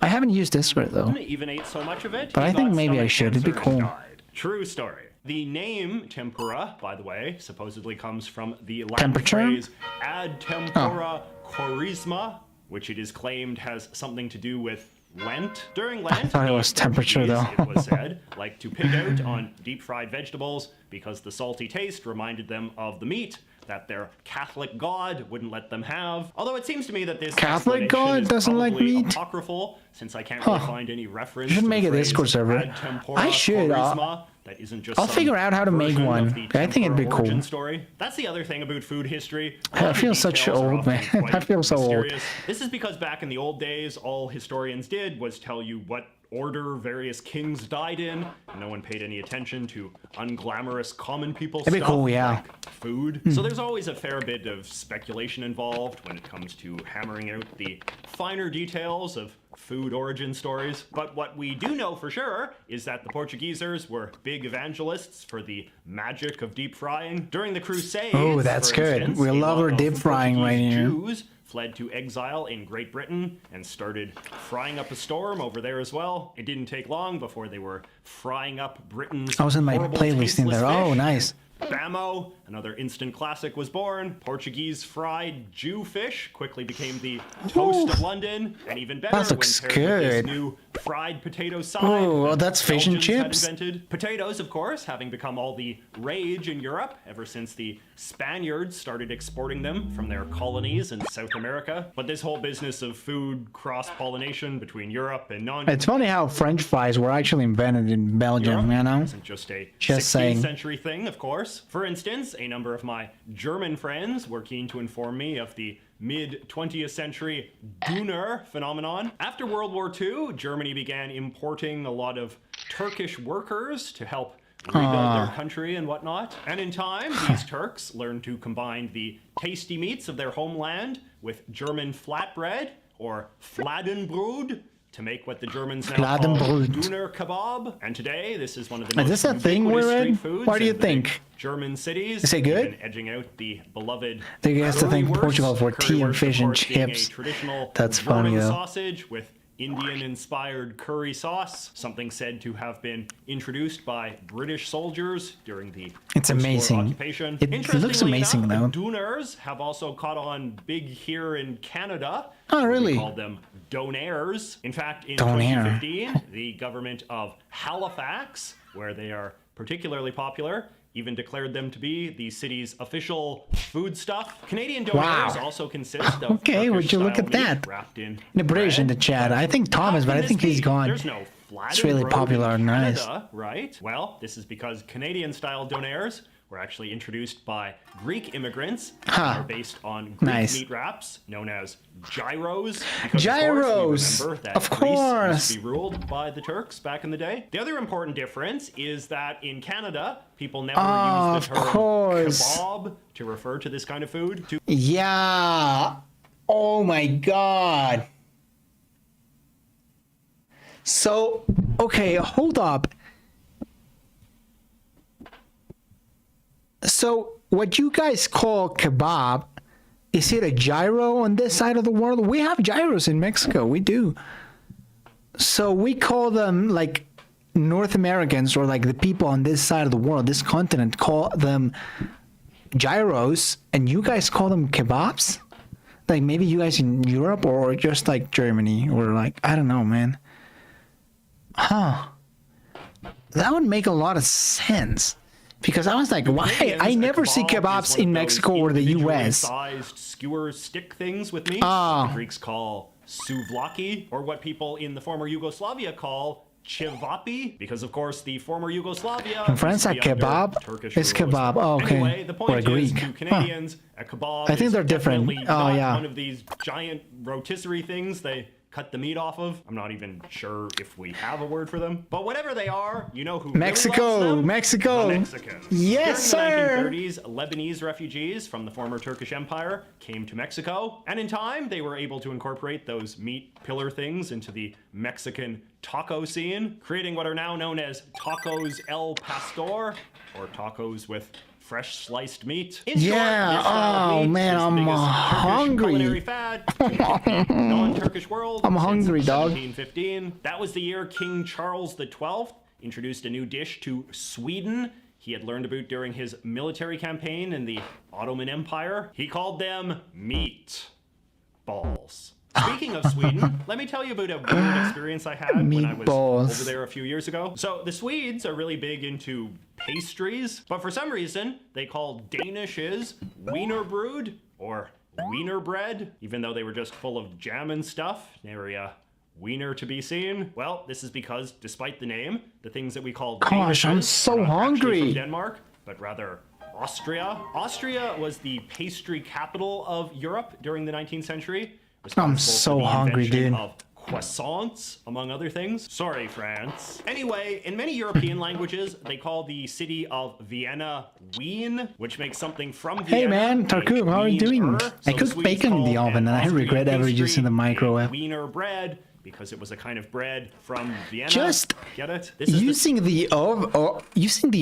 I haven't used Discord, though. Even ate so much of it, But he I think got maybe I stomach should. It'd be cancer and cool. died. True story. The name tempura, by the way, supposedly comes from the Latin Temperature? phrase ad tempora quaresma, which it is claimed has something to do with Lent. During Lent, thought it was the temperature, Portuguese, though. it was said, like to pig out on deep-fried vegetables because the salty taste reminded them of the meat that their Catholic God wouldn't let them have. Although it seems to me that this Catholic explanation God is doesn't like probably meat? apocryphal, since I can't really find any reference You should to make the a phrase Discord server. ad tempora I should. quaresma. That isn't just I'll some figure out how to make version of one. the I think it'd be tempura origin cool. Story. That's the other thing about food history. I feel such old, man. I feel so old. This is because back in the old days, all historians did was tell you what order various kings died in. And no one paid any attention to unglamorous common people It'd be stuff cool, yeah. like food. So there's always a fair bit of speculation involved when it comes to hammering out the finer details of food origin stories. But what we do know for sure is that the Portuguesers were big evangelists for the magic of deep frying. During the Crusades, Oh, that's for good. instance, We a love lot our of deep frying right Portuguese here. Jews fled to exile in Great Britain and started frying up a storm over there as well. It didn't take long before they were frying up Britain's I was in my horrible, playlist in tasteless there. Oh, fish. nice. Bammo, another instant classic, was born. Portuguese fried Jew fish quickly became the toast of London, and even better That looks when paired with good. this new fried potato side. Oh, well, that that's fish and Belgians had chips. invented. Potatoes, of course, having become all the rage in Europe ever since the Spaniards started exporting them from their colonies in South America. But this whole business of food cross-pollination between Europe and non It's funny how French fries were actually invented in Belgium, you know? isn't just a Just 16th saying. century thing, of course. For instance, a number of my German friends were keen to inform me of the mid-20th century Döner phenomenon. After World War II, Germany began importing a lot of Turkish workers to help rebuild their country and whatnot. And in time, these Turks learned to combine the tasty meats of their homeland with German flatbread, or Fladenbrot, to make what the Germans now call Fladenbrot. Döner kebab. And today, this is one of the Is most this a thing ubiquitous we're street in? foods What do you in the big think? German cities. Is it good? Even edging out the beloved They used to think currywurst. Portugal for tea and Currywurst, fish of and course, being a chips. traditional That's German funny, though. sausage with Indian-inspired curry sauce, something said to have been introduced by British soldiers during the It's post-war amazing. occupation. It looks Interestingly amazing, enough, though. the Dooners have also caught on big here in Canada. Oh, really? We call them donaires. In fact, in Donaire. 2015, the government of Halifax, where they are particularly popular, even declared them to be the city's official foodstuff. Canadian donaires Wow. also consist of Okay, would you look Turkish-style at that? meat wrapped in The British in the bread. chat. I think Thomas, How but I can think this he's be? gone. There's no It's really Fladenbrot popular in and nice. Canada, right? Well, this is because Canadian-style donaires were actually introduced by Greek immigrants Huh. and are based on Greek Nice. meat wraps known as gyros. Because, Gyros! Of course, we remember that Of Greece course. used to be ruled by the Turks back in the day. The other important difference is that in Canada, people never use the Of term course. kebab to refer to this kind of food. Yeah. Oh my god. So, okay, hold up. So, what you guys call kebab, is it a gyro on this side of the world? We have gyros in Mexico. We do. So, we call them like North Americans or like the people on this side of the world, this continent, call them gyros, and you guys call them kebabs? Like maybe you guys in Europe or just like Germany or like, I don't know, man. Huh. That would make a lot of sense. Because I was like, why? I never see kebabs in Mexico or the US. Sized skewer stick things with meat. Ah. The Greeks call souvlaki, or what people in the former Yugoslavia call cevapi, because of course the former Yugoslavia. In France, a kebab is kebab. Oh, okay. Anyway, the point or a is, Greek. to Canadians, a kebab I think is they're different. definitely Oh, not yeah. one of these giant rotisserie things they cut the meat off of. I'm not even sure if we have a word for them. But whatever they are, you know who Mexico, really loves them? Mexico. The Mexicans. Yes, During sir. the 1930s, Lebanese refugees from the former Turkish Empire came to Mexico, and in time they were able to incorporate those meat pillar things into the Mexican taco scene, creating what are now known as tacos el pastor, or tacos with fresh sliced meat. In short, Yeah, this style of oh, meat man, is the I'm biggest Turkish hungry. culinary fad to hit the non-Turkish world. I'm since hungry, dog. 1715. That was the year King Charles XII introduced a new dish to Sweden. He had learned about during his military campaign in the Ottoman Empire. He called them meat balls. Speaking of Sweden, let me tell you about a weird experience I had when I was Meatballs. over there a few years ago. So the Swedes are really big into pastries, but for some reason they call Danishes wienerbröd or wiener bread, even though they were just full of jam and stuff. Nary a wiener to be seen. Well, this is because, despite the name, the things that we call Gosh, I'm Danishes so are not actually hungry. from Denmark, but rather Austria. Austria was the pastry capital of Europe during the 19th century. I'm responsible so for the hungry, invention dude. Of croissants, among other things. Sorry, France. Anyway, in many European languages, they call the city of Vienna Wien, which makes something from Vienna. Hey man, Tarkub, how are you doing? wiener. I So the cooked Swedes bacon in the called oven and an I regret Austrian ever using the pastry microwave. a Wiener bread, because it was a kind of bread from Vienna. Just Get it? This is using the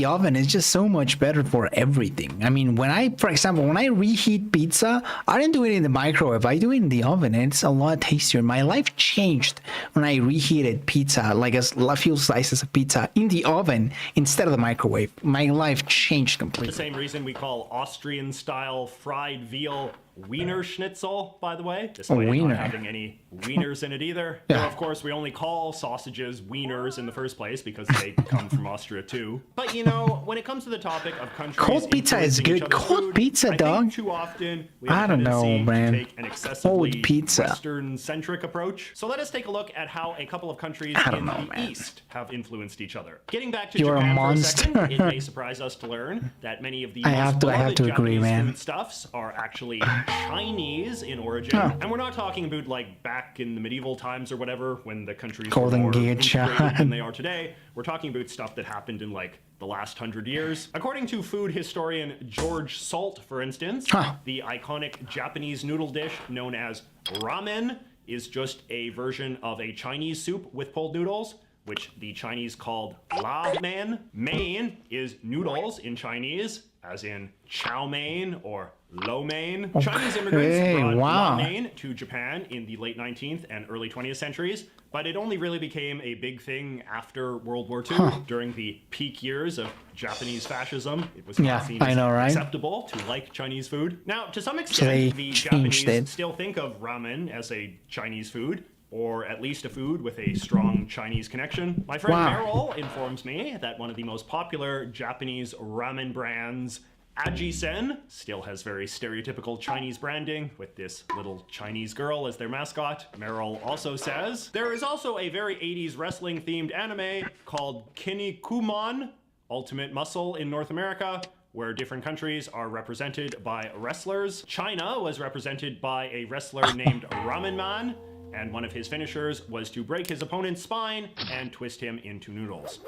oven is just so much better for everything. I mean, for example, when I reheat pizza, I don't do it in the microwave. I do it in the oven, and it's a lot tastier. My life changed when I reheated pizza, like a few slices of pizza in the oven instead of the microwave. My life changed the completely. same reason we call Austrian-style fried veal Wiener Schnitzel, by the way, despite it wiener. not having any wieners in it either. Yeah. Though, of course, we only call sausages wieners in the first place because they come from Austria too. But you know, when it comes to the topic of countries Cold pizza is influencing each good. other's Cold food, pizza, I dog. think too often we have I a don't know, tendency man. to take an excessively Cold pizza. Western-centric approach. So let us take a look at how a couple of countries I don't in know, the man. East have influenced each other. Getting back to You're a Japan monster. for a second, it may surprise us to learn that many of the I have to beloved agree, Japanese man. foodstuffs are actually Chinese in origin, and we're not talking about like back in the medieval times or whatever when the countries Golden were more Gate, integrated than they are today. We're talking about stuff that happened in like the last 100 years. According to food historian George Salt, for instance, the iconic Japanese noodle dish known as ramen is just a version of a Chinese soup with pulled noodles, which the Chinese called la mein. Mein is noodles in Chinese, as in chow mein or lo mein. Chinese immigrants brought la mein to Japan in the late 19th and early 20th centuries, but it only really became a big thing after World War II. During the peak years of Japanese fascism, it was not seen as acceptable to like Chinese food. Now, to some extent, the Japanese still think of ramen as a Chinese food, or at least a food with a strong Chinese connection. My friend Meryl informs me that one of the most popular Japanese ramen brands, Ajisen, still has very stereotypical Chinese branding with this little Chinese girl as their mascot. Meryl also says, there is also a very 80s wrestling themed anime called Kinnikuman, Ultimate Muscle in North America, where different countries are represented by wrestlers. China was represented by a wrestler named Ramen Man, and one of his finishers was to break his opponent's spine and twist him into noodles.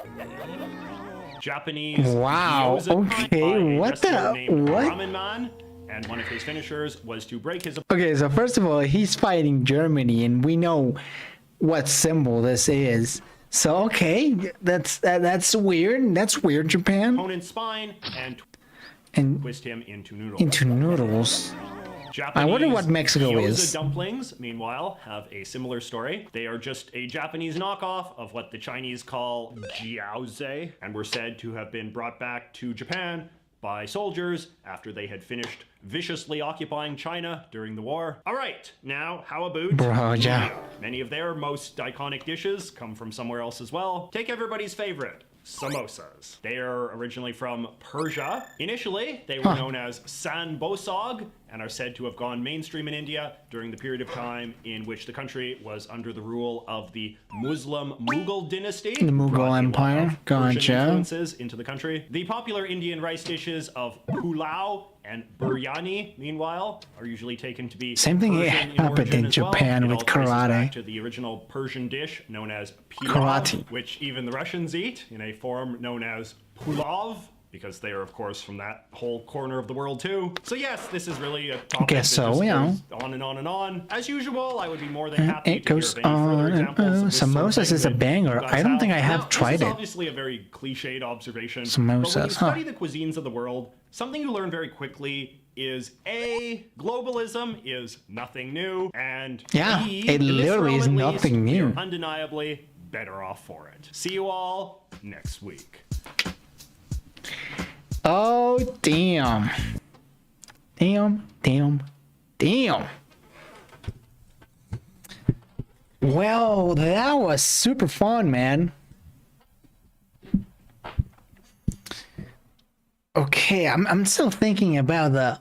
Japanese. Wow, okay, what the, what? Ramen Man, and one of his finishers was to break his. Okay, so first of all, he's fighting Germany, and we know what symbol this is. So okay, that's weird. That's weird, Japan. Opponent's spine and twist him into noodles. Into noodles. Japanese I wonder what Mexico gyoza is. Dumplings, meanwhile, have a similar story. They are just a Japanese knockoff of what the Chinese call jiaozi, and were said to have been brought back to Japan by soldiers after they had finished viciously occupying China during the war. All right, now how about Bro, yeah. Many of their most iconic dishes come from somewhere else as well. Take everybody's favorite. Samosas. They are originally from Persia. Initially, they were known as sanbosog and are said to have gone mainstream in India during the period of time in which the country was under the rule of the Muslim Mughal dynasty. The Mughal Empire. Gotcha. Influences into the country. The popular Indian rice dishes of pulao and biryani, meanwhile, are usually taken to be same thing Persian happened in Japan with karate. To the original Persian dish known as Karate. pilav, which even the Russians eat in a form known as pulav, because they are, of course, from that whole corner of the world too. So yes, this is really a topic Guess that so, just yeah. goes on and on and on. As usual, I would be more than happy It to goes hear of any further on and examples on. of this sort of Samosas thing is a that banger. you guys I don't think I have Now, tried this it. is obviously a very cliched observation. But Samosas, when you huh. study the cuisines of the world, something you learn very quickly is A, globalism is nothing new, and Yeah, B, it in this literally realm is at nothing least, new. you're undeniably better off for it. See you all next week. Oh, damn. Damn. Well, that was super fun, man. Okay, I'm still thinking about the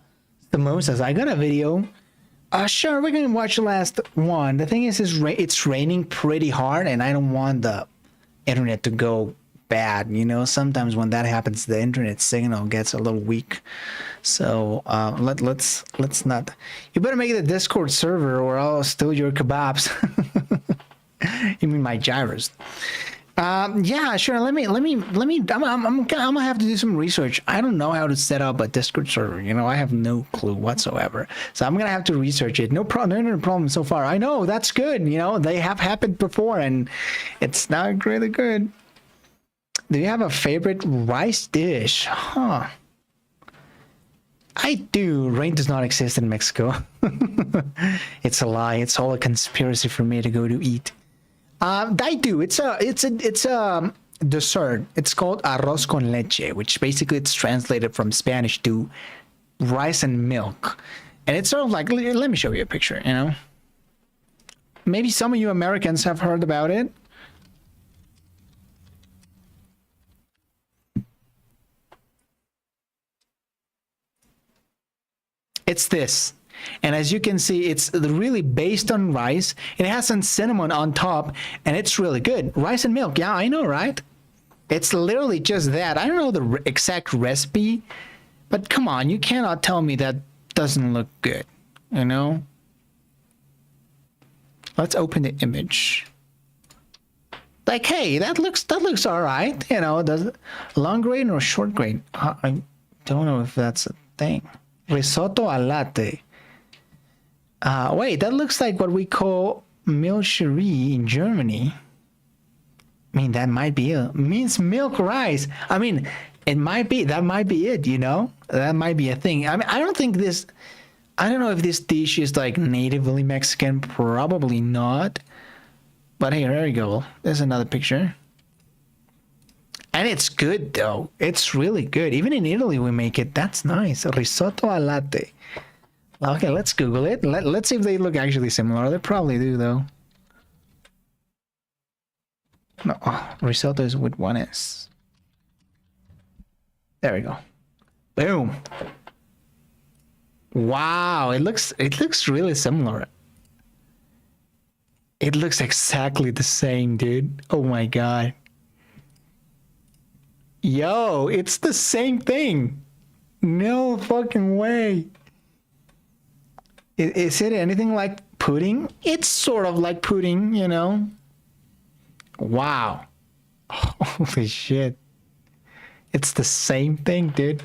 samosas. I got a video. Sure, we're gonna watch the last one. The thing is, it's raining pretty hard, and I don't want the internet to go bad. You know, sometimes when that happens, the internet signal gets a little weak. So let's not. You better make it a Discord server, or I'll steal your kebabs. You mean my gyros? Yeah, sure. Let me. I'm gonna have to do some research. I don't know how to set up a Discord server. You know, I have no clue whatsoever. So I'm gonna have to research it. No problem. No problem so far. I know that's good. You know, they have happened before, and it's not really good. Do you have a favorite rice dish? Huh. I do. Rain does not exist in Mexico. It's a lie. It's all a conspiracy for me to go to eat. I do. It's a dessert. It's called arroz con leche, which basically it's translated from Spanish to rice and milk. And it's sort of like, let me show you a picture, you know? Maybe some of you Americans have heard about it. It's this. And as you can see, it's really based on rice. It has some cinnamon on top, and it's really good. Rice and milk. Yeah, I know, right? It's literally just that. I don't know the exact recipe, but come on, you cannot tell me that doesn't look good, you know? Let's open the image. Like, hey, that looks all right. You know, does it long grain or short grain? I don't know if that's a thing. Risotto al latte. Wait, that looks like what we call milcherie in Germany. I mean, that might be it. Means milk rice. I mean, it might be. That might be it, you know? That might be a thing. I mean, I don't know if this dish is like natively Mexican. Probably not. But hey, there you go. There's another picture. And it's good, though. It's really good. Even in Italy, we make it. That's nice. Risotto al latte. Okay, let's Google it. Let's see if they look actually similar. They probably do, though. No, risotto is with one S. There we go. Boom. Wow, it looks really similar. It looks exactly the same, dude. Oh my god. Yo, it's the same thing. No fucking way. Is it anything like pudding? It's sort of like pudding, you know? Wow. Holy shit. It's the same thing, dude.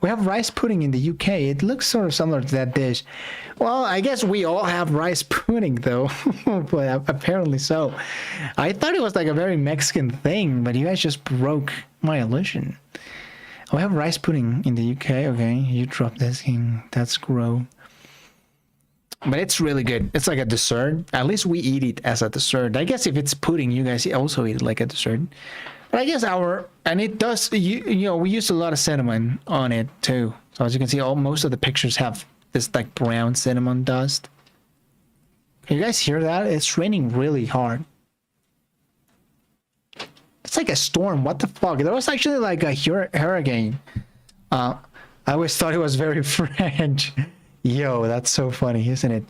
We have rice pudding in the UK. It looks sort of similar to that dish. Well, I guess we all have rice pudding, though. But apparently so. I thought it was like a very Mexican thing, but you guys just broke my illusion. We have rice pudding in the UK. Okay, you drop this king. That's gross. But it's really good. It's like a dessert. At least we eat it as a dessert. I guess if it's pudding, you guys also eat it like a dessert. But I guess and it does, you know, we use a lot of cinnamon on it too. So as you can see, most of the pictures have this like brown cinnamon dust. Can you guys hear that? It's raining really hard. It's like a storm. What the fuck? There was actually like a hurricane. I always thought it was very French. Yo, that's so funny, isn't it?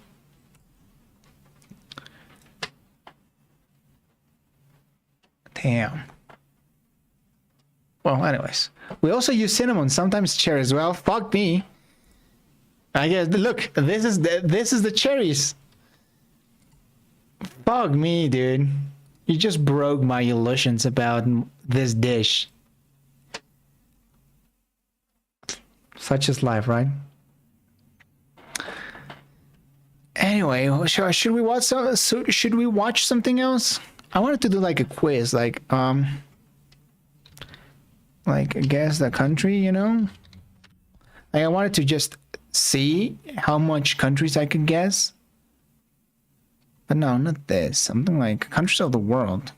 Damn. Well, anyways. We also use cinnamon, sometimes cherry as well. Fuck me. I guess, look, this is the cherries. Fuck me, dude. You just broke my illusions about this dish. Such is life, right? Anyway, should we watch something else? I wanted to do like a quiz, like guess the country, you know? Like I wanted to just see how much countries I could guess. But no, not this. Something like countries of the world.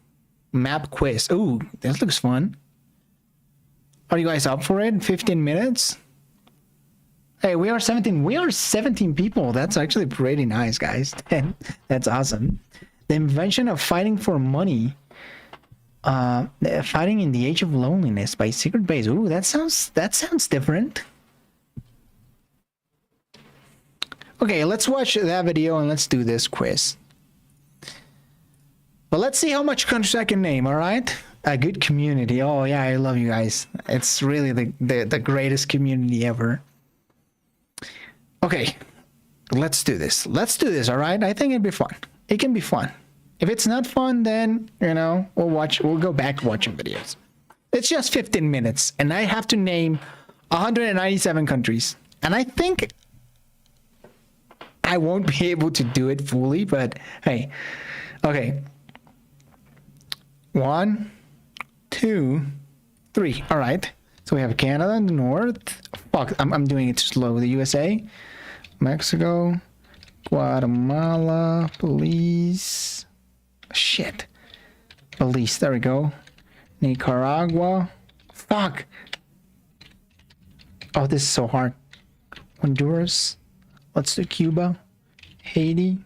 Map quiz. Ooh, this looks fun. Are you guys up for it? 15 minutes? Hey, we are 17. We are 17 people. That's actually pretty nice, guys. That's awesome. The invention of fighting for money. Fighting in the Age of Loneliness by Secret Base. Ooh, that sounds different. Okay, let's watch that video and let's do this quiz. But let's see how much countries I can name, all right? A good community. Oh, yeah, I love you guys. It's really the greatest community ever. Okay, let's do this. Let's do this, all right? I think it'd be fun. It can be fun. If it's not fun, then, you know, we'll go back watching videos. It's just 15 minutes, and I have to name 197 countries. And I think I won't be able to do it fully, but hey. Okay. 1, 2, 3. All right. So we have Canada in the north. Fuck, I'm doing it too slow. The USA, Mexico, Guatemala, Belize. Shit. Belize, there we go. Nicaragua. Fuck. Oh, this is so hard. Honduras. Let's do Cuba. Haiti.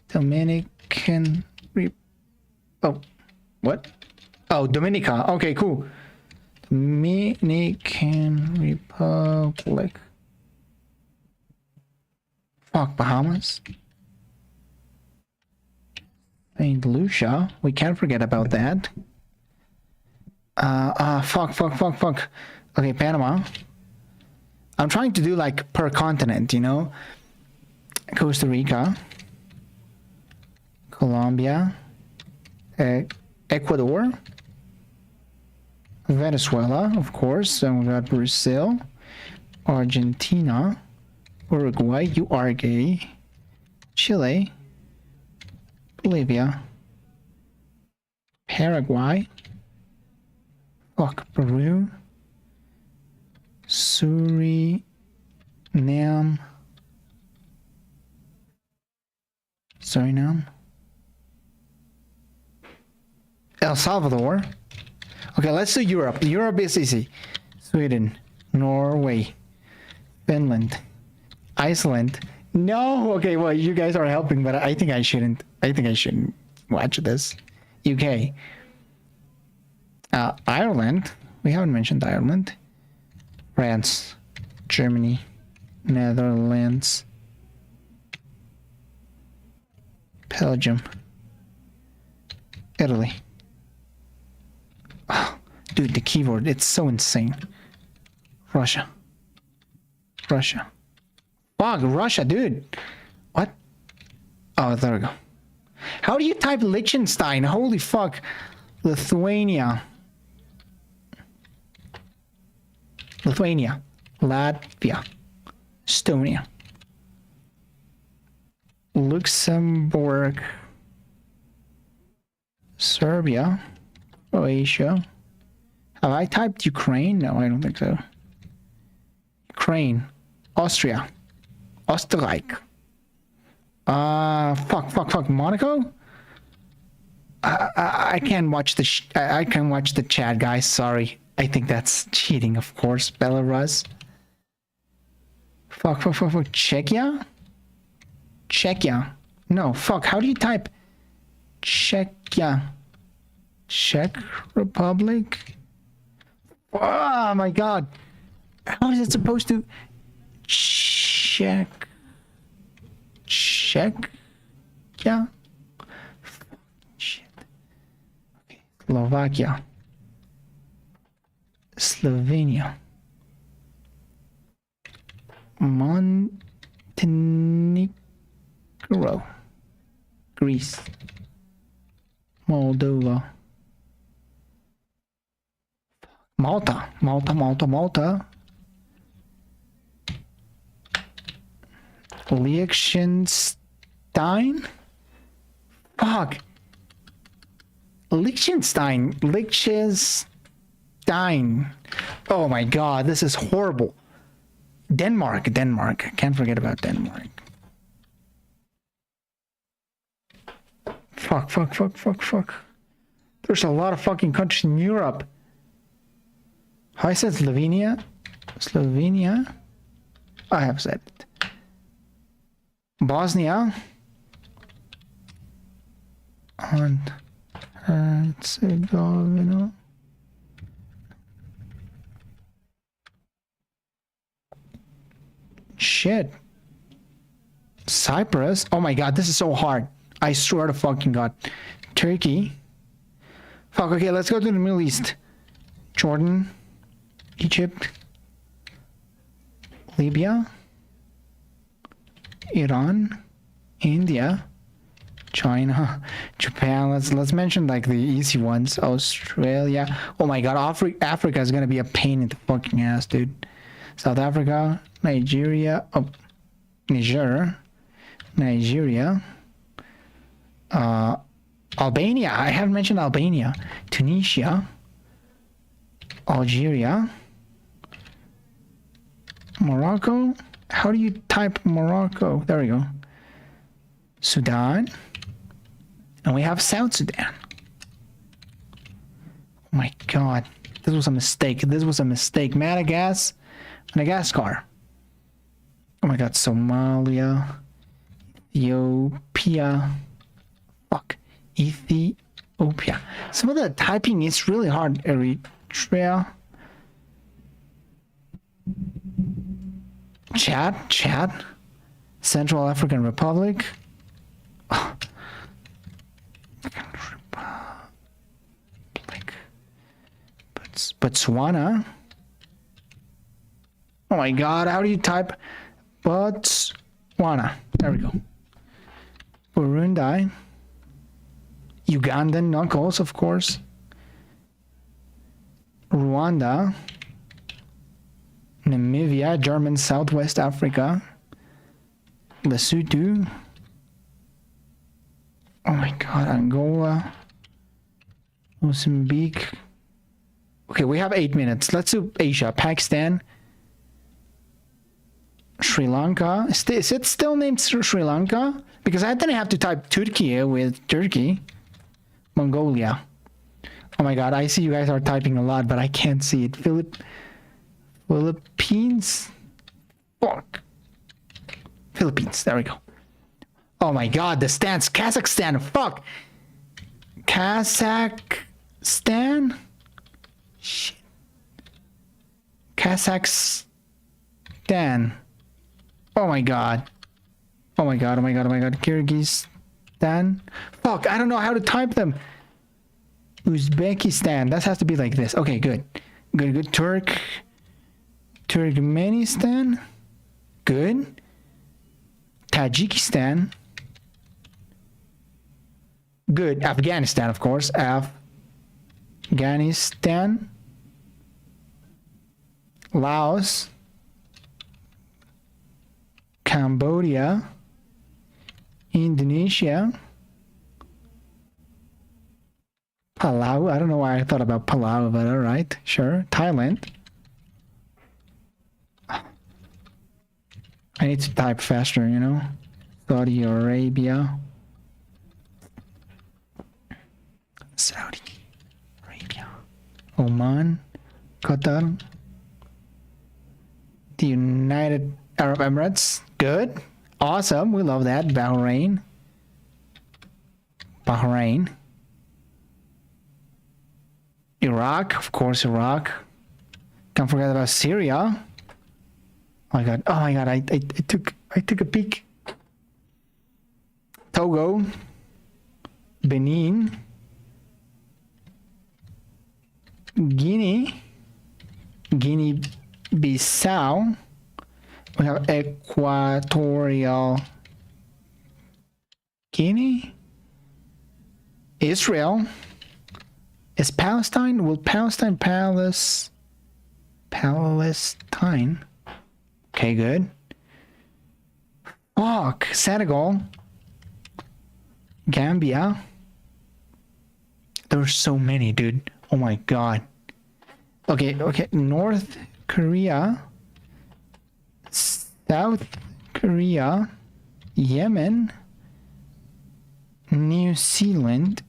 Dominican. Oh, what? Oh, Dominica. Okay, cool. Dominican Republic. Fuck, Bahamas. Saint Lucia. We can't forget about that. Fuck. Okay, Panama. I'm trying to do like per continent, you know? Costa Rica. Colombia. Ecuador. Venezuela, of course. And we got Brazil. Argentina. Uruguay. You are gay. Chile. Bolivia. Paraguay. Fuck, Peru. Suriname. El Salvador. Okay, let's do Europe. Europe is easy. Sweden. Norway. Finland. Iceland. No! Okay, well, you guys are helping, but I think I shouldn't. I think I shouldn't watch this. UK. Ireland. We haven't mentioned Ireland. France. Germany. Netherlands. Belgium. Italy. Oh, dude, the keyboard, it's so insane. Russia. Russia. Fuck, Russia, dude. What? Oh, there we go. How do you type Liechtenstein? Holy fuck. Lithuania. Lithuania. Latvia. Estonia. Luxembourg. Serbia. Croatia. Have I typed Ukraine? No, I don't think so. Ukraine. Austria. Österreich. Fuck. Monaco? I can't watch the I can watch the chat, guys. Sorry. I think that's cheating, of course. Belarus. Fuck. Czechia? Czechia. No, fuck. How do you type Czechia? Czech Republic? Oh my god. How is it supposed to... Czech... Yeah. Shit. Okay. Slovakia. Slovenia. Montenegro. Greece. Moldova. Malta. Liechtenstein? Fuck. Liechtenstein. Oh my god, this is horrible. Denmark. Can't forget about Denmark. Fuck. There's a lot of fucking countries in Europe. How I said Slovenia? I have said it. Bosnia. And Herzegovina. Shit. Cyprus. Oh my god, this is so hard. I swear to fucking god. Turkey. Fuck, okay, let's go to the Middle East. Jordan. Egypt. Libya. Iran. India. China. Japan. Let's mention like the easy ones. Australia. Oh my god, Africa is gonna be a pain in the fucking ass, dude. South Africa. Nigeria. Oh, Nigeria. Albania. I haven't mentioned Albania. Tunisia. Algeria. Morocco. How do you type Morocco? There we go. Sudan. And we have South Sudan. Oh my god. This was a mistake. Madagascar. Oh my god. Somalia. Ethiopia. Fuck. Ethiopia. Some of the typing is really hard. Eritrea. Chad. Central African Republic. Botswana. Oh my god, how do you type Botswana? There we go. Burundi. Ugandan knuckles, of course. Rwanda. Namibia, German Southwest Africa. Lesotho. Oh my god, Angola. Mozambique. Okay, we have 8 minutes. Let's do Asia. Pakistan. Sri Lanka. Is it still named Sri Lanka? Because I didn't have to type Turkey with Turkey. Mongolia. Oh my god, I see you guys are typing a lot, but I can't see it. Philippines. Fuck. Philippines. There we go. Oh my god, the stance. Kazakhstan. Fuck. Kazakhstan. Shit. Kazakhstan. Oh my god. Kyrgyzstan. Fuck, I don't know how to type them. Uzbekistan. That has to be like this. Okay, good. Turkmenistan. Good. Tajikistan. Good. Afghanistan, of course. Afghanistan. Laos. Cambodia. Indonesia. Palau. I don't know why I thought about Palau, but all right. Sure. Thailand. I need to type faster, you know. Saudi Arabia. Saudi Arabia. Oman. Qatar. The United Arab Emirates. Good. Awesome. We love that. Bahrain. Bahrain. Iraq. Of course, Iraq. Can't forget about Syria. Oh my god. Oh my god. I took a peek. Togo. Benin. Guinea. Guinea-Bissau. We have Equatorial Guinea. Israel. Is Palestine? Will Palestine Palestine? Okay, good. Fuck. Senegal. Gambia. There's so many, dude. Oh my god. Okay. North Korea. South Korea. Yemen. New Zealand.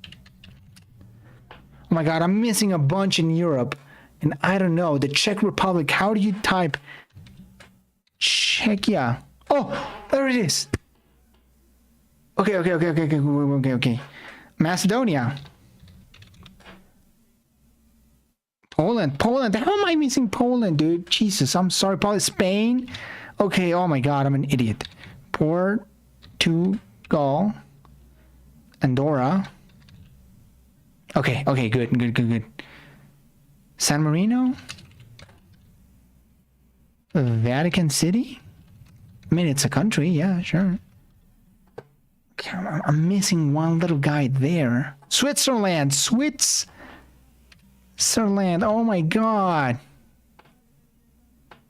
Oh my god, I'm missing a bunch in Europe. And I don't know. The Czech Republic. How do you type Czechia? Oh, there it is. Okay. Macedonia. Poland. How am I missing Poland, dude? Jesus, I'm sorry. Probably Spain. Okay, oh my god, I'm an idiot. Portugal. Andorra. Okay, good. San Marino. Vatican City. I mean, it's a country, yeah, sure. Okay, I'm missing one little guy there. Switzerland. Oh my god.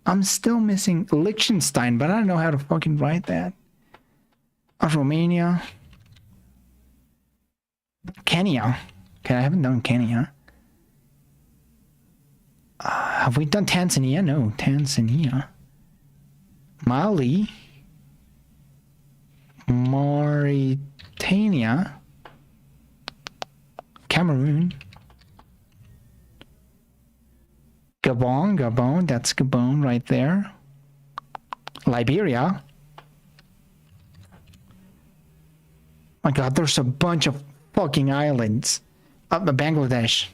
I'm still missing Liechtenstein, but I don't know how to fucking write that. Romania. Kenya. Okay, I haven't done Kenya. Have we done Tanzania? No, Tanzania. Mali. Mauritania. Cameroon. Gabon, that's Gabon right there. Liberia. My god, there's a bunch of fucking islands. Bangladesh.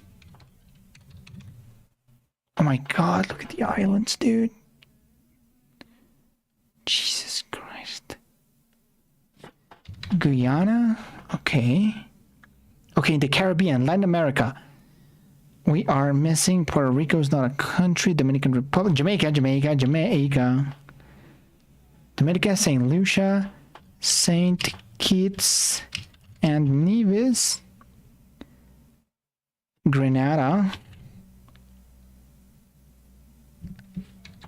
Oh my god, look at the islands, dude. Jesus Christ. Guyana. Okay, the Caribbean, Latin America. We are missing Puerto Rico is not a country. Dominican Republic. Jamaica. Dominica, St. Lucia, St. Kitts and Nevis. Grenada.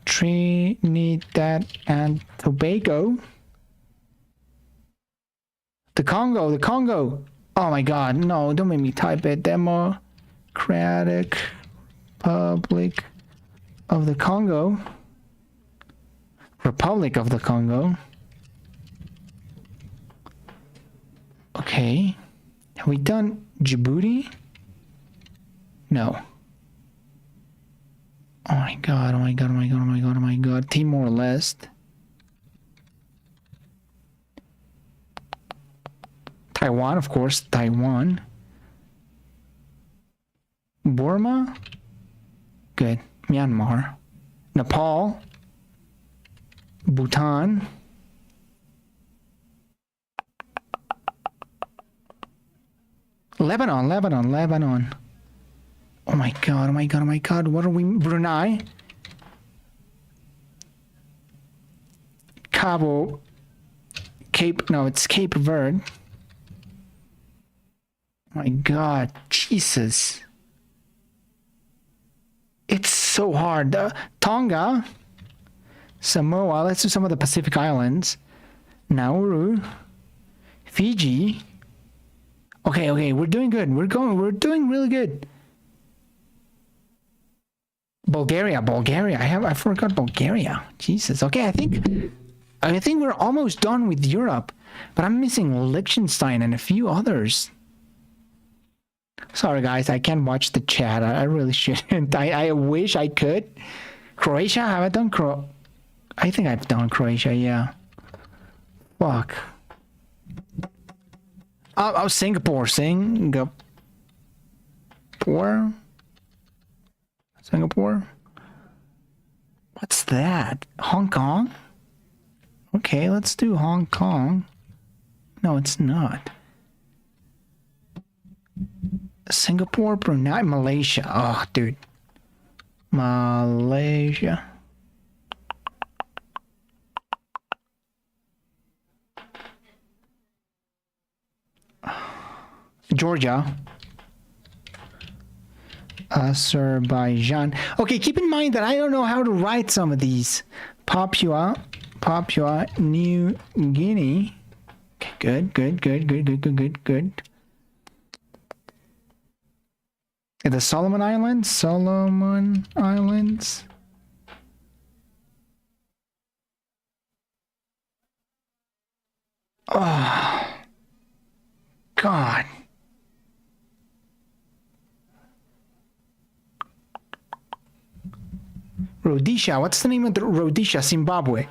Trinidad and Tobago. The Congo. Oh my god, no, don't make me type it. Democratic Republic of the Congo. Republic of the Congo. Okay. Have we done Djibouti? No. Oh my god. Timor-Leste. Taiwan, of course. Taiwan. Burma. Good. Myanmar. Nepal. Bhutan. Lebanon. Oh my god. What are we? Brunei. it's Cape Verde. My God, Jesus. It's so hard. Tonga, Samoa, let's do some of the Pacific Islands. Nauru, Fiji. Okay, we're doing good. We're doing really good. Bulgaria. I forgot Bulgaria. Jesus. Okay, I think we're almost done with Europe, but I'm missing Liechtenstein and a few others. Sorry guys, I can't watch the chat. I really shouldn't. I wish I could. Croatia? Have I done I think I've done Croatia, yeah. Fuck. Oh, Singapore. Singapore. What's that? Hong Kong? Okay, let's do Hong Kong. No, it's not. Singapore, Brunei, Malaysia. Oh, dude. Malaysia. Georgia. Azerbaijan. Okay, keep in mind that I don't know how to write some of these. Papua New Guinea. Okay, good. The Solomon Islands. Oh, God. Rhodesia. What's the name of the Rhodesia? Zimbabwe.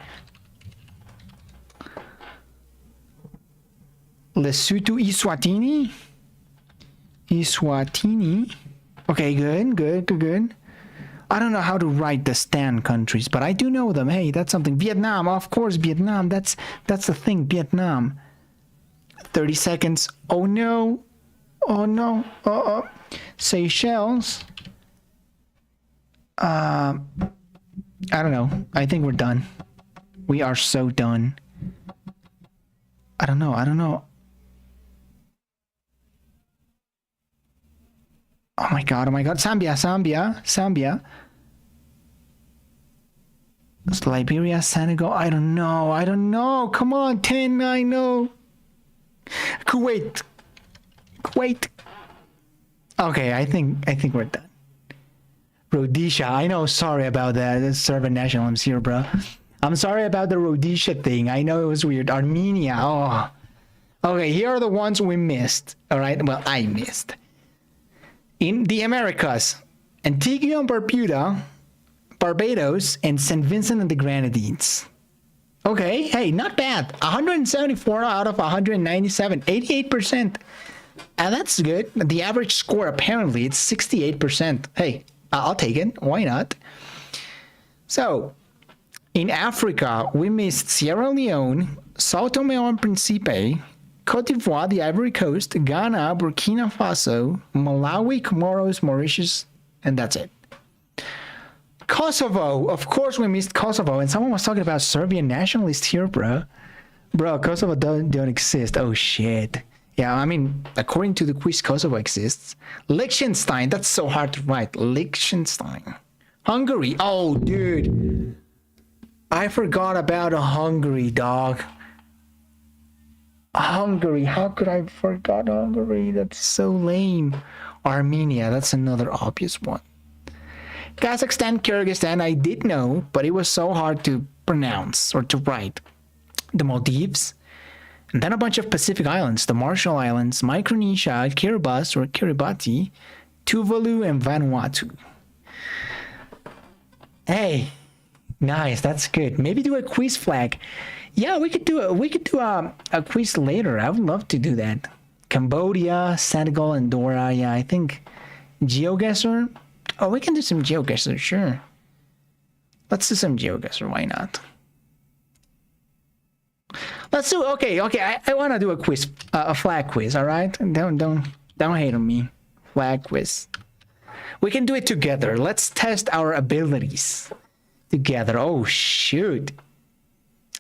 Lesotho, Eswatini. Okay, good. I don't know how to write the stand countries, but I do know them. Hey, that's something. Vietnam, of course, Vietnam. That's the thing, Vietnam. 30 seconds. Oh no. Seychelles. I don't know. I think we're done. We are so done. I don't know. Oh my god. Zambia. Liberia, Senegal. I don't know. Come on, 10, 9, no. Kuwait. Okay, I think we're done. Rhodesia. I know, sorry about that. It's serving nationalism here, bro. I'm sorry about the Rhodesia thing. I know it was weird. Armenia. Oh. Okay, here are the ones we missed. All right. Well, I missed. In the Americas, Antigua and Barbuda, Barbados, and St. Vincent and the Grenadines. Okay, hey, not bad. 174 out of 197, 88%. And that's good. The average score, apparently, it's 68%. Hey, I'll take it. Why not? So, in Africa, we missed Sierra Leone, Sao Tome and Principe, Cote d'Ivoire, the Ivory Coast, Ghana, Burkina Faso, Malawi, Comoros, Mauritius, and that's it. Kosovo, of course we missed Kosovo, and someone was talking about Serbian nationalists here, bro. Bro, Kosovo don't exist. Oh shit. Yeah, I mean, according to the quiz, Kosovo exists. Liechtenstein, that's so hard to write. Liechtenstein. Hungary, oh dude. I forgot about Hungary, dog. Hungary, how could I forget Hungary? That's so lame. Armenia, that's another obvious one. Kazakhstan, Kyrgyzstan, I did know, but it was so hard to pronounce or to write. The Maldives, and then a bunch of Pacific islands, the Marshall Islands, Micronesia, Kiribati or Kiribati, Tuvalu, and Vanuatu. Hey, nice, that's good. Maybe do a quiz flag. Yeah, we could do a quiz later. I would love to do that. Cambodia, Senegal, Andorra. Yeah, I think GeoGuessr. Oh, we can do some GeoGuessr, sure. Let's do some GeoGuessr. Why not? Let's do. Okay. I want to do a quiz, a flag quiz. All right. Don't hate on me. Flag quiz. We can do it together. Let's test our abilities together. Oh shoot.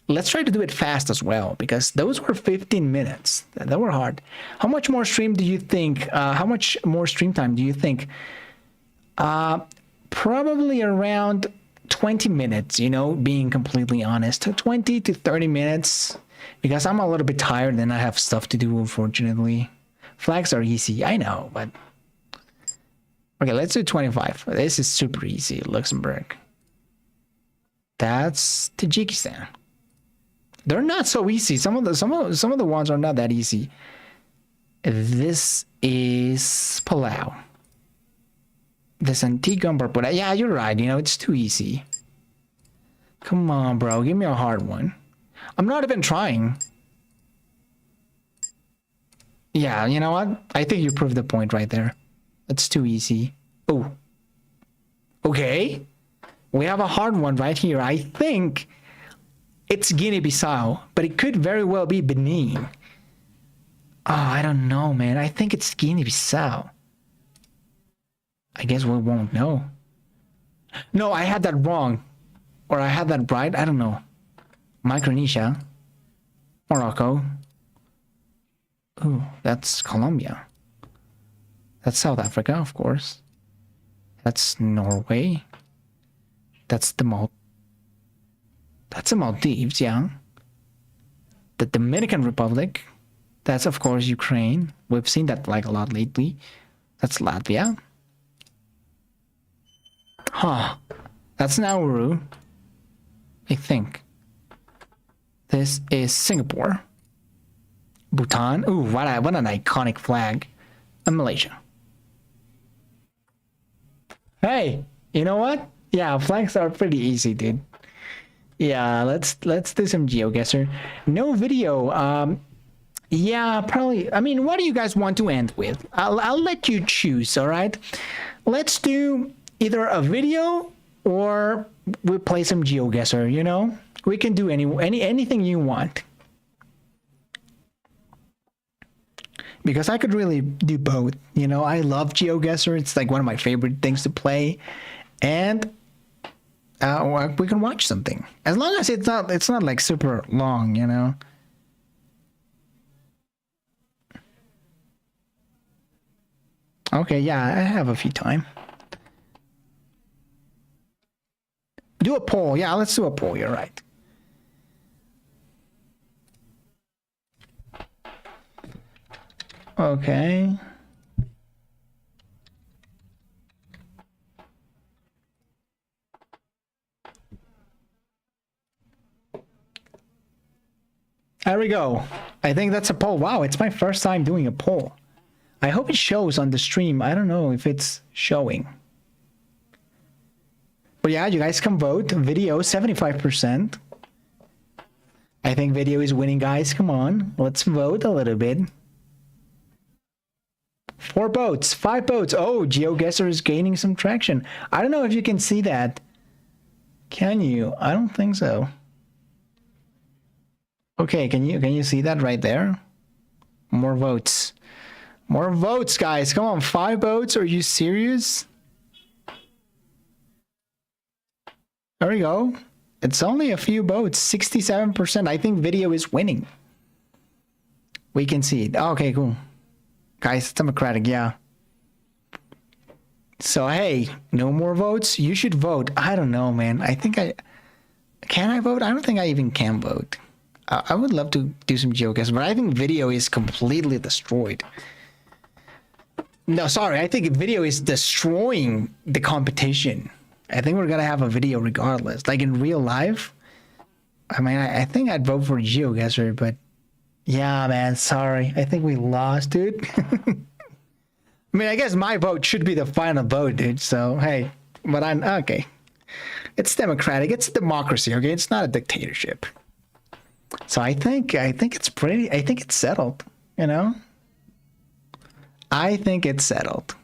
let's try to do it fast as well, because those were 15 minutes. That were hard. How much more stream do you think? How much more stream time do you think? Probably around 20 minutes, you know, being completely honest. 20 to 30 minutes, because I'm a little bit tired and I have stuff to do, unfortunately. Flags are easy, I know, but... Okay, let's do 25. This is super easy. Luxembourg. That's Tajikistan. They're not so easy. Some of the ones are not that easy. This is Palau. This Antigua and Barbuda. Yeah, you're right. You know, it's too easy. Come on, bro. Give me a hard one. I'm not even trying. Yeah, you know what? I think you proved the point right there. It's too easy. Oh. Okay. We have a hard one right here. I think it's Guinea-Bissau, but it could very well be Benin. Oh, I don't know, man. I think it's Guinea-Bissau. I guess we won't know. No, I had that wrong. Or I had that right. I don't know. Micronesia. Morocco. Ooh, that's Colombia. That's South Africa, of course. That's Norway. That's the Maldives, yeah. The Dominican Republic. That's, of course, Ukraine. We've seen that like a lot lately. That's Latvia. Huh. That's Nauru. I think. This is Singapore. Bhutan. Ooh, what an iconic flag. And Malaysia. Hey, you know what? Yeah, flags are pretty easy, dude. Yeah, let's do some GeoGuessr. No video. Yeah, probably. I mean, what do you guys want to end with? I'll let you choose. All right. Let's do either a video or we play some GeoGuessr. You know, we can do anything you want. Because I could really do both. You know, I love GeoGuessr. It's like one of my favorite things to play, and we can watch something as long as it's not like super long. You know. Okay, yeah, I have a few time. Do a poll. Yeah, let's do a poll. You're right. Okay. There we go. I think that's a poll. Wow, it's my first time doing a poll. I hope it shows on the stream. I don't know if it's showing. But yeah, you guys can vote. Video, 75%. I think video is winning, guys. Come on. Let's vote a little bit. 4 votes, 5 votes. Oh, GeoGuessr is gaining some traction. I don't know if you can see that. Can you? I don't think so. Okay, can you see that right there? More votes. More votes, guys. Come on, 5 votes. Are you serious? There we go. It's only a few votes. 67%. I think video is winning. We can see it. Okay, cool. Guys, it's democratic, yeah. So, hey, no more votes? You should vote. I don't know, man. Can I vote? I don't think I even can vote. I would love to do some GeoGuessr, but I think video is completely destroyed. No, sorry. I think video is destroying the competition. I think we're going to have a video regardless. Like in real life, I mean, I think I'd vote for GeoGuessr, but yeah, man, sorry. I think we lost, dude. I mean, I guess my vote should be the final vote, dude. So, hey, but I'm okay. It's democratic. It's democracy, okay? It's not a dictatorship. So I think it's settled, you know? I think it's settled.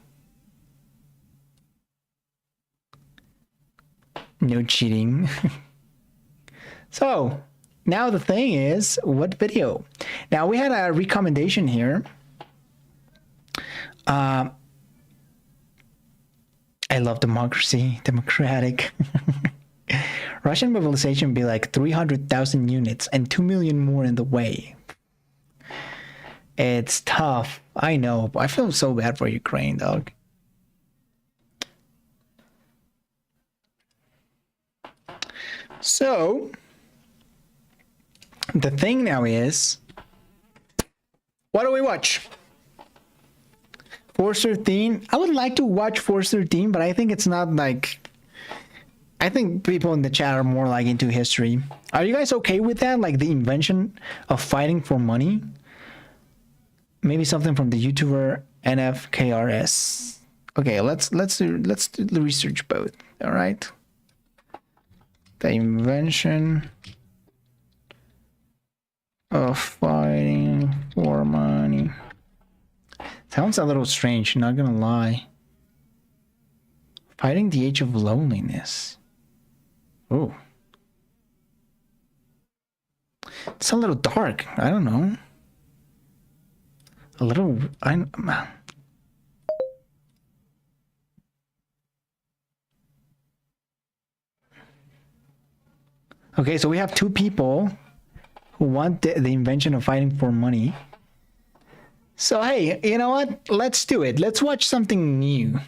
No cheating. So, now the thing is, what video? Now, we had a recommendation here. I love democracy, democratic. Russian mobilization would be like 300,000 units and 2 million more in the way. It's tough. I know. I feel so bad for Ukraine, dog. So, the thing now is, what do we watch? Force 13? I would like to watch Force 13, but I think it's not like... I think people in the chat are more like into history. Are you guys okay with that? Like the invention of fighting for money? Maybe something from the YouTuber NFKRS. Okay, let's do the research both. All right. The invention of fighting for money. Sounds a little strange, not gonna lie. Fighting the age of loneliness. Oh. It's a little dark. I don't know. A little... Okay, so we have two people who want the invention of fighting for money. So, hey, you know what? Let's do it. Let's watch something new.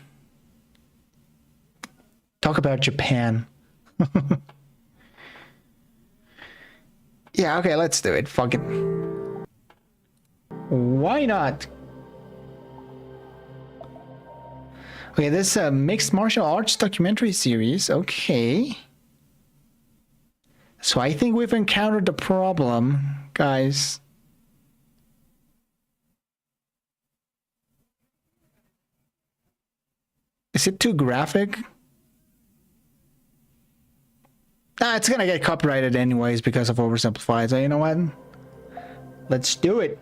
Talk about Japan. Yeah, okay, let's do it. Fuck it. Why not? Okay, this mixed martial arts documentary series. Okay. So I think we've encountered the problem, guys. Is it too graphic? Nah, it's gonna get copyrighted anyways because of Oversimplified. So you know what? Let's do it.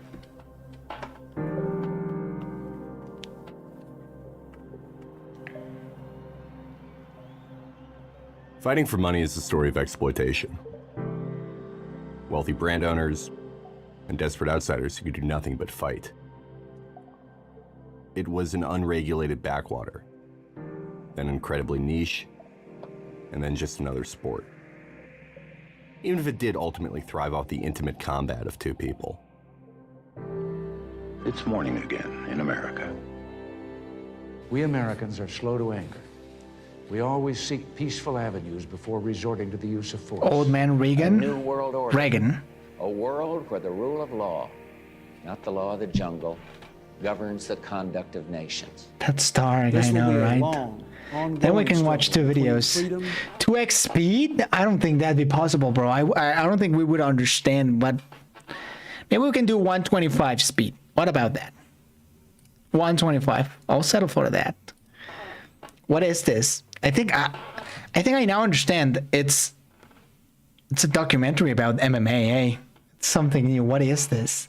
Fighting for money is the story of exploitation. Wealthy brand owners and desperate outsiders who could do nothing but fight. It was an unregulated backwater, then incredibly niche, and then just another sport. Even if it did ultimately thrive off the intimate combat of two people. It's morning again in America. We Americans are slow to anger. We always seek peaceful avenues before resorting to the use of force. Old man Reagan. A new world order. Reagan. A world where the rule of law, not the law of the jungle, governs the conduct of nations. That's dark, I know, right? Then we can watch two videos. 2x speed? I don't think that'd be possible, bro. I don't think we would understand, but maybe we can do 125 speed. What about that? 125. I'll settle for that. What is this? I think I now understand. It's a documentary about MMA. Eh? It's something new. What is this?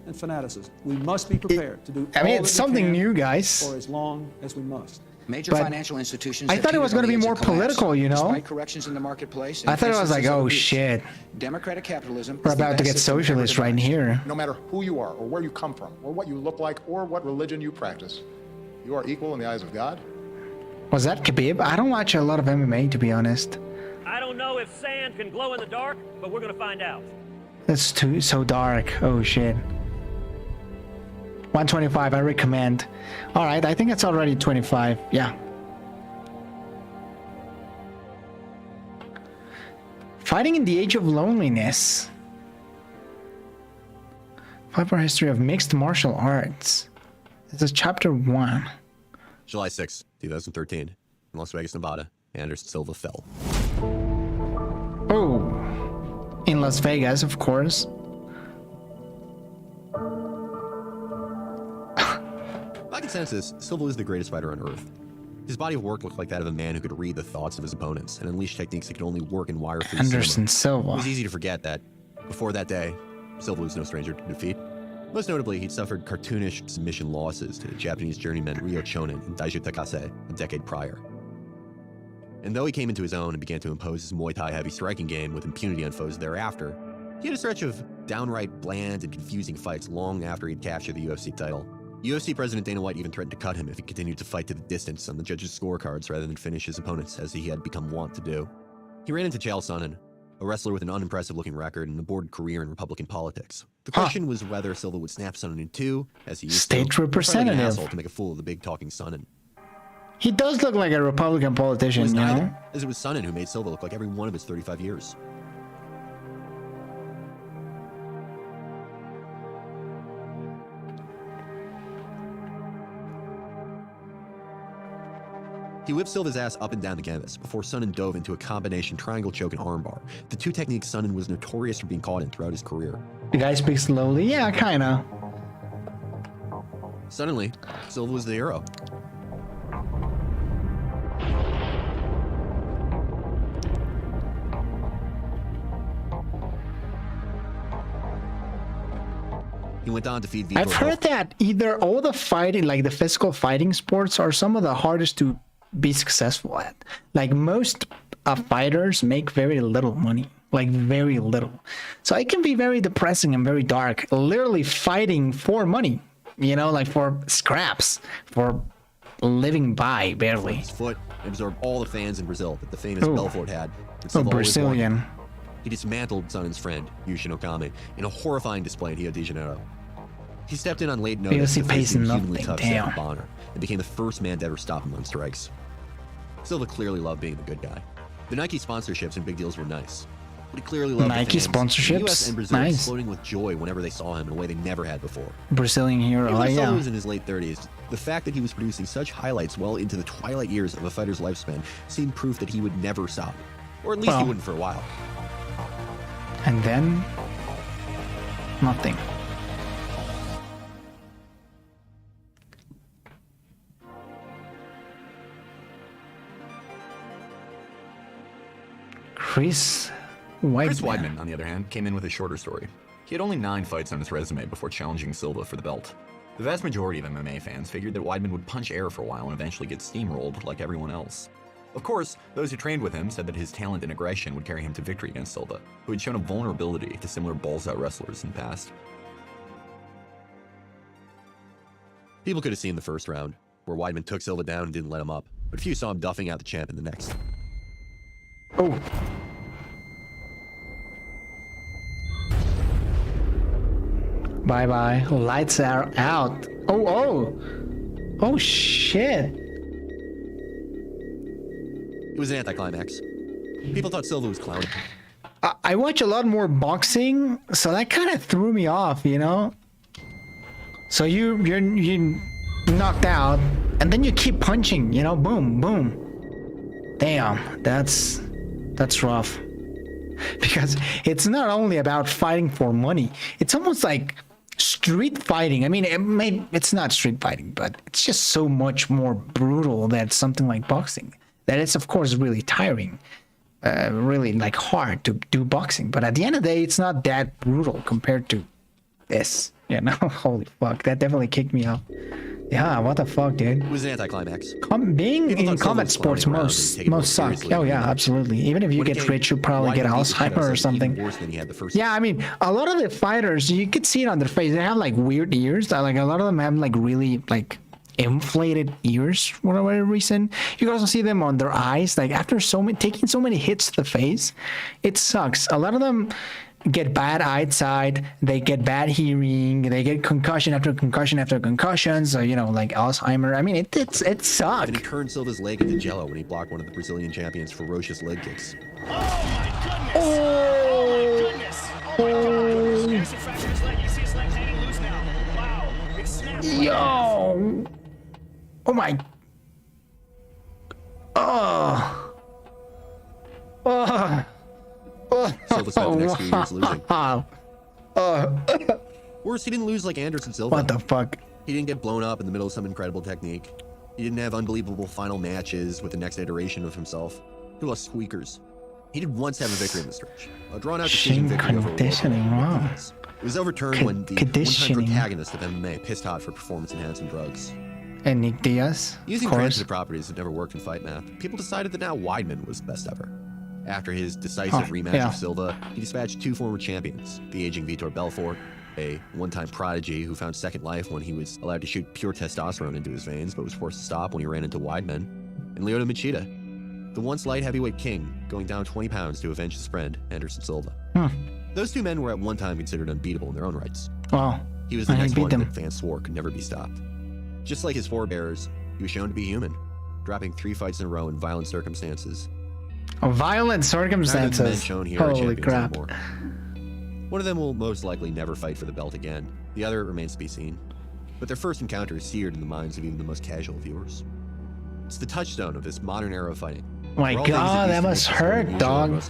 And fanaticism. We must be prepared to do. I mean, it's something new, guys. For as long as we must. Major financial institutions. I thought it was going to be more political, you know. Despite corrections in the marketplace. I thought it was like, oh shit. Democratic capitalism. We're about to get socialist right here. No matter who you are, or where you come from, or what you look like, or what religion you practice, you are equal in the eyes of God. Was that Khabib? I don't watch a lot of MMA, to be honest. I don't know if sand can glow in the dark, but we're gonna find out. That's so dark. Oh shit. 125, I recommend. All right, I think it's already 25. Yeah. Fighting in the Age of Loneliness. 5-part history of mixed martial arts. This is chapter 1. July 6, 2013, in Las Vegas, Nevada, Anderson Silva fell. Oh, in Las Vegas, of course. By consensus, Silva was the greatest fighter on Earth. His body of work looked like that of a man who could read the thoughts of his opponents and unleash techniques that could only work in wire-free Anderson cinema. Silva. It was easy to forget that, before that day, Silva was no stranger to defeat. Most notably, he'd suffered cartoonish submission losses to Japanese journeyman Ryo Chonin and Daiju Takase a decade prior. And though he came into his own and began to impose his Muay Thai heavy striking game with impunity on foes thereafter, he had a stretch of downright bland and confusing fights long after he'd captured the UFC title. UFC President Dana White even threatened to cut him if he continued to fight to the distance on the judges' scorecards rather than finish his opponents, as he had become wont to do. He ran into Chael Sonnen, a wrestler with an unimpressive-looking record and a bored career in Republican politics. The question was whether Silva would snap Sonnen in two, as he used State to, representative. or fight like an asshole to make a fool of the big-talking Sonnen. He does look like a Republican politician, you know? As it was Sonnen who made Silva look like every one of his 35 years. He whipped Silva's ass up and down the canvas before Sonnen dove into a combination triangle choke and armbar, the two techniques Sonnen was notorious for being caught in throughout his career. The guy speaks slowly? Yeah, kinda. Suddenly, Silva was the hero. He went on to feed Vitor. I've heard that either all the fighting, like the physical fighting sports, are some of the hardest to be successful at. Like most fighters make very little money, like very little. So it can be very depressing and very dark, literally fighting for money, you know, like for scraps, for living by barely. His foot absorbed all the fans in Brazil that the famous Belfort had. Oh, Brazilian. He dismantled Sonnen's friend, Yushin Okami, in a horrifying display in Rio de Janeiro. He stepped in on late notice to face the humanly tough Stefan Bonner and became the first man to ever stop him on strikes. Silva clearly loved being the good guy. The Nike sponsorships and big deals were nice, but he clearly loved Nike the fans. sponsorships. The US and Brazil Nice. exploding with joy whenever they saw him in a way they never had before. Brazilian hero. Even though Silva Yeah. was in his late 30s, the fact that he was producing such highlights well into the twilight years of a fighter's lifespan seemed proof that he would never stop, or at least he wouldn't for a while. And then nothing. Chris Weidman, on the other hand, came in with a shorter story. He had only 9 fights on his resume before challenging Silva for the belt. The vast majority of MMA fans figured that Weidman would punch air for a while and eventually get steamrolled like everyone else. Of course, those who trained with him said that his talent and aggression would carry him to victory against Silva, who had shown a vulnerability to similar balls-out wrestlers in the past. People could have seen the first round, where Weidman took Silva down and didn't let him up, but few saw him duffing out the champ in the next. Oh. Bye-bye. Lights are out. Oh, shit. It was an anticlimax. People thought Silva was clowning. I watch a lot more boxing, so that kind of threw me off, you know? So you're knocked out, and then you keep punching, you know? Boom, boom. Damn, that's rough. Because it's not only about fighting for money. It's almost like street fighting. I mean, it's not street fighting, but it's just so much more brutal than something like boxing. That it's, of course, really tiring. Really, like, hard to do boxing. But at the end of the day, it's not that brutal compared to this. You know? Holy fuck. That definitely kicked me off. Yeah, what the fuck, dude? It was an anticlimax. Being in combat sports most suck. Oh yeah, absolutely. Even if you get rich, you probably get Alzheimer or something. Yeah, I mean, a lot of the fighters, you could see it on their face. They have like weird ears. Like a lot of them have like really like inflated ears for whatever reason. You can also see them on their eyes. Like after taking so many hits to the face, it sucks. A lot of them get bad eyesight, they get bad hearing, they get concussion after concussion after concussion, so you know, like Alzheimer. I mean, it sucks. And he turned Silva's leg into jello when he blocked one of the Brazilian champion's ferocious leg kicks. Oh my goodness! Oh my god! Anderson fractured his leg. You see his leg hanging loose now. Wow! It snapped. Yo! Oh my! Silva spent the next few years losing. Worse, he didn't lose like Anderson Silva. What the fuck? He didn't get blown up in the middle of some incredible technique. He didn't have unbelievable final matches with the next iteration of himself. He lost squeakers. He did once have a victory in the stretch. A drawn-out decision victory over conditioning, wow. It was overturned when the 100 protagonist of MMA pissed hot for performance-enhancing drugs. And Nick Diaz, using transitive properties that never worked in fight math, people decided that now Weidman was the best ever. After his decisive rematch with Silva, he dispatched 2 former champions, the aging Vitor Belfort, a one-time prodigy who found second life when he was allowed to shoot pure testosterone into his veins but was forced to stop when he ran into Weidman, and Lyoto Machida, The once light heavyweight king going down 20 pounds to avenge his friend, Anderson Silva. Those two men were at one time considered unbeatable in their own rights. Wow. He was the next one that fans swore could never be stopped. Just like his forebears, he was shown to be human, dropping 3 fights in a row in violent circumstances. Violent circumstances? Neither of the men shown here are Holy champions crap. anymore. One of them will most likely never fight for the belt again. The other remains to be seen. But their first encounter is seared in the minds of even the most casual viewers. It's the touchstone of this modern era of fighting. My God, that must hurt, dog.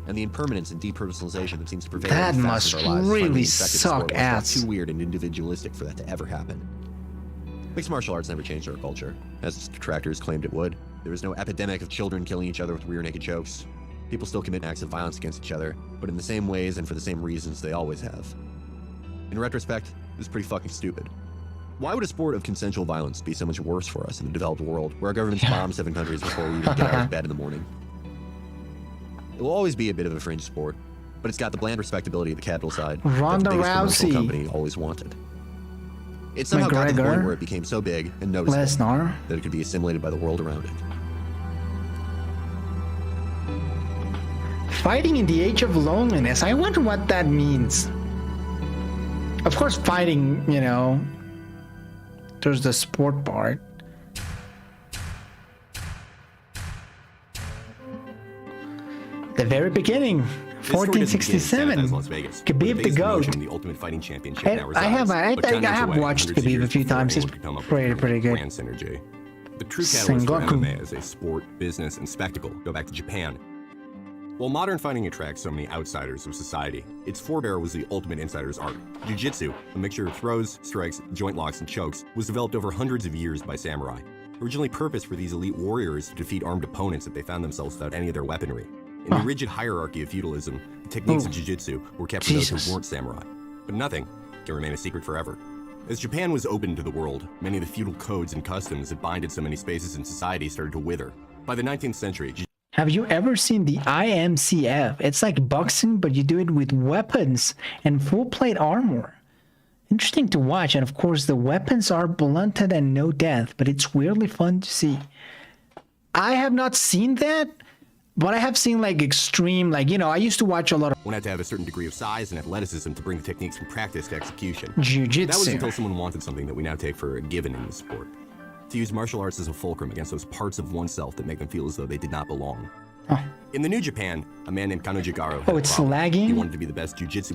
And the impermanence and depersonalization that seems to prevail. That must really suck ass. Too weird and individualistic for that to ever happen. Mixed martial arts never changed our culture, as its detractors claimed it would. There was no epidemic of children killing each other with rear naked chokes. People still commit acts of violence against each other, but in the same ways and for the same reasons they always have. In retrospect, this is pretty fucking stupid. Why would a sport of consensual violence be so much worse for us in the developed world, where our governments bomb 7 countries before we even get out of bed in the morning? It will always be a bit of a fringe sport, but it's got the bland respectability of the capital side Ronda that the biggest commercial Rousey. company always wanted. It somehow got to the point where it became so big and noticeable Lesnar. that it could be assimilated by the world around it. Fighting in the age of loneliness. I wonder what that means. Of course, fighting, you know, there's the sport part. The very beginning, 1467. Khabib the GOAT. The Ultimate Fighting Championship I have watched Khabib a few times. He's pretty good. Synergy. The true catalyst for MMA as a sport, business, and spectacle go back to Japan. While modern fighting attracts so many outsiders of society, its forebear was the ultimate insider's art. Jiu-jitsu, a mixture of throws, strikes, joint locks, and chokes, was developed over hundreds of years by samurai. Originally purposed for these elite warriors to defeat armed opponents if they found themselves without any of their weaponry. In the rigid hierarchy of feudalism, the techniques of jiu-jitsu were kept for those who weren't samurai. But nothing can remain a secret forever. As Japan was open to the world, many of the feudal codes and customs that binded so many spaces in society started to wither. By the 19th century, Have you ever seen the IMCF? It's like boxing, but you do it with weapons and full plate armor. Interesting to watch, and of course the weapons are blunted and no death, but it's weirdly fun to see. I have not seen that, but I have seen like extreme, like, you know, I used to watch a lot of... one had to have a certain degree of size and athleticism to bring the techniques from practice to execution. Jiu-jitsu. That was until someone wanted something that we now take for a given in the sport. To use martial arts as a fulcrum against those parts of oneself that make them feel as though they did not belong. In the New Japan, a man named Kano Jigaro had Oh, it's lagging? He wanted to be the best jiu-jitsu.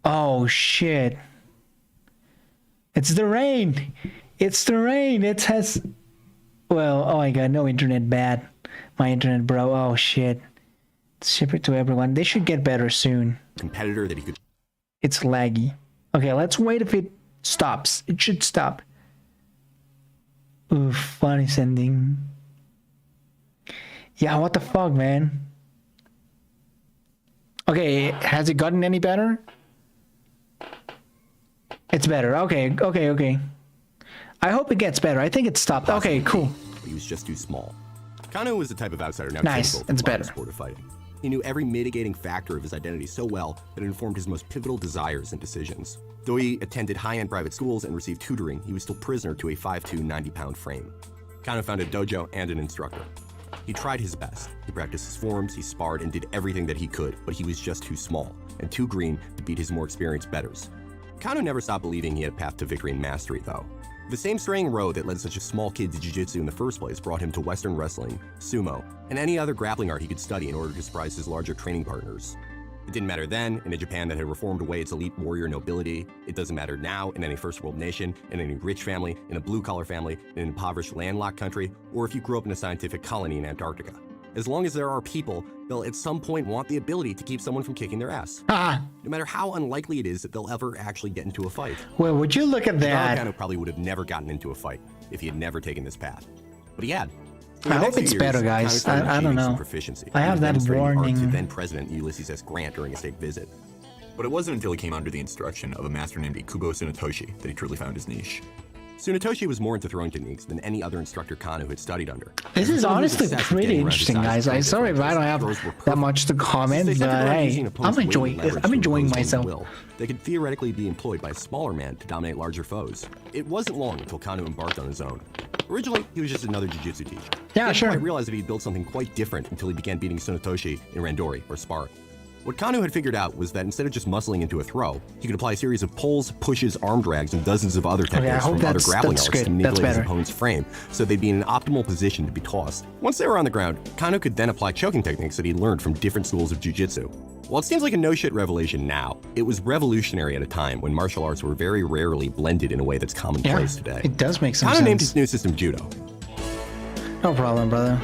Oh, shit. It's the rain. It's the rain. It has... Well, oh my god, no internet bad. My internet, bro. Oh, shit. Ship it to everyone. They should get better soon. Competitor that he could... It's laggy. Okay, let's wait if it stops. It should stop. Ooh, funny sending. Yeah, what the fuck, man? Okay, has it gotten any better? It's better. Okay. I hope it gets better. I think it stopped. Okay, cool. He was just too small. Kano was the type of outsider now Nice, capable of it's the modern better. sport of fighting. He knew every mitigating factor of his identity so well that it informed his most pivotal desires and decisions. Though he attended high-end private schools and received tutoring, he was still prisoner to a 5'2", 90-pound frame. Kano found a dojo and an instructor. He tried his best. He practiced his forms, he sparred, and did everything that he could, but he was just too small and too green to beat his more experienced betters. Kano never stopped believing he had a path to victory and mastery, though. The same straying road that led such a small kid to jiu-jitsu in the first place brought him to Western wrestling, sumo, and any other grappling art he could study in order to surprise his larger training partners. It didn't matter then, in a Japan that had reformed away its elite warrior nobility. It doesn't matter now, in any first world nation, in any rich family, in a blue-collar family, in an impoverished landlocked country, or if you grew up in a scientific colony in Antarctica. As long as there are people, they'll at some point want the ability to keep someone from kicking their ass. No matter how unlikely it is that they'll ever actually get into a fight. Well, would you look at that? Kano probably would have never gotten into a fight if he had never taken this path. But he had. I hope it's better, guys. I don't know. I have that warning. To then President Ulysses S. Grant during a state visit. But it wasn't until he came under the instruction of a master named Ikubo Tsunetoshi that he truly found his niche. Tsunetoshi was more into throwing techniques than any other instructor Kano had studied under. This is honestly pretty interesting, guys. I'm sorry if I don't have that much to comment, but hey, I'm enjoying myself. They could theoretically be employed by a smaller man to dominate larger foes. It wasn't long until Kano embarked on his own. Originally, he was just another jiu-jitsu teacher. Yeah, he sure. He didn't realize that he'd built something quite different until he began beating Tsunetoshi in randori, or sparring. What Kano had figured out was that instead of just muscling into a throw, he could apply a series of pulls, pushes, arm drags, and dozens of other techniques from other grappling arts to manipulate his opponent's frame so they'd be in an optimal position to be tossed. Once they were on the ground, Kano could then apply choking techniques that he'd learned from different schools of jiu-jitsu. While it seems like a no-shit revelation now, it was revolutionary at a time when martial arts were very rarely blended in a way that's commonplace today. It does make some sense. Kano named his new system Judo. No problem, brother.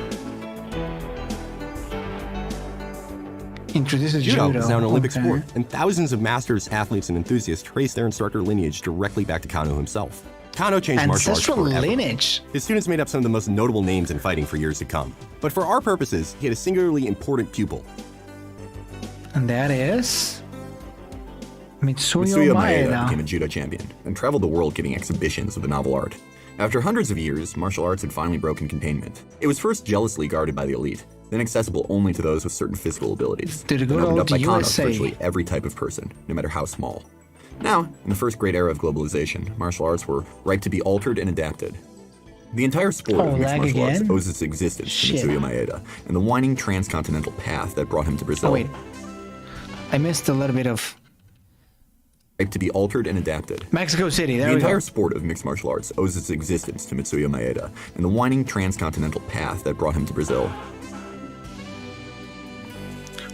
Introduces Judo is now an Olympic sport, and thousands of masters, athletes, and enthusiasts trace their instructor lineage directly back to Kano himself. Kano changed martial arts forever. Lineage. His students made up some of the most notable names in fighting for years to come. But for our purposes, he had a singularly important pupil. And that is Mitsuyo Maeda became a judo champion and traveled the world giving exhibitions of the novel art. After hundreds of years, martial arts had finally broken containment. It was first jealously guarded by the elite, then accessible only to those with certain physical abilities. Did it go and opened up by Kano to USA? virtually every type of person, no matter how small. Now, in the first great era of globalization, martial arts were ripe to be altered and adapted. The entire sport of mixed martial arts owes its existence to Mitsuyo Maeda and the winding transcontinental path that brought him to Brazil. Oh wait, I missed a little bit of... To be altered and adapted. Mexico City, there the we go. entire sport of mixed martial arts owes its existence to Mitsuyo Maeda and the winding transcontinental path that brought him to Brazil.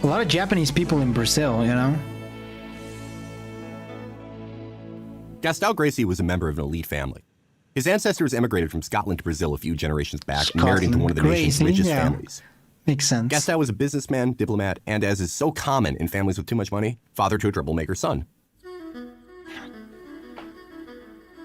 A lot of Japanese people in Brazil, you know? Gastão Gracie was a member of an elite family. His ancestors emigrated from Scotland to Brazil a few generations back and married into one of the nation's richest families. Makes sense. Gastão was a businessman, diplomat, and as is so common in families with too much money, father to a troublemaker son.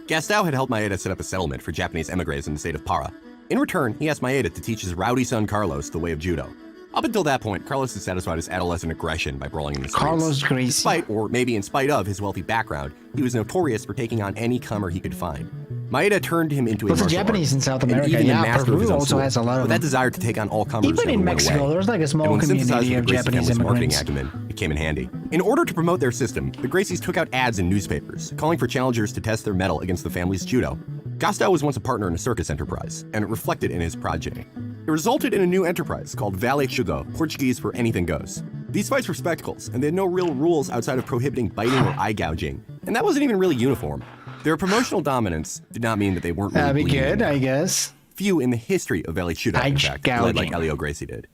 Gastão had helped Maeda set up a settlement for Japanese emigres in the state of Para. In return, he asked Maeda to teach his rowdy son Carlos the way of judo. Up until that point, Carlos had satisfied his adolescent aggression by brawling in the streets. Carlos Gracie. Despite, or maybe in spite of, his wealthy background, he was notorious for taking on any comer he could find. Maeda turned him into a martial Japanese in South America. Even Yeah, master of his Peru own also sword. has a lot of But that desire to take on all comers Even in never went Mexico, away. there's like a small And when synthesized community with of the Gracie Japanese family's marketing immigrants. acumen, it came in handy. In order to promote their system, the Gracies took out ads in newspapers, calling for challengers to test their mettle against the family's judo. Gastão was once a partner in a circus enterprise, and it reflected in his progeny. It resulted in a new enterprise called Vale Judo, Portuguese for anything goes. These fights were spectacles, and they had no real rules outside of prohibiting biting or eye gouging, and that wasn't even really uniform. Their promotional dominance did not mean that they weren't really That'd be bleeding. good, I guess. Few in the history of Vale Judo, in fact, led like Elio Gracie did.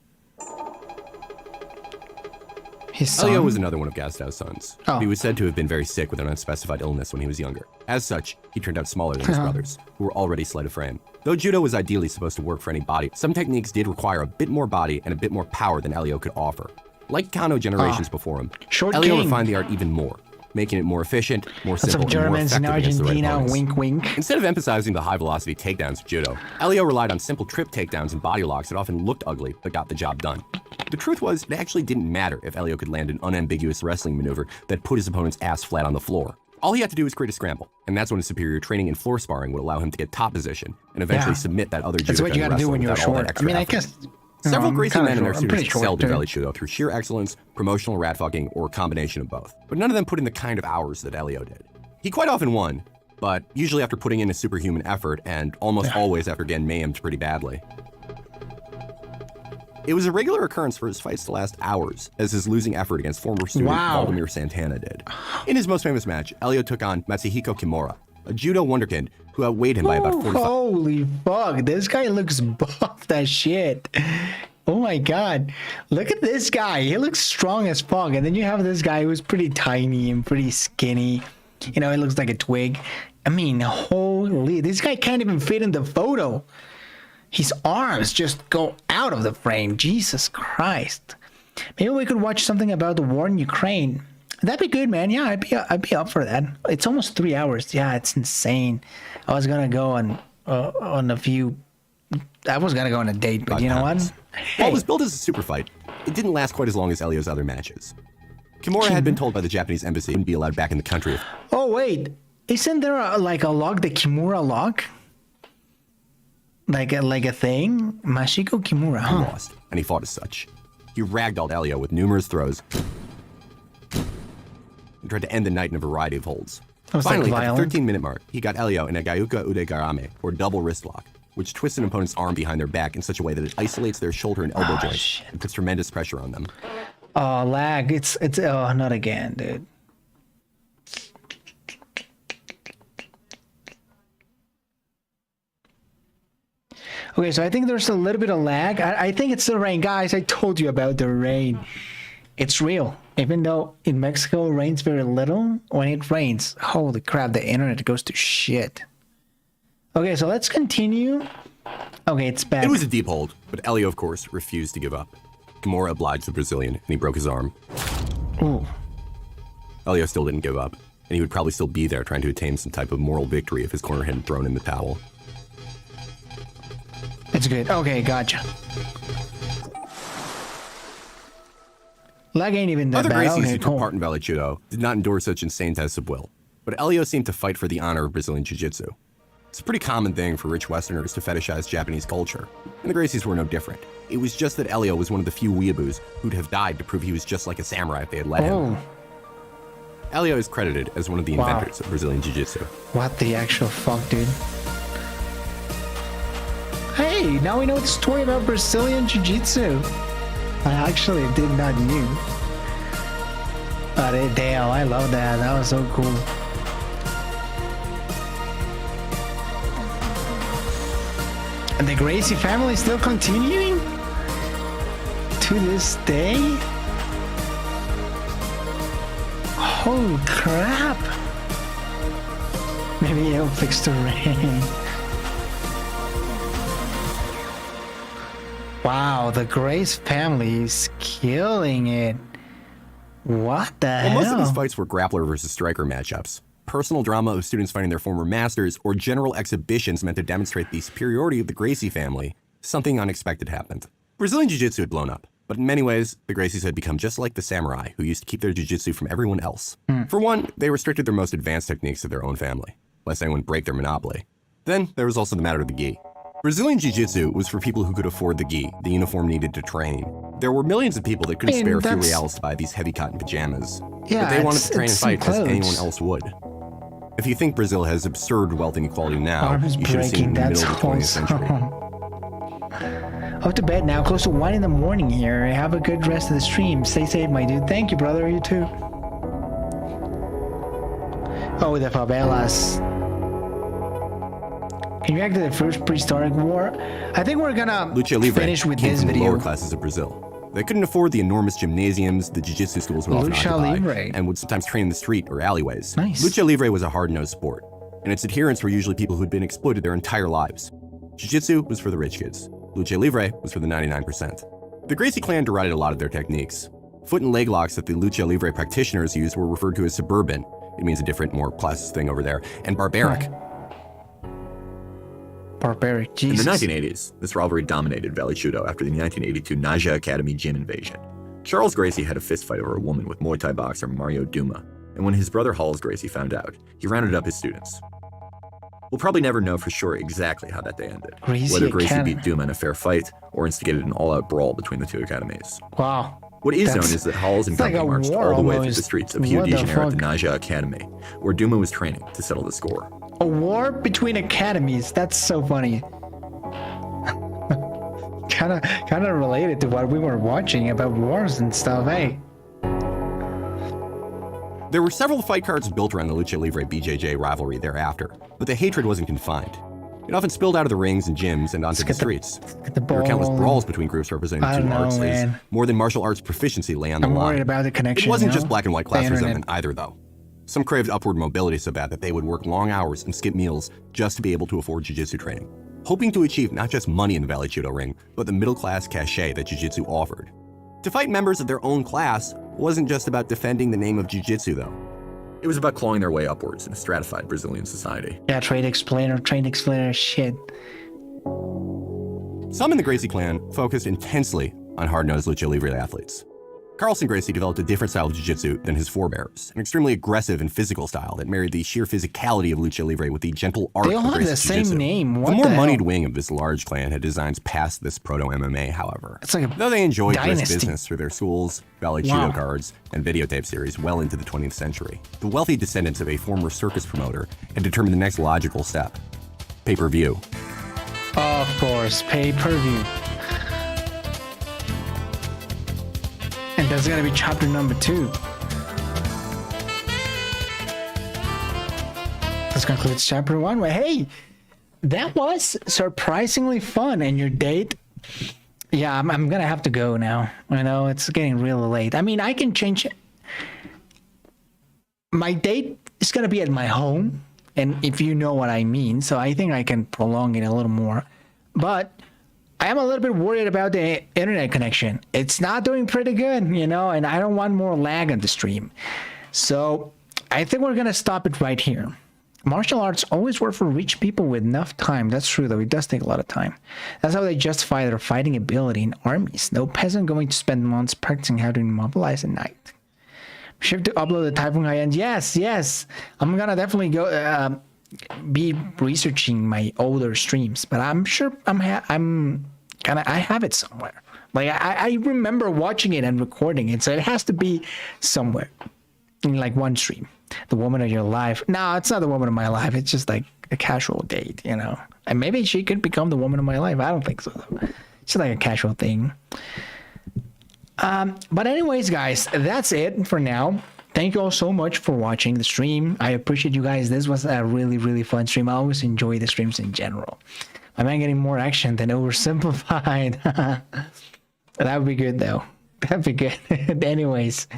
His son? Elio was another one of Gastão's sons. Oh. He was said to have been very sick with an unspecified illness when he was younger. As such, he turned out smaller than his brothers, who were already slight of frame. Though judo was ideally supposed to work for any body, some techniques did require a bit more body and a bit more power than Elio could offer. Like Kano generations before him, Elio refined the art even more, making it more efficient, more simple, and more effective against the right opponents. Wink, wink. Instead of emphasizing the high-velocity takedowns of judo, Elio relied on simple trip takedowns and body locks that often looked ugly but got the job done. The truth was, it actually didn't matter if Elio could land an unambiguous wrestling maneuver that put his opponent's ass flat on the floor. All he had to do was create a scramble, and that's when his superior training in floor sparring would allow him to get top position and eventually submit that other judo. That's what you gotta do when you're short. I mean, I guess... Several Gracie men and their students excelled in too. Vale Judo through sheer excellence, promotional rat-fucking, or a combination of both. But none of them put in the kind of hours that Elio did. He quite often won, but usually after putting in a superhuman effort and almost always after getting maimed pretty badly. It was a regular occurrence for his fights to last hours, as his losing effort against former student Valdemir Santana did. In his most famous match, Elio took on Matsuhiko Kimura, a judo wonderkind who outweighed him by about 45. Holy fuck, this guy looks buffed as shit. Oh my god. Look at this guy. He looks strong as fuck. And then you have this guy who's pretty tiny and pretty skinny. You know, he looks like a twig. I mean, holy, this guy can't even fit in the photo. His arms just go out of the frame. Jesus Christ. Maybe we could watch something about the war in Ukraine. That'd be good, man. Yeah, I'd be up for that. It's almost 3 hours. Yeah, it's insane. I was gonna go on a few. I was gonna go on a date, but you know what? While it was billed as a super fight, it didn't last quite as long as Elio's other matches. Kimura had been told by the Japanese embassy he wouldn't be allowed back in the country. Oh wait, Isn't there like a lock, the Kimura lock? Like a thing? Mashiko Kimura, He lost, and he fought as such. He ragdolled Elio with numerous throws and tried to end the night in a variety of holds. Finally, at the 13-minute mark, he got Elio in a Gayuka Ude Garame, or double wrist lock, which twists an opponent's arm behind their back in such a way that it isolates their shoulder and elbow joints and puts tremendous pressure on them. Oh, lag. It's oh, not again, dude. Okay, so I think there's a little bit of lag. I think it's the rain. Guys, I told you about the rain. It's real. Even though in Mexico it rains very little, when it rains, holy crap, the internet goes to shit. Okay, so let's continue. Okay, it's back. It was a deep hold, but Elio, of course, refused to give up. Kimura obliged the Brazilian, and he broke his arm. Ooh. Elio still didn't give up, and he would probably still be there trying to attain some type of moral victory if his corner hadn't thrown in the towel. It's good. Okay, gotcha. Lag ain't even that Other bad. Gracies Okay, who cool. took part in Vale Judo did not endorse such insane tests of will, but Elio seemed to fight for the honor of Brazilian Jiu-Jitsu. It's a pretty common thing for rich Westerners to fetishize Japanese culture, and the Gracies were no different. It was just that Elio was one of the few weeaboos who'd have died to prove he was just like a samurai if they had let him. Elio is credited as one of the inventors of Brazilian Jiu-Jitsu. What the actual fuck, dude? Hey, now we know the story about Brazilian Jiu-Jitsu. I actually did not knew. But damn, I love that. That was so cool. And the Gracie family is still continuing? To this day? Holy crap! Maybe it'll fix the rain. Wow, the Grace family is killing it. What the hell? Most of these fights were grappler versus striker matchups. Personal drama of students fighting their former masters, or general exhibitions meant to demonstrate the superiority of the Gracie family. Something unexpected happened. Brazilian Jiu-Jitsu had blown up, but in many ways, the Gracies had become just like the samurai, who used to keep their Jiu-Jitsu from everyone else. For one, they restricted their most advanced techniques to their own family, lest anyone break their monopoly. Then, there was also the matter of the gi. Brazilian Jiu-Jitsu was for people who could afford the gi, the uniform needed to train. There were millions of people that couldn't spare a few reals to buy these heavy cotton pajamas. Yeah, but they wanted to train and fight as clothes. anyone else would. If you think Brazil has absurd wealth inequality now, Arms you should have seen breaking, it in the middle of the 20th century. Off to bed now, close to 1 in the morning here. Have a good rest of the stream. Stay safe, my dude. Thank you, brother. You too. Oh, the favelas. Can you react to the first prehistoric war? I think we're gonna finish with came this from the video. lower classes of Brazil. They couldn't afford the enormous gymnasiums the jiu-jitsu schools would often Lucha occupy, Libre. and would sometimes train in the street or alleyways. Nice. Lucha Libre was a hard-nosed sport, and its adherents were usually people who'd been exploited their entire lives. Jiu-jitsu was for the rich kids. Lucha Libre was for the 99%. The Gracie clan derided a lot of their techniques. Foot and leg locks that the Lucha Libre practitioners used were referred to as suburban. It means a different, more classist thing over there. And barbaric. Barbaric, Jesus. In the 1980s, this rivalry dominated Vale Judo after the 1982 Naja Academy gym invasion. Charles Gracie had a fistfight over a woman with Muay Thai boxer Mario Duma, and when his brother Halls Gracie found out, he rounded up his students. We'll probably never know for sure exactly how that day ended, whether Gracie beat Duma in a fair fight or instigated an all-out brawl between the two academies. Wow. What is known is that Halls and company marched all the way through the streets of Rio de Janeiro at the Naja Academy, where Duma was training to settle the score. A war between academies. That's so funny. kind of related to what we were watching about wars and stuff, eh? There were several fight cards built around the Lucha Libre BJJ rivalry thereafter, but the hatred wasn't confined. It often spilled out of the rings and gyms and onto the streets. There were countless brawls between groups representing the two arts, as more than martial arts proficiency lay on the line. I'm worried about the connection. It wasn't just black and white class resentment either, though. Some craved upward mobility so bad that they would work long hours and skip meals just to be able to afford jiu-jitsu training, hoping to achieve not just money in the Vale Judo ring, but the middle-class cachet that jiu-jitsu offered. To fight members of their own class wasn't just about defending the name of jiu-jitsu, though. It was about clawing their way upwards in a stratified Brazilian society. Yeah, train explainer shit. Some in the Gracie clan focused intensely on hard-nosed Lucha Libre athletes. Carlson Gracie developed a different style of jiu-jitsu than his forebears, an extremely aggressive and physical style that married the sheer physicality of lucha libre with the gentle art They of all have the Gracie's same jiu-jitsu. name. What The more the moneyed hell? wing of this large clan had designs past this proto-MMA, however. It's like a Though they enjoyed brisk dynasty. business through their schools, Valley Wow. Judo cards, and videotape series well into the 20th century, the wealthy descendants of a former circus promoter had determined the next logical step: pay-per-view. Of course, pay-per-view. And that's gonna be chapter number 2. This concludes chapter 1. Well, hey, that was surprisingly fun. And your date? Yeah, I'm gonna have to go now. I know it's getting really late. I mean, I can change it. My date is gonna be at my home, and if you know what I mean, so I think I can prolong it a little more. But I am a little bit worried about the internet connection. It's not doing pretty good, and I don't want more lag on the stream. So I think we're gonna stop it right here. Martial arts always work for rich people with enough time. That's true, though. It does take a lot of time. That's how they justify their fighting ability in armies. No peasant going to spend months practicing how to immobilize a knight. Shift to upload the Typhoon High End. Yes. I'm gonna definitely go be researching my older streams, but I'm sure I have it somewhere. Like I remember watching it and recording it, so it has to be somewhere in like one stream. The woman of your life. No, it's not the woman of my life. It's just like a casual date, And maybe she could become the woman of my life. I don't think so, though. It's just like a casual thing. But anyways, guys, that's it for now. Thank you all so much for watching the stream. I appreciate you guys. This was a really, really fun stream. I always enjoy the streams in general. My man getting more action than Oversimplified. That would be good, though. That'd be good. Anyways,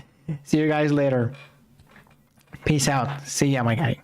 see you guys later. Peace out. See ya, my guy.